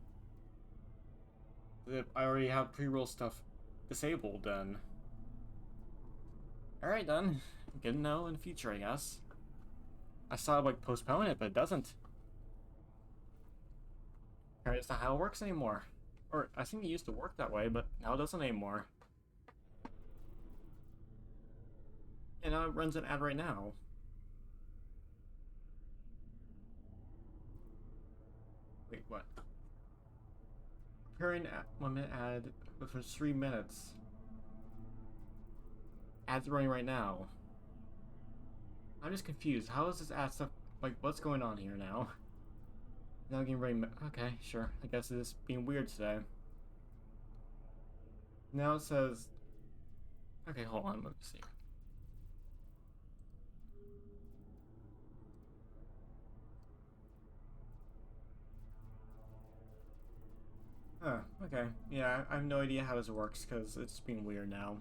If I already have pre-roll stuff disabled then. Alright then. Good to know in the future, I guess. I saw it like postpone it, but it doesn't. Apparently it's not how it works anymore. Or I think it used to work that way, but now it doesn't anymore. And now it runs an ad right now. Wait, what? Preparing 1 minute ad for 3 minutes. Ad's running right now. I'm just confused. How is this ad stuff? Like, what's going on here now? Now getting ready. Okay, sure. I guess it's being weird today. Now it says. Okay, hold on. Let me see. Huh, okay. Yeah, I have no idea how this works because it's being weird now.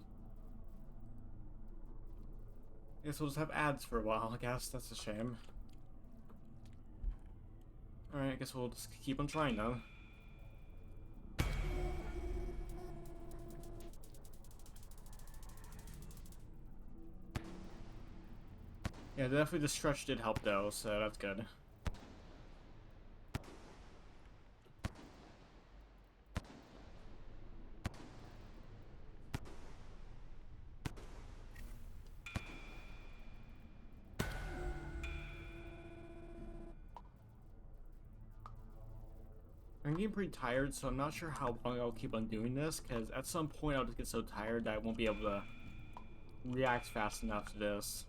I guess we'll just have ads for a while, I guess. That's a shame. Alright, I guess we'll just keep on trying though. Yeah, definitely the stretch did help though, so that's good. I'm getting pretty tired, so I'm not sure how long I'll keep on doing this, because at some point I'll just get so tired that I won't be able to react fast enough to this.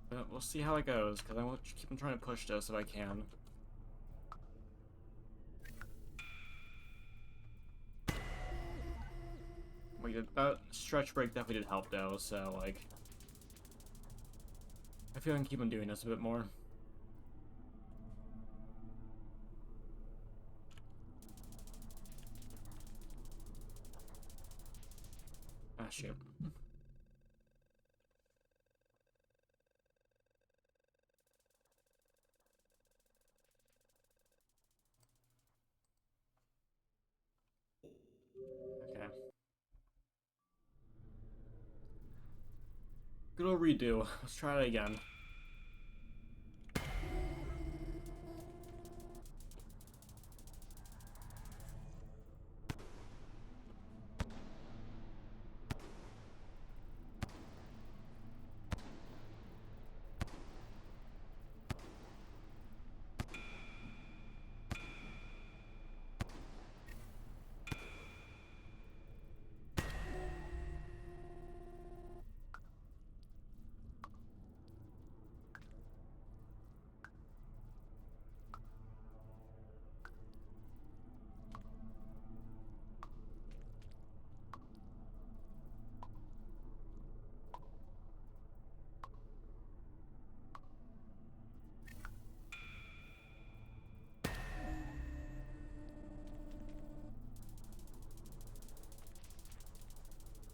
But we'll see how it goes, because I want to keep on trying to push this if I can. Like, that stretch break definitely did help though, so like... I feel I can keep on doing this a bit more. Ah, shit. Okay. Good old redo. Let's try it again.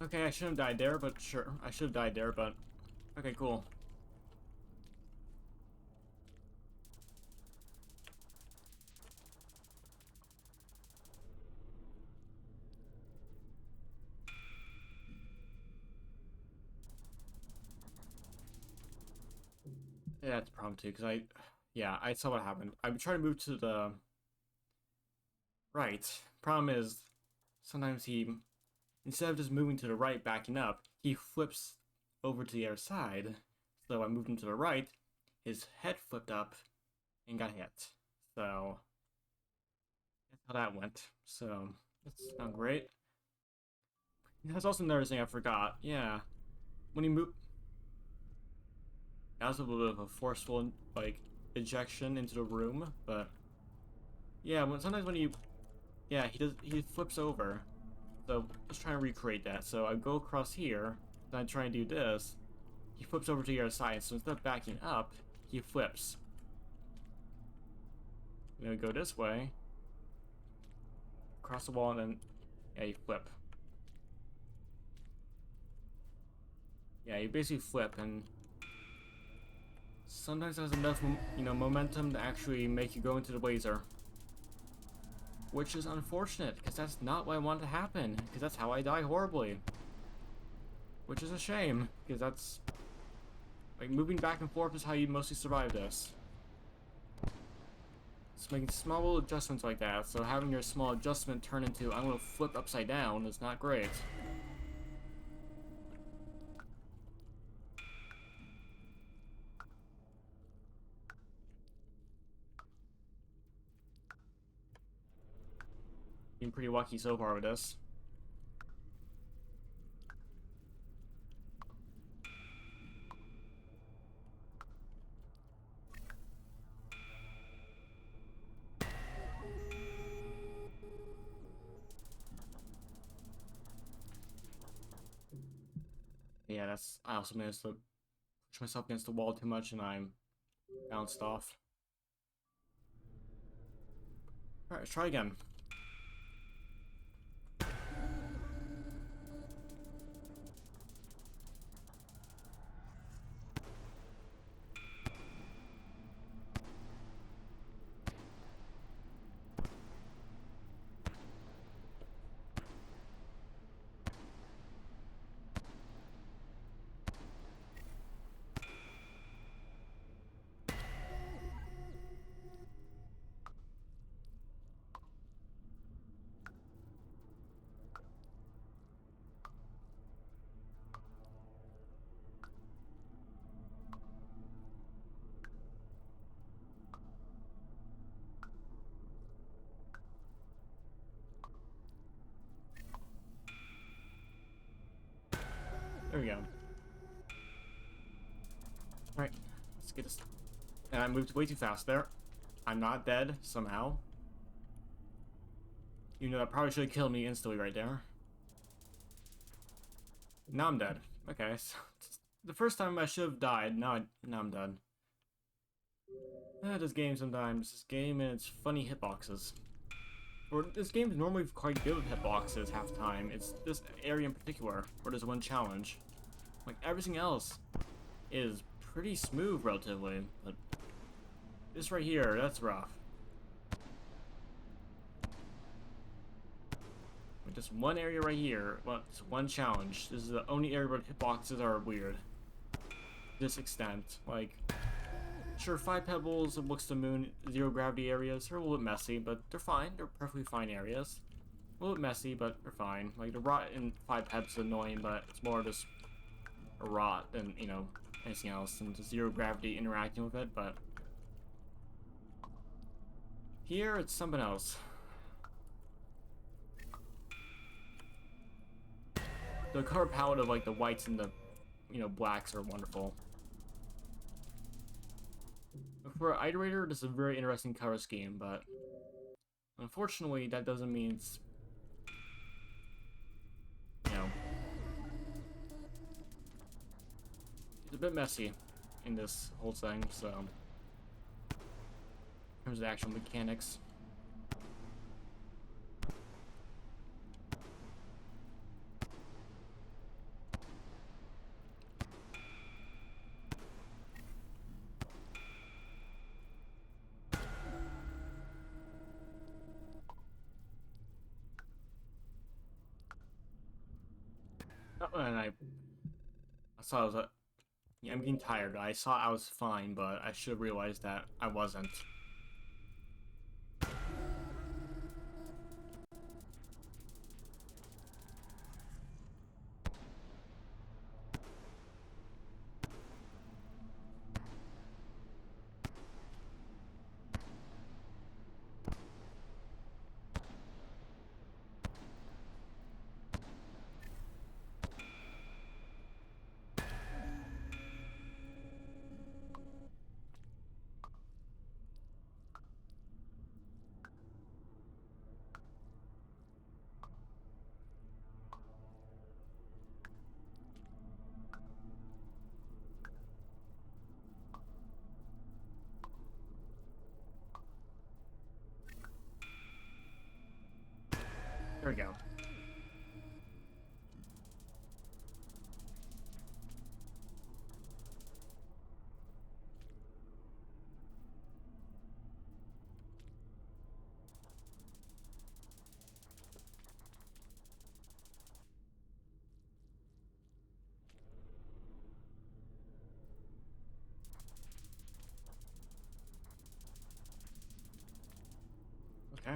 Okay, I shouldn't have died there, but sure. I should have died there, but... Okay, cool. Yeah, that's a problem too, because I... Yeah, I saw what happened. I'm trying to move to the... right. Problem is, sometimes he... Instead of just moving to the right, backing up, he flips over to the other side. So I moved him to the right, his head flipped up, and got hit. So... That's how that went. So, that's not great. That's also another thing I forgot. Yeah, when you move, that was a little bit of a forceful like ejection into the room, but yeah, sometimes when you, yeah, he flips over. So let's try and recreate that. So I go across here, then I try and do this. He flips over to the other side. So instead of backing up, he flips. Then we go this way, across the wall, and then yeah, you flip. Yeah, you basically flip, and sometimes there's enough, momentum to actually make you go into the laser, which is unfortunate because that's not what I want to happen. Because that's how I die horribly, which is a shame. Because that's like moving back and forth is how you mostly survive this. It's making small little adjustments like that, so having your small adjustment turn into I'm gonna flip upside down is not great. Been pretty lucky so far with this. Yeah, I also managed to push myself against the wall too much and I'm bounced off. Alright, let's try again. There we go. Alright, let's get this. And I moved way too fast there. I'm not dead, somehow. You know, that probably should have killed me instantly right there. Now I'm dead. Okay, so the first time I should have died, now I'm done. This game sometimes. This game and its funny hitboxes. Or this game's normally quite good with hitboxes half the time. It's this area in particular where there's one challenge. Like everything else is pretty smooth relatively, but this right here, that's rough. Like just one area right here, well, it's one challenge. This is the only area where hitboxes are weird. This extent, like, sure, 5 pebbles, looks to moon, 0 gravity areas, they're a little bit messy, but they're fine. They're perfectly fine areas. A little bit messy, but they're fine. Like, the rot in 5 pebbles is annoying, but it's more just a rot than, anything else, and just 0 gravity interacting with it, but here, it's something else. The color palette of, like, the whites and the, blacks are wonderful. For Iterator, this is a very interesting color scheme, but unfortunately, that doesn't mean it's, it's a bit messy in this whole thing, so in terms of actual mechanics. Oh, and I saw I was yeah, I'm getting tired. I saw I was fine, but I should have realized that I wasn't. There we go. Okay.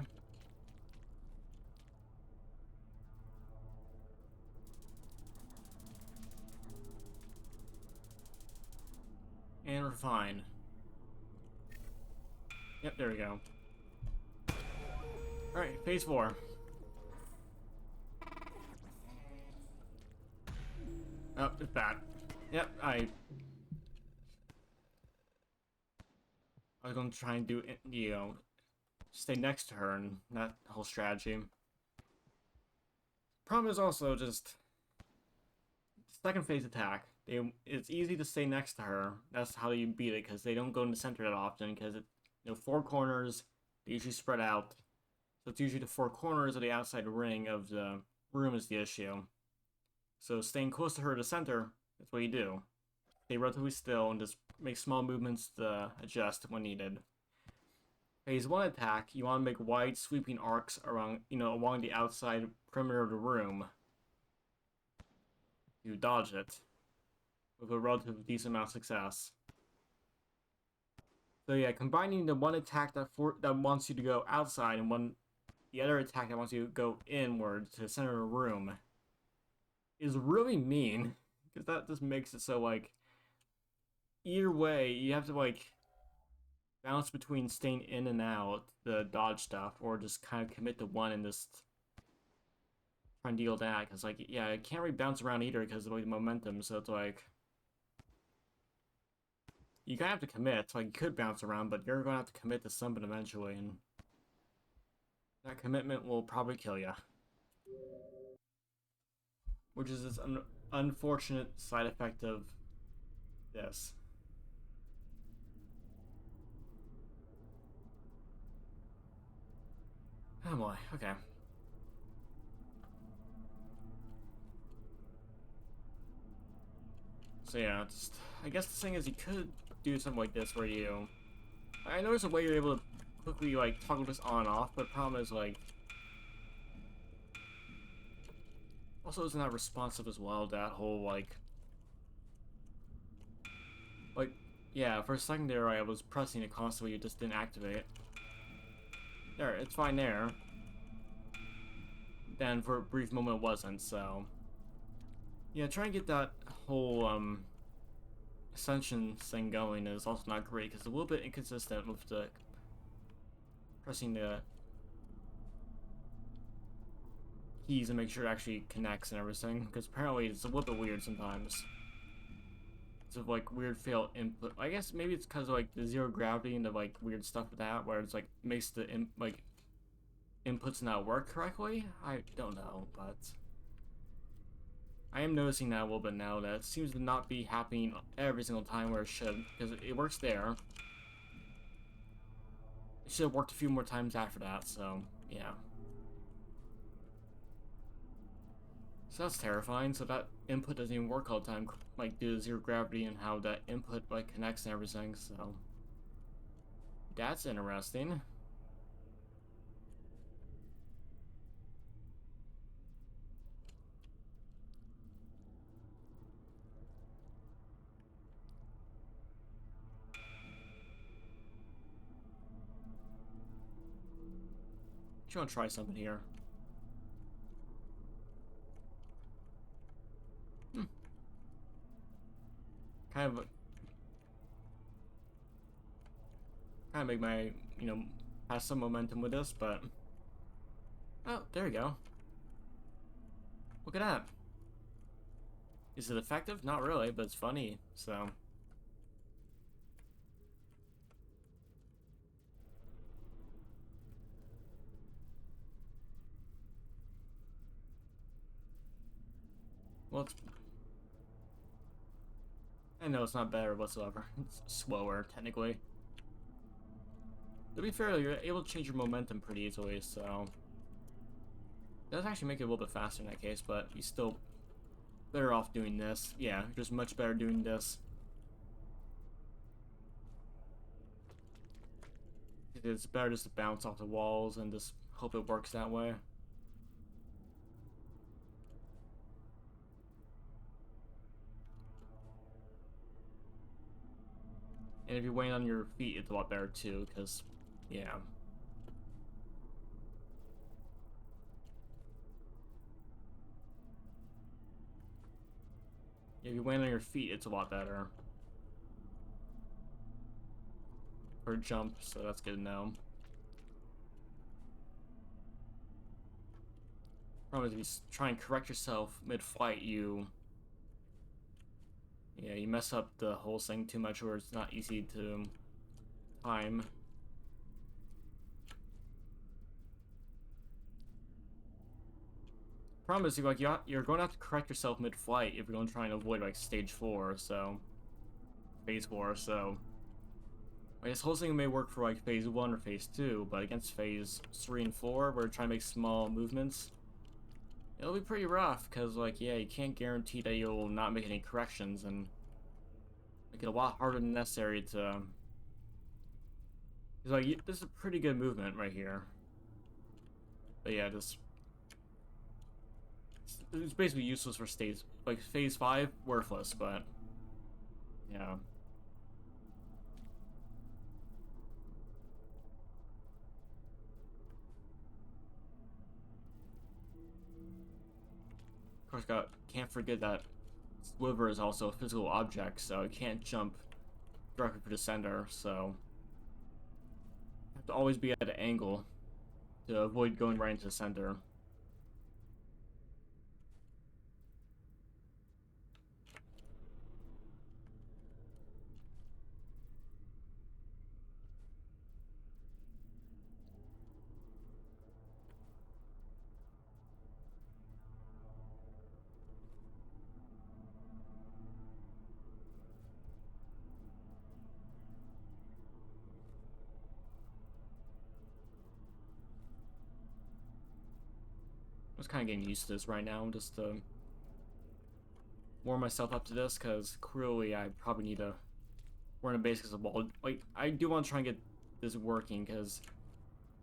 And we're fine. Yep, there we go. Alright, phase 4. Oh, it's bad. Yep, I was going to try and do it, you know, stay next to her and that whole strategy. Problem is also just second phase attack. It's easy to stay next to her. That's how you beat it, because they don't go in the center that often, because it, you know, 4 corners, they usually spread out. So it's usually the 4 corners of the outside ring of the room is the issue. So staying close to her to the center, that's what you do. Stay relatively still and just make small movements to adjust when needed. Phase 1 attack, you want to make wide sweeping arcs around, you know, along the outside perimeter of the room. You dodge it with a relatively decent amount of success. So yeah, combining the one attack that wants you to go outside and the other attack that wants you to go inward to the center of the room is really mean, because that just makes it so, like, either way you have to, like, bounce between staying in and out the dodge stuff, or just kind of commit to one and just try and deal that, because, like, yeah, I can't really bounce around either because of the momentum, so it's like you kind of have to commit. Like, you could bounce around, but you're going to have to commit to something eventually, and that commitment will probably kill you. Which is this unfortunate side effect of this. Oh boy, okay. So yeah, just, I guess the thing is you could do something like this where you... I know there's a way you're able to quickly, like, toggle this on and off, but the problem is, like... Also, isn't that responsive as well, that whole, like... Like, yeah, for a second there I was pressing it constantly, it just didn't activate. There, it's fine there. Then for a brief moment it wasn't, so... Yeah, trying to get that whole, ascension thing going is also not great, because it's a little bit inconsistent with the pressing the keys and make sure it actually connects and everything, because apparently it's a little bit weird sometimes. It's of, like, weird fail input. I guess maybe it's because of, like, the zero gravity and the, like, weird stuff with that, where it's like makes the inputs not work correctly. I don't know, but I am noticing that a little bit now, that it seems to not be happening every single time where it should, because it works there. It should have worked a few more times after that, so yeah. So that's terrifying. So that input doesn't even work all the time, like, due to zero gravity and how that input, like, connects and everything, so that's interesting. Just want to try something here. Kind of make my, you know, have some momentum with this, but oh, there we go. Look at that. Is it effective? Not really, but it's funny, so. Well, I know it's not better whatsoever. It's slower, technically. To be fair, you're able to change your momentum pretty easily, so. Does actually make it a little bit faster in that case, but you still better off doing this. Yeah, just much better doing this. It's better just to bounce off the walls and just hope it works that way. And if you're weighing on your feet, it's a lot better too, because, yeah. If you're weighing on your feet, it's a lot better. For a jump, so that's good to know. Problem is, if you try and correct yourself mid-flight, yeah, you mess up the whole thing too much, or it's not easy to time. Problem is, like, you're going to have to correct yourself mid-flight if you're going to try and avoid, like, stage 4, so... Phase 4, so... Like, this whole thing may work for, like, phase 1 or phase 2, but against phase 3 and 4, where we're trying to make small movements, it'll be pretty rough, because, like, yeah, you can't guarantee that you'll not make any corrections, and make it a lot harder than necessary to... It's like, this is a pretty good movement right here. But yeah, just... It's basically useless for stage... Like, phase 5, worthless, but... Yeah. Of course, can't forget that Sliver is also a physical object, so it can't jump directly for the center, so... You have to always be at an angle to avoid going right into the center. I'm just kind of getting used to this right now, just to warm myself up to this, because clearly I probably need to learn the basics of wall. Like, I do want to try and get this working, because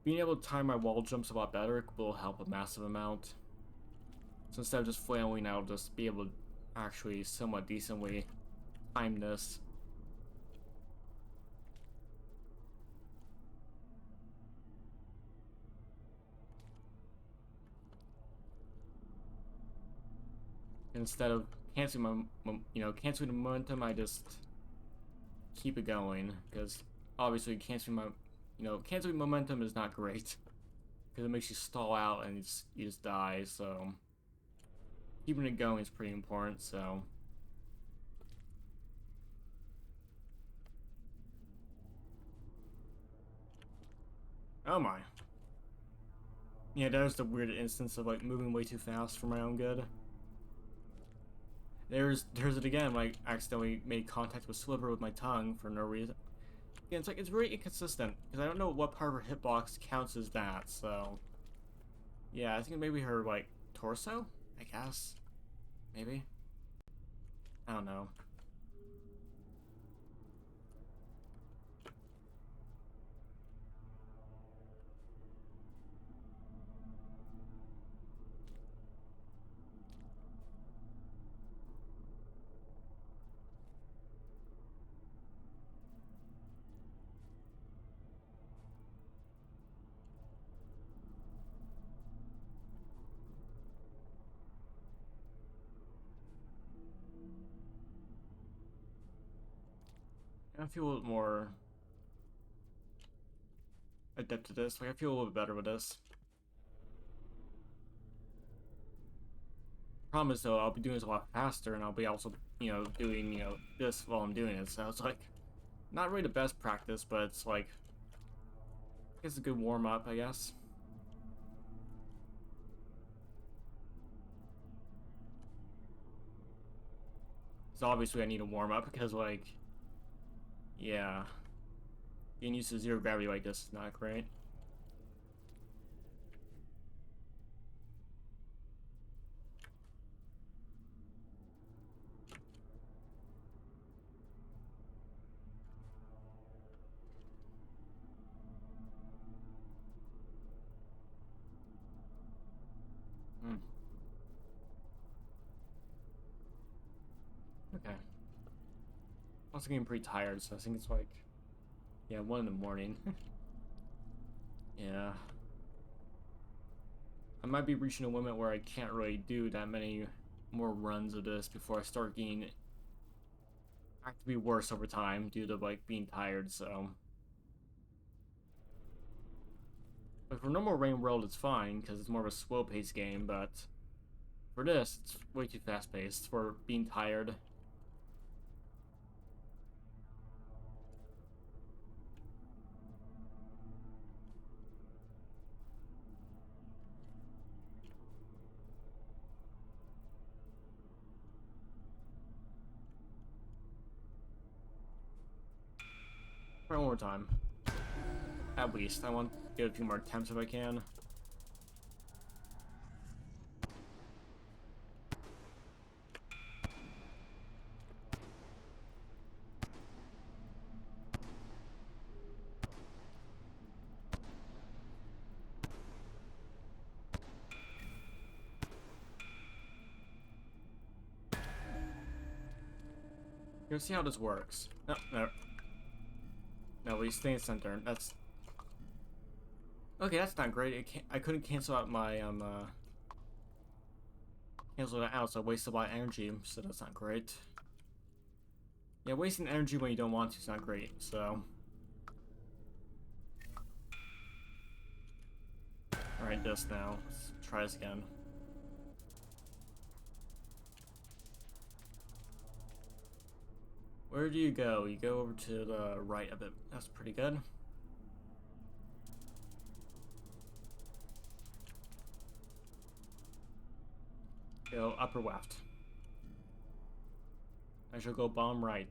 being able to time my wall jumps a lot better will help a massive amount. So instead of just flailing, I'll just be able to actually somewhat decently time this. Instead of canceling canceling the momentum, I just keep it going, because obviously canceling momentum is not great, because it makes you stall out and you just die. So keeping it going is pretty important. So oh my, yeah, that was the weird instance of like moving way too fast for my own good. There's it again. Like, accidentally made contact with Sliver with my tongue for no reason. Again, it's like, it's very inconsistent, because I don't know what part of her hitbox counts as that. So yeah, I think maybe her, like, torso, I guess, maybe, I don't know. I feel a little more adept to this. Like, I feel a little bit better with this. Problem is, though, I'll be doing this a lot faster, and I'll be also, doing, this while I'm doing it. So it's like, not really the best practice, but it's like, it's a good warm-up, I guess. So obviously I need a warm-up, because, like, yeah, getting used to zero gravity like this is not great. Okay. I'm also getting pretty tired, so I think it's like, yeah, 1 in the morning. Yeah. I might be reaching a limit where I can't really do that many more runs of this before I start getting to be worse over time due to like being tired, so. But for normal Rain World, it's fine because it's more of a slow paced game, but for this, it's way too fast paced for being tired. Try one more time. At least. I want to get a few more attempts if I can. Let's see how this works. No, no. No, we stay in center. That's... Okay, that's not great. I couldn't cancel out my, cancel that out, so I wasted a lot of energy, so that's not great. Yeah, wasting energy when you don't want to is not great, so... Alright, this now. Let's try this again. Where do you go? You go over to the right a bit. That's pretty good. Go upper left. I shall go bomb right.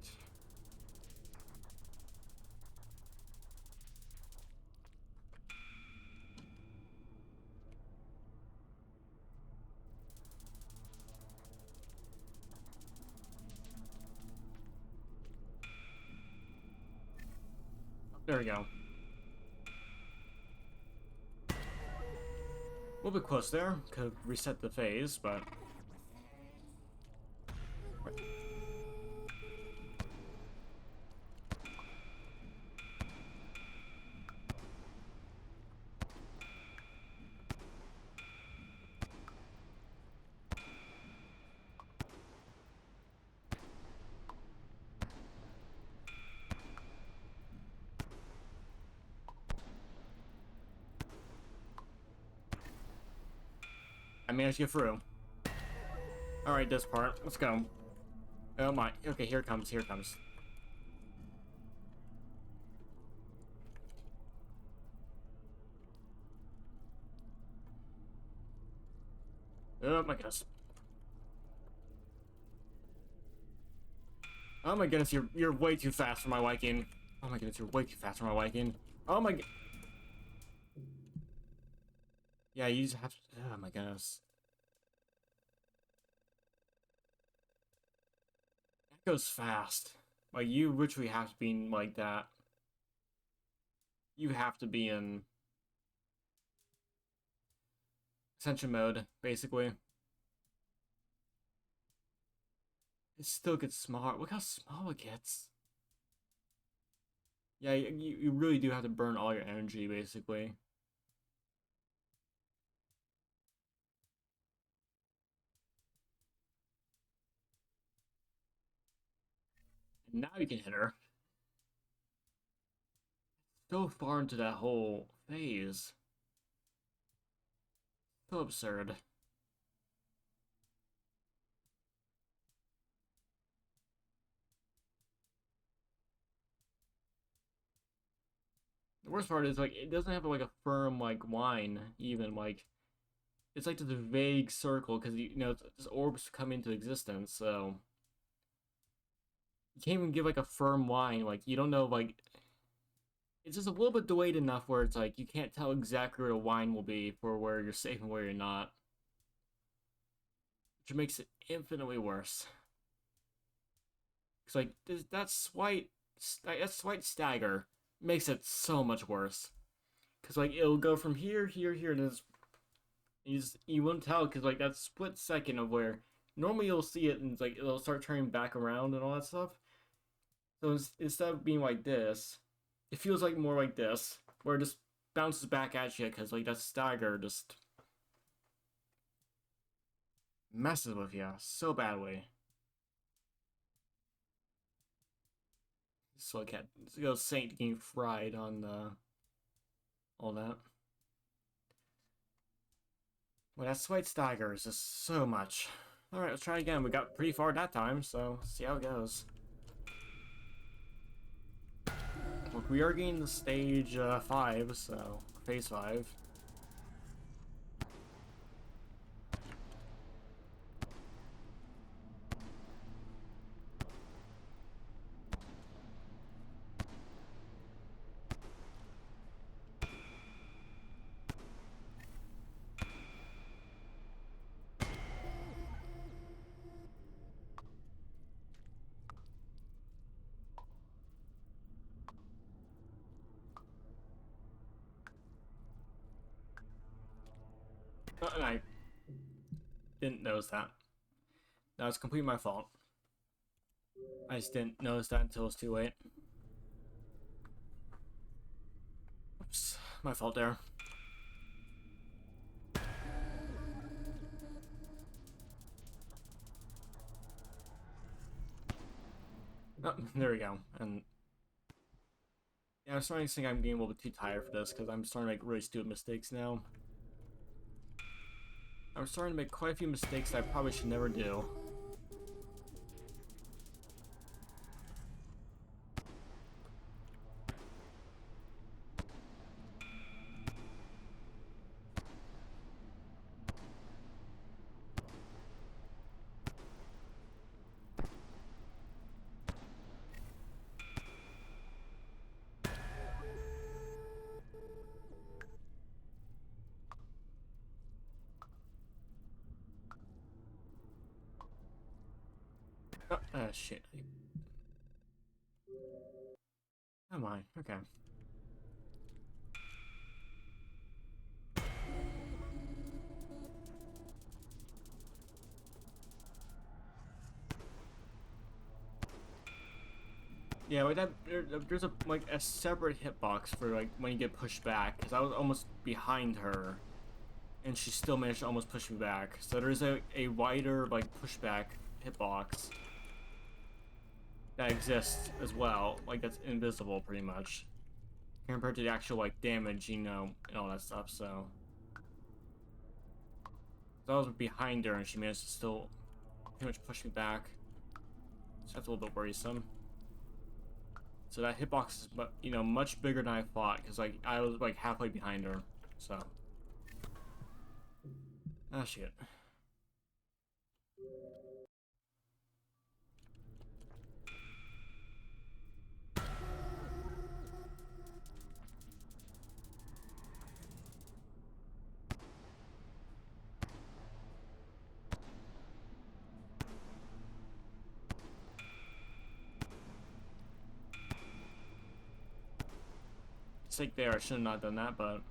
There we go. A little bit close there. Could reset the phase, but... I managed to get through. Alright, this part. Let's go. Oh my. Okay, here it comes. Here it comes. Oh my goodness. Oh my goodness, you're way too fast for my liking. Oh my goodness, you're way too fast for my liking. Oh my... Yeah, you just have to... Oh my goodness. That goes fast. Like, you literally have to be in, like, that. You have to be in... Ascension mode, basically. It still gets smaller. Look how small it gets. Yeah, you really do have to burn all your energy, basically. And now you can hit her. So far into that whole phase. So absurd. The worst part is, like, it doesn't have, like, a firm, like, line, even, like... It's like just a vague circle, because, you know, just orbs come into existence, so... You can't even give, like, a firm line, like, you don't know, like... It's just a little bit delayed enough where it's like, you can't tell exactly where the line will be for where you're safe and where you're not. Which makes it infinitely worse. It's like, that slight stagger makes it so much worse. Because, like, it'll go from here, here, here, and you won't tell, because, like, that split second of where normally you'll see it and it's like it'll start turning back around and all that stuff. So instead of being like this, it feels like more like this, where it just bounces back at you because like that stagger just messes with you so badly. So like go Saint getting fried on all that. Well, that slight stagger is just so much. Alright, let's try again. We got pretty far that time, so see how it goes. Look, we are getting to stage 5, so phase 5. And I didn't notice that. That was completely my fault. I just didn't notice that until it was too late. Oops, my fault there. Oh, there we go. And yeah, I'm starting to think I'm getting a little bit too tired for this because I'm starting to make really stupid mistakes now. I'm starting to make quite a few mistakes that I probably should never do. Oh, shit. Am I? Okay. Yeah, like that. There's a like a separate hitbox for like when you get pushed back, because I was almost behind her, and she still managed to almost push me back. So there's a wider like pushback hitbox that exists as well, like that's invisible pretty much, compared to the actual like damage, and all that stuff. So I was behind her, and she managed to still pretty much push me back. So that's a little bit worrisome. So that hitbox is, much bigger than I thought, because like I was like halfway behind her. So, ah, shit. Mistake there. I should have not done that, but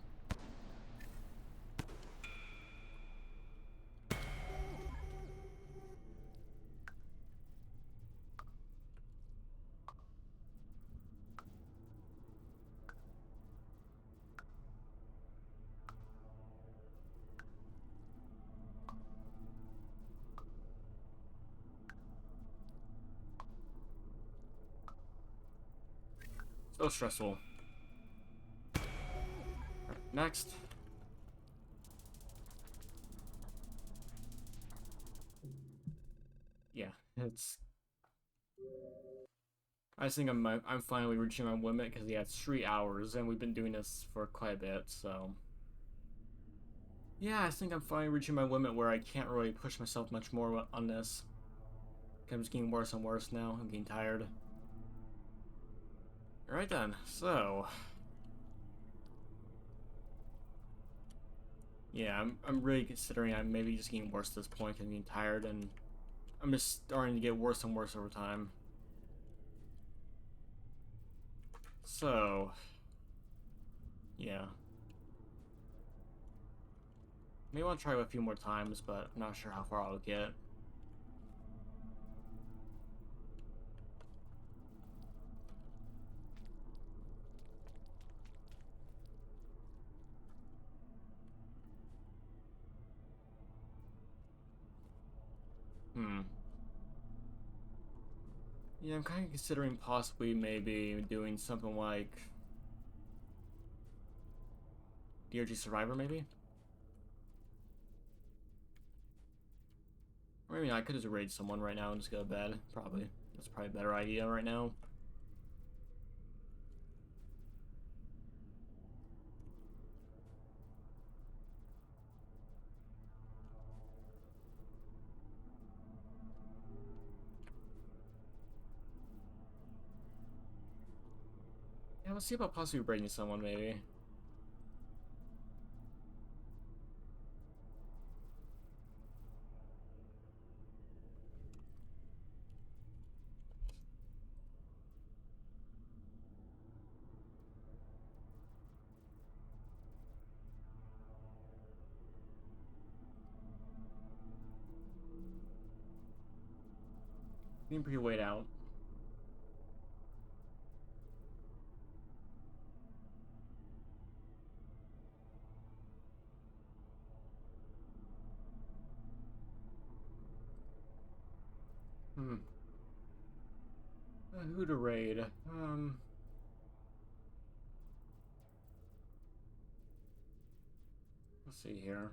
so stressful. Right, next. Yeah, it's. I think I'm finally reaching my limit because yeah, it's 3 hours and we've been doing this for quite a bit. So yeah, I think I'm finally reaching my limit where I can't really push myself much more on this. I'm just getting worse and worse now. I'm getting tired. Alright then, so yeah, I'm really considering I'm maybe just getting worse at this point because I'm getting tired and I'm just starting to get worse and worse over time. So yeah. Maybe I'll try it a few more times, but I'm not sure how far I'll get. Yeah, I'm kind of considering possibly maybe doing something like DRG Survivor, maybe? Or maybe not, I could just raid someone right now and just go to bed, probably. That's probably a better idea right now. Yeah, let's see about possibly raiding someone, maybe. Being pretty weighed out. Hmm. Who to raid? Let's see here.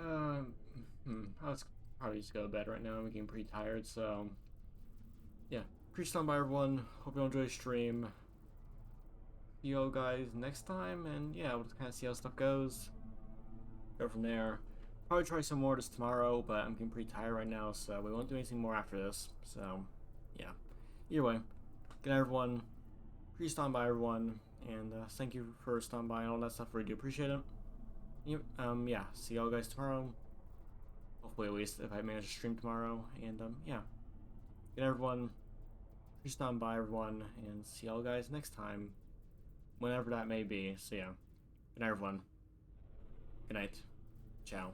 Um, Let's probably just go to bed right now. I'm getting pretty tired, so yeah. Appreciate on by everyone. Hope you all enjoy the stream. See you all guys next time, and yeah, we'll just kind of see how stuff goes. Go from there. Probably try some more this tomorrow, but I'm getting pretty tired right now, so we won't do anything more after this. So, yeah. Either way, good night, everyone. Please stand by, everyone, and thank you for standing by and all that stuff. Really do appreciate it. Yeah. See y'all guys tomorrow. Hopefully, at least if I manage to stream tomorrow. And yeah. Good night, everyone. Please stand by, everyone, and see y'all guys next time, whenever that may be. So yeah. Good night, everyone. Good night. Ciao.